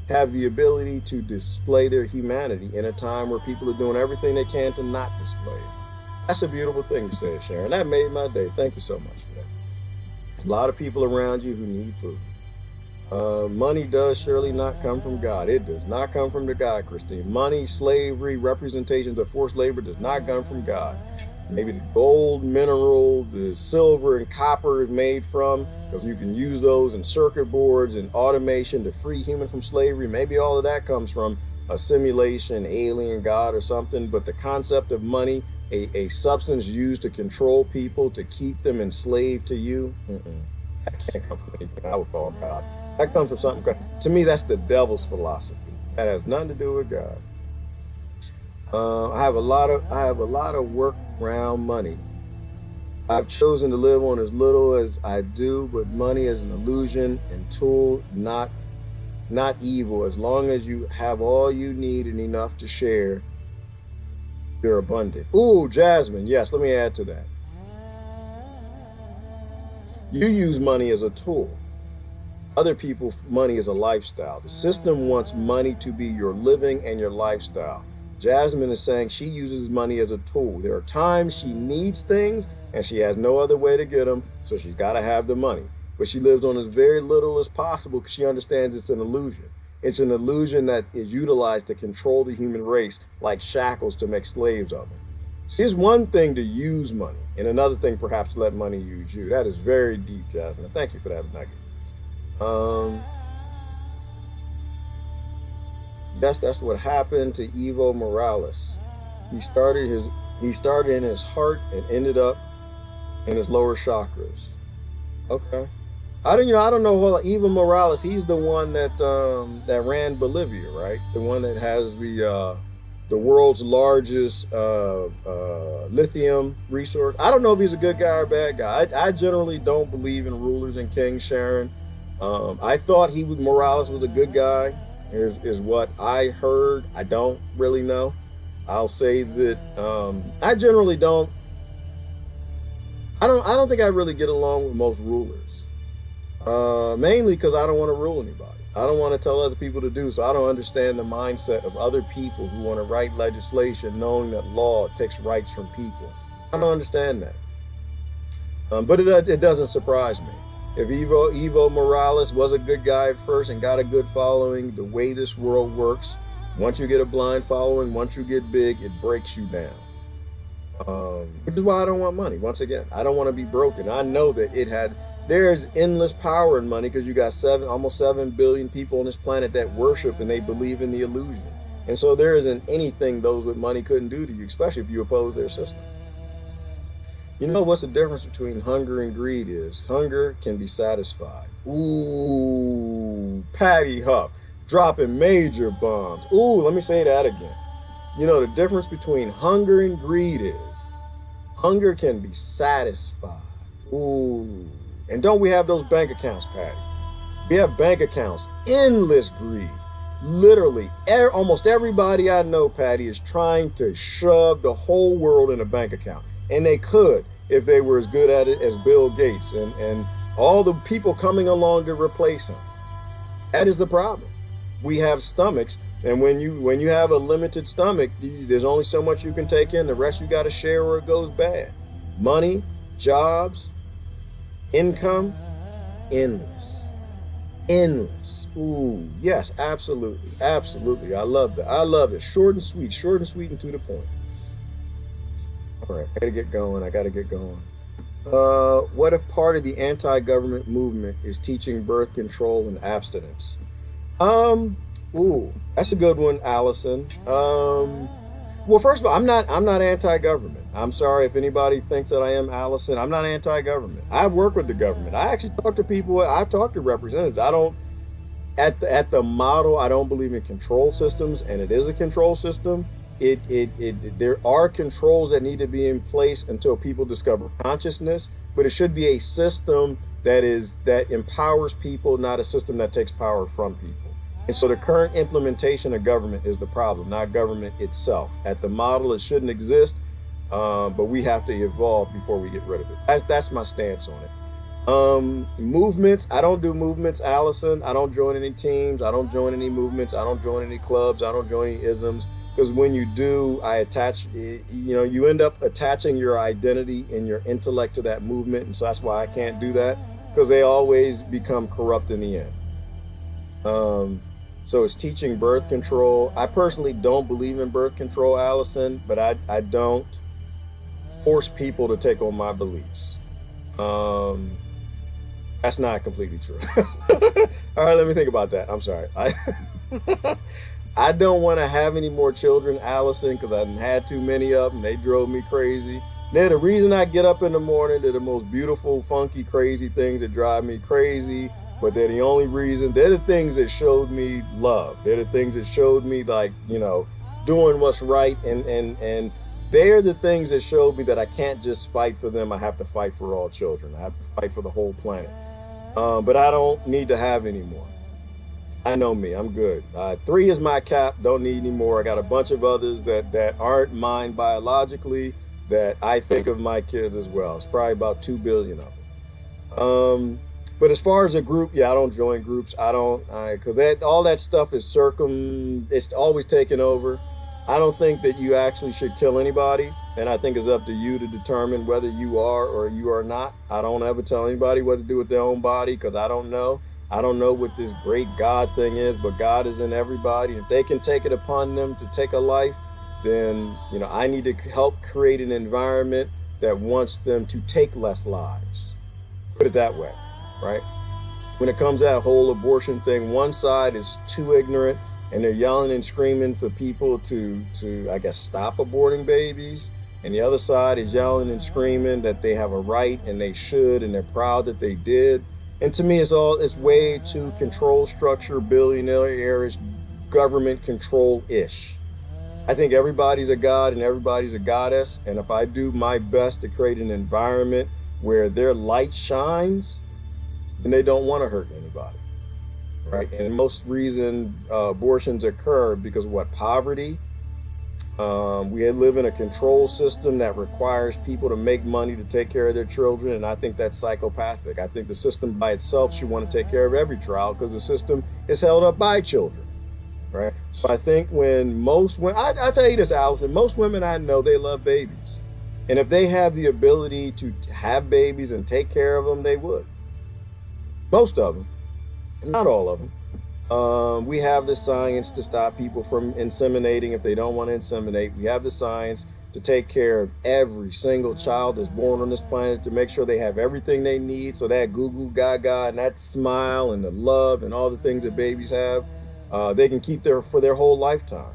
have the ability to display their humanity in a time where people are doing everything they can to not display it. That's a beautiful thing to say, Sharon. That made my day. Thank you so much for that. A lot of people around you who need food. Money does surely not come from God. It does not come from the God, Christine. Money, slavery, representations of forced labor does not come from God. Maybe the gold, mineral, the silver and copper is made from, because you can use those in circuit boards and automation to free human from slavery. Maybe all of that comes from a simulation, alien God or something. But the concept of money, a substance used to control people, to keep them enslaved to you, that can't come from anything I would call God. That comes from something. To me, that's the devil's philosophy. That has nothing to do with God. I have a lot of work around money. I've chosen to live on as little as I do, but money is an illusion and tool, not evil. As long as you have all you need and enough to share, you're abundant. Ooh, Jasmine, yes, let me add to that. You use money as a tool. Other people, money is a lifestyle. The system wants money to be your living and your lifestyle. Jasmine is saying she uses money as a tool. There are times she needs things and she has no other way to get them, so she's got to have the money. But she lives on as very little as possible because she understands it's an illusion. It's an illusion that is utilized to control the human race like shackles to make slaves of them. See, it's one thing to use money and another thing perhaps to let money use you. That is very deep, Jasmine. Thank you for that nugget. That's what happened to Evo Morales. He started in his heart and ended up in his lower chakras. Okay. I don't know Evo Morales. He's the one that ran Bolivia, right? The one that has the world's largest lithium resource. I don't know if he's a good guy or a bad guy. I generally don't believe in rulers and kings, Sharon. I thought Morales was a good guy. Is what I heard. I don't really know. I'll say that I generally don't. I don't think I really get along with most rulers. Mainly because I don't want to rule anybody. I don't want to tell other people to do so. I don't understand the mindset of other people who want to write legislation knowing that law takes rights from people. I don't understand that. But it doesn't surprise me. If Evo Morales was a good guy at first and got a good following, the way this world works, once you get a blind following, once you get big, it breaks you down. Which is why I don't want money. Once again, I don't want to be broken. I know that there's endless power in money because you got almost 7 billion people on this planet that worship and they believe in the illusion. And so there isn't anything those with money couldn't do to you, especially if you oppose their system. You know what's the difference between hunger and greed is? Hunger can be satisfied. Ooh, Patty Huff, dropping major bombs. Ooh, let me say that again. You know, the difference between hunger and greed is hunger can be satisfied. Ooh, and don't we have those bank accounts, Patty? We have bank accounts, endless greed. Literally, almost everybody I know, Patty, is trying to shove the whole world in a bank account. And they could if they were as good at it as Bill Gates and all the people coming along to replace him. That is the problem. We have stomachs, and when you have a limited stomach, there's only so much you can take in. The rest you got to share or it goes bad. Money, jobs, income, endless. Endless. Ooh, yes, absolutely. Absolutely. I love that. I love it. Short and sweet and to the point. All right, I gotta get going. What if part of the anti-government movement is teaching birth control and abstinence? Ooh, that's a good one, Allison. Well, first of all, I'm not anti-government. I'm sorry if anybody thinks that I am, Allison. I'm not anti-government. I work with the government. I actually talk to people. I've talked to representatives. I don't, at the model, I don't believe in control systems, and it is a control system. There are controls that need to be in place until people discover consciousness. but it should be a system that empowers people, not a system that takes power from people. And so the current implementation of government is the problem, not government itself. At the model, it shouldn't exist, but we have to evolve before we get rid of it. That's my stance on it. Movements, I don't do movements, Allison. I don't join any teams. I don't join any movements. I don't join any clubs. I don't join any isms. Because when you do, you end up attaching your identity and your intellect to that movement. And so that's why I can't do that, because they always become corrupt in the end. So it's teaching birth control. I personally don't believe in birth control, Allison, but I don't force people to take on my beliefs. That's not completely true. All right, let me think about that. I'm sorry. I don't want to have any more children, Allison, because I've had too many of them. They drove me crazy. They're the reason I get up in the morning. They're the most beautiful, funky, crazy things that drive me crazy. But they're the only reason. They're the things that showed me love. They're the things that showed me, like, doing what's right. And they're the things that showed me that I can't just fight for them. I have to fight for all children. I have to fight for the whole planet. But I don't need to have any more. I know me, I'm good. 3 is my cap, don't need any more. I got a bunch of others that aren't mine biologically that I think of my kids as well. It's probably about 2 billion of them. But as far as a group, yeah, I don't join groups. Because all that stuff is it's always taken over. I don't think that you actually should kill anybody. And I think it's up to you to determine whether you are or you are not. I don't ever tell anybody what to do with their own body, because I don't know. I don't know what this great God thing is, but God is in everybody. If they can take it upon them to take a life, then, I need to help create an environment that wants them to take less lives. Put it that way, right? When it comes to that whole abortion thing, one side is too ignorant and they're yelling and screaming for people to I guess, stop aborting babies. And the other side is yelling and screaming that they have a right and they should and they're proud that they did. And to me, it's way too control structure, billionaire-ish, government control-ish. I think everybody's a god and everybody's a goddess. And if I do my best to create an environment where their light shines, then they don't want to hurt anybody, right? And most reason abortions occur because of what? Poverty. We live in a control system that requires people to make money to take care of their children, and I think that's psychopathic. I think the system by itself should want to take care of every child because the system is held up by children, right? So I think when most women, I tell you this, Allison, most women I know, they love babies. And if they have the ability to have babies and take care of them, they would. Most of them, not all of them. We have the science to stop people from inseminating if they don't want to inseminate. We have the science to take care of every single child that's born on this planet, to make sure they have everything they need, so that goo goo gaga and that smile and the love and all the things that babies have, they can keep for their whole lifetime.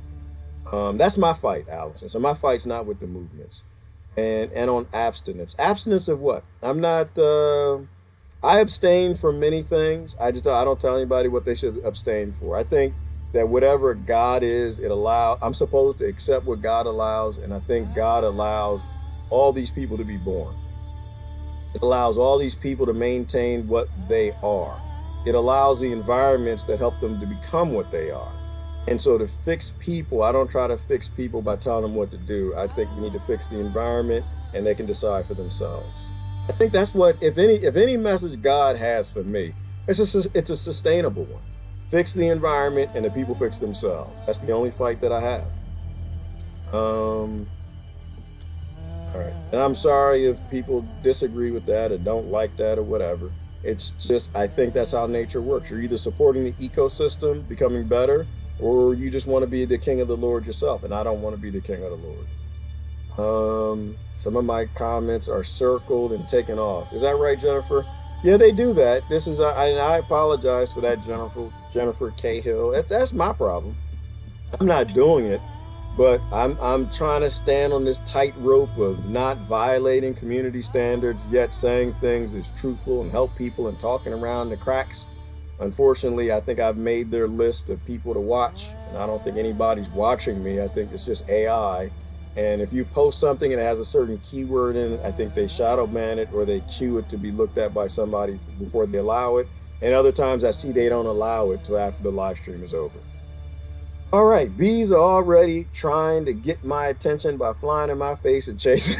That's my fight, Allison. So my fight's not with the movements. And on abstinence. Abstinence of what? I'm not... I abstain from many things. I don't tell anybody what they should abstain for. I think that whatever God is, I'm supposed to accept what God allows, and I think God allows all these people to be born. It allows all these people to maintain what they are. It allows the environments that help them to become what they are. And so to fix people, I don't try to fix people by telling them what to do. I think we need to fix the environment, and they can decide for themselves. I think that's what, if any message God has for me, it's a sustainable one. Fix the environment and the people fix themselves. That's the only fight that I have. All right. And I'm sorry if people disagree with that or don't like that or whatever. It's just, I think that's how nature works. You're either supporting the ecosystem becoming better, or you just want to be the king of the Lord yourself. And I don't want to be the king of the Lord. Some of my comments are circled and taken off. Is that right, Jennifer? Yeah, they do that. I apologize for that, Jennifer Cahill. That's my problem. I'm not doing it, but I'm trying to stand on this tightrope of not violating community standards, yet saying things that's truthful and help people and talking around the cracks. Unfortunately, I think I've made their list of people to watch, and I don't think anybody's watching me. I think it's just AI. And if you post something and it has a certain keyword in it, I think they shadow ban it or they queue it to be looked at by somebody before they allow it. And other times I see they don't allow it till after the live stream is over. All right, bees are already trying to get my attention by flying in my face and chasing.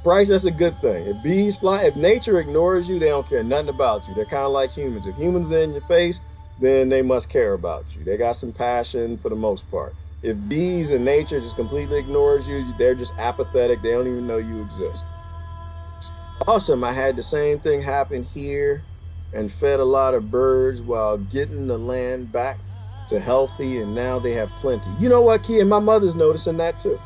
Bryce, that's a good thing. If bees fly, if nature ignores you, they don't care nothing about you. They're kind of like humans. If humans are in your face, then they must care about you. They got some passion for the most part. If bees and nature just completely ignores you, they're just apathetic. They don't even know you exist. Awesome. I had the same thing happen here and fed a lot of birds while getting the land back to healthy, and now they have plenty. You know what, Key? And my mother's noticing that too.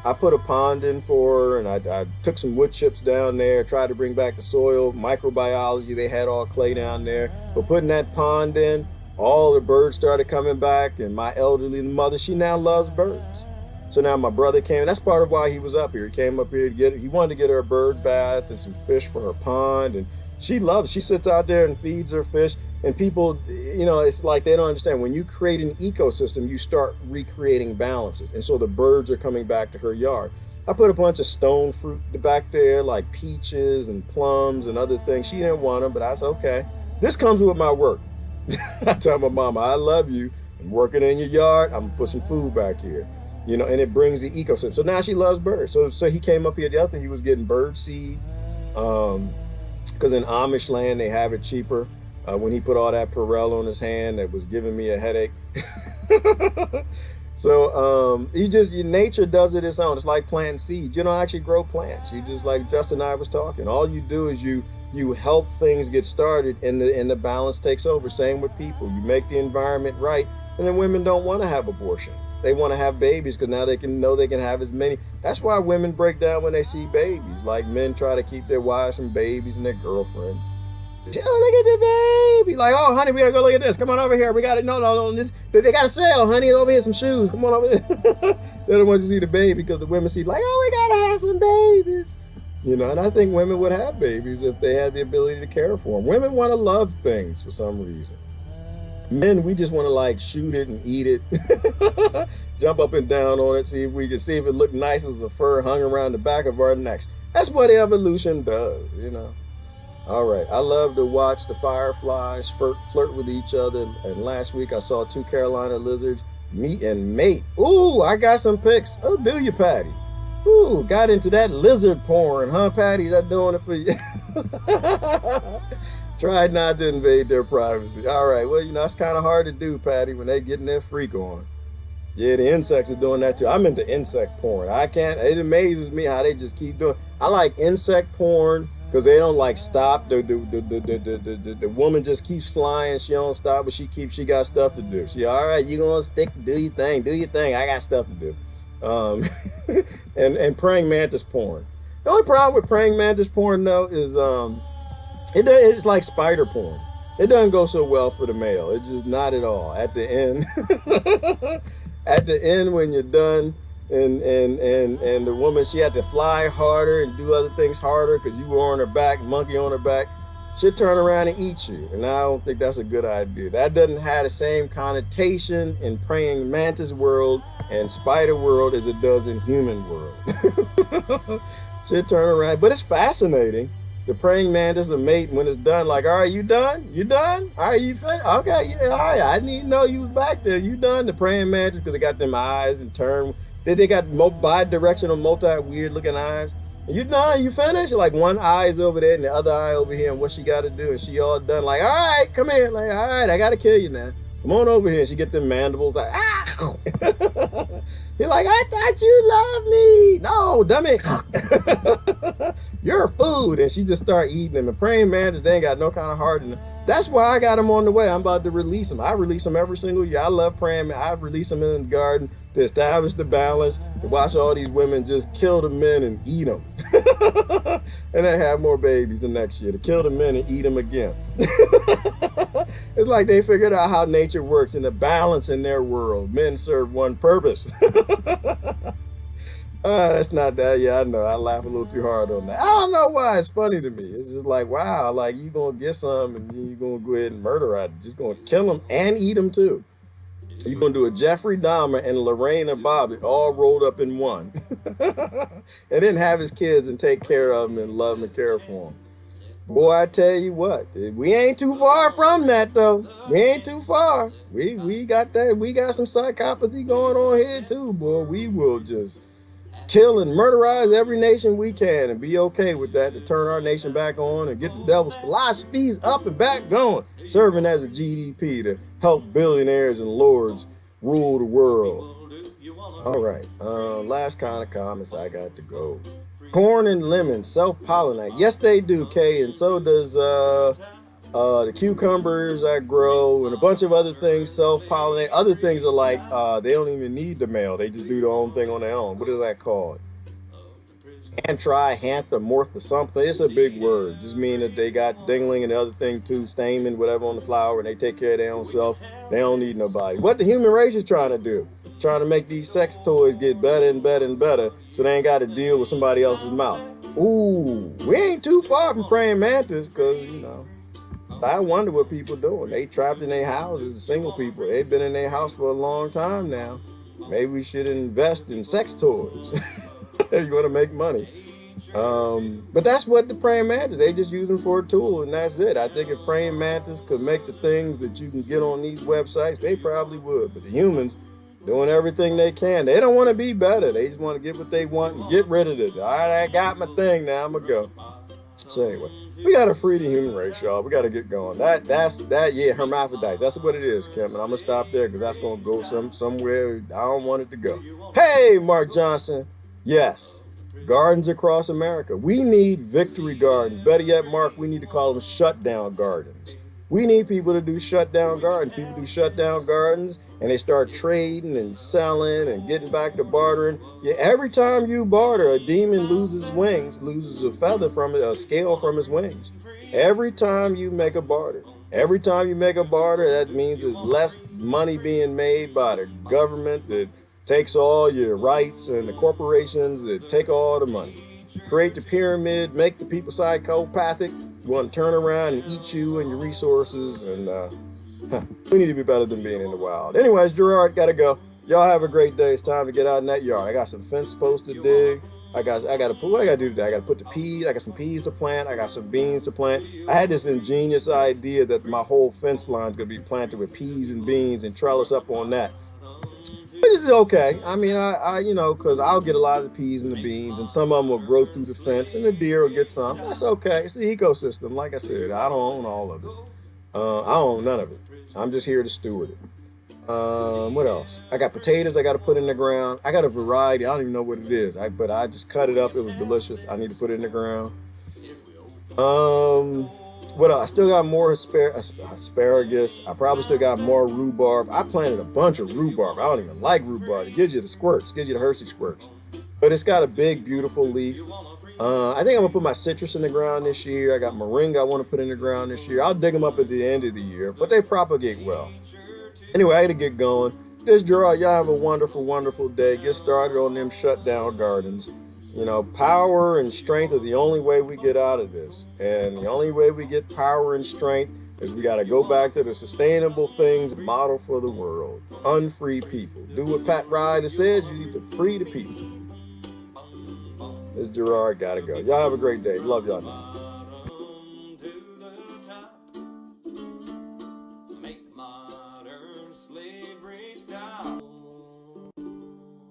I put a pond in for her, and I took some wood chips down there, tried to bring back the soil, microbiology. They had all clay down there. But putting that pond in, all the birds started coming back, and my elderly mother, she now loves birds. So now my brother came. That's part of why he was up here. He came up here to get, he wanted to get her a bird bath and some fish for her pond, and she loves it. She sits out there and feeds her fish. And people, you know, it's like they don't understand. When you create an ecosystem, you start recreating balances. And so the birds are coming back to her yard. I put a bunch of stone fruit back there, like peaches and plums and other things. She didn't want them, but I said, okay. This comes with my work. I tell my mama, I love you. I'm working in your yard. I'm gonna put some food back here. You know, and it brings the ecosystem. So now she loves birds. So he came up here. The other thing, he was getting bird seed. Because in Amish land, they have it cheaper. When he put all that Perel on his hand, that was giving me a headache. So nature does it its own. It's like planting seeds. You don't actually grow plants. You just, like Justin and I was talking, all you do is you help things get started, and the balance takes over. Same with people. You make the environment right, and then women don't want to have abortions. They want to have babies because now they can have as many. That's why women break down when they see babies. Like men try to keep their wives from babies and their girlfriends. Oh, look at the baby. Like, oh, honey, we gotta go look at this. Come on over here. We got it. No. This, they got to sell, honey. Over here, some shoes. Come on over there. They don't want you to see the baby because the women see, like, oh, we got to have some babies. You know, and I think women would have babies if they had the ability to care for them. Women want to love things for some reason. Men, we just want to, like, shoot it and eat it. Jump up and down on it. See if it looked nice as a fur hung around the back of our necks. That's what evolution does, you know. All right, I love to watch the fireflies flirt with each other. And last week I saw 2 Carolina lizards meet and mate. Ooh, I got some pics. Oh, do you, Patty? Ooh, got into that lizard porn, huh, Patty? Is that doing it for you? Tried not to invade their privacy. All right, well, you know, that's kind of hard to do, Patty, when they getting their freak on. Yeah, the insects are doing that too. I'm into insect porn. It amazes me how they just keep doing. I like insect porn. Because they don't like stop. The woman just keeps flying. She don't stop, but she got stuff to do. She, all right, you gonna do your thing. I got stuff to do. And praying mantis porn. The only problem with praying mantis porn though is it's like spider porn. It doesn't go so well for the male. It's just not at all. At the end, when you're done. And the woman, she had to fly harder and do other things harder because you were on her back, monkey on her back. She'll turn around and eat you. And I don't think that's a good idea. That doesn't have the same connotation in praying mantis world and spider world as it does in human world. She'll turn around. But it's fascinating. The praying mantis will mate when it's done. Like, all right, you done? You done? All right, you finished? Okay, yeah, all right. I didn't even know you was back there. You done? The praying mantis, because they got them eyes and turn. They got bi-directional, multi-weird looking eyes. And you done? You finished? Like one eye is over there and the other eye over here, and what she got to do, and she all done. Like, all right, come here. Like, all right, I got to kill you now. Come on over here. She get them mandibles. Like, ah. You're like, I thought you loved me. No, dummy. You're food. And she just start eating them. And praying mantis, they ain't got no kind of heart in them. That's why I got them on the way. I'm about to release them. I release them every single year. I love praying. I release them in the garden to establish the balance, to watch all these women just kill the men and eat them. And then have more babies the next year, to kill the men and eat them again. It's like they figured out how nature works and the balance in their world. Men serve one purpose. That's not that. Yeah, I know. I laugh a little too hard on that. I don't know why. It's funny to me. It's just like, wow, like you gonna get some and then you gonna go ahead and murder it. Just gonna kill them and eat them too. You're going to do a Jeffrey Dahmer and Lorraine and Bobby all rolled up in one. And then have his kids and take care of them and love them and care for them. Boy, I tell you what, we ain't too far from that though. We ain't too far. We got that. We got some psychopathy going on here too, boy. We will just kill and murderize every nation we can and be okay with that to turn our nation back on and get the devil's philosophies up and back going, serving as a GDP to help billionaires and lords rule the world. All right, last kind of comments I got to go. Corn and lemon self-pollinate. Yes, they do, Kay, and so does the cucumbers I grow and a bunch of other things self-pollinate. Other things are like they don't even need the male. They just do their own thing on their own. What is that called? Anthromorph or something. It's a big word. Just mean that they got dingling and the other thing too, stamen, whatever on the flower, and they take care of their own self. They don't need nobody. What the human race is trying to do? Trying to make these sex toys get better and better and better so they ain't got to deal with somebody else's mouth. Ooh, we ain't too far from praying mantis because, you know, I wonder what people doing. They trapped in their houses, the single people. They've been in their house for a long time now. Maybe we should invest in sex toys. You want to make money. But that's what the praying mantis, they just use them for a tool and that's it. I think if praying mantis could make the things that you can get on these websites, they probably would. But the humans doing everything they can. They don't want to be better. They just want to get what they want and get rid of it. All right, I got my thing now. I'm going to go. So anyway, we got to free the human race, y'all. We got to get going. Yeah, hermaphrodites. That's what it is, Kim. And I'm going to stop there because that's going to go somewhere I don't want it to go. Hey, Mark Johnson. Yes, gardens across America. We need victory gardens. Better yet, Mark, we need to call them shutdown gardens. We need people to do shutdown gardens. People do shutdown gardens and they start trading and selling and getting back to bartering. Yeah, every time you barter, a demon loses wings, loses a feather from it, a scale from his wings. Every time you make a barter. Every time you make a barter, that means there's less money being made by the government that takes all your rights and the corporations that take all the money. Create the pyramid, make the people psychopathic. You want to turn around and eat you and your resources, and we need to be better than being in the wild. Anyways, Gerard, gotta go. Y'all have a great day. It's time to get out in that yard. I got some fence posts to dig. I gotta put what I gotta do today. I gotta put the peas. I got some peas to plant. I got some beans to plant. I had this ingenious idea that my whole fence line is gonna be planted with peas and beans and trellis up on that. Which is okay. I mean, I you know, because I'll get a lot of the peas and the beans, and some of them will grow through the fence, and the deer will get some. That's okay. It's the ecosystem. Like I said, I don't own all of it. I don't own none of it. I'm just here to steward it. What else? I got potatoes I got to put in the ground. I got a variety. I don't even know what it is. But I just cut it up. It was delicious. I need to put it in the ground. What else? I still got more asparagus. I probably still got more rhubarb. I planted a bunch of rhubarb. I don't even like rhubarb. It gives you the squirts. It gives you the Hershey squirts. But it's got a big, beautiful leaf. I think I'm going to put my citrus in the ground this year. I got moringa I want to put in the ground this year. I'll dig them up at the end of the year, but they propagate well. Anyway, I got to get going. This Gerard, y'all have a wonderful, wonderful day. Get started on them shutdown gardens. You know, power and strength are the only way we get out of this. And the only way we get power and strength is we got to go back to the sustainable things model for the world. Unfree people. Do what Pat Ryder says, you need to free the people. This Gerard got to go. Y'all have a great day. Love y'all.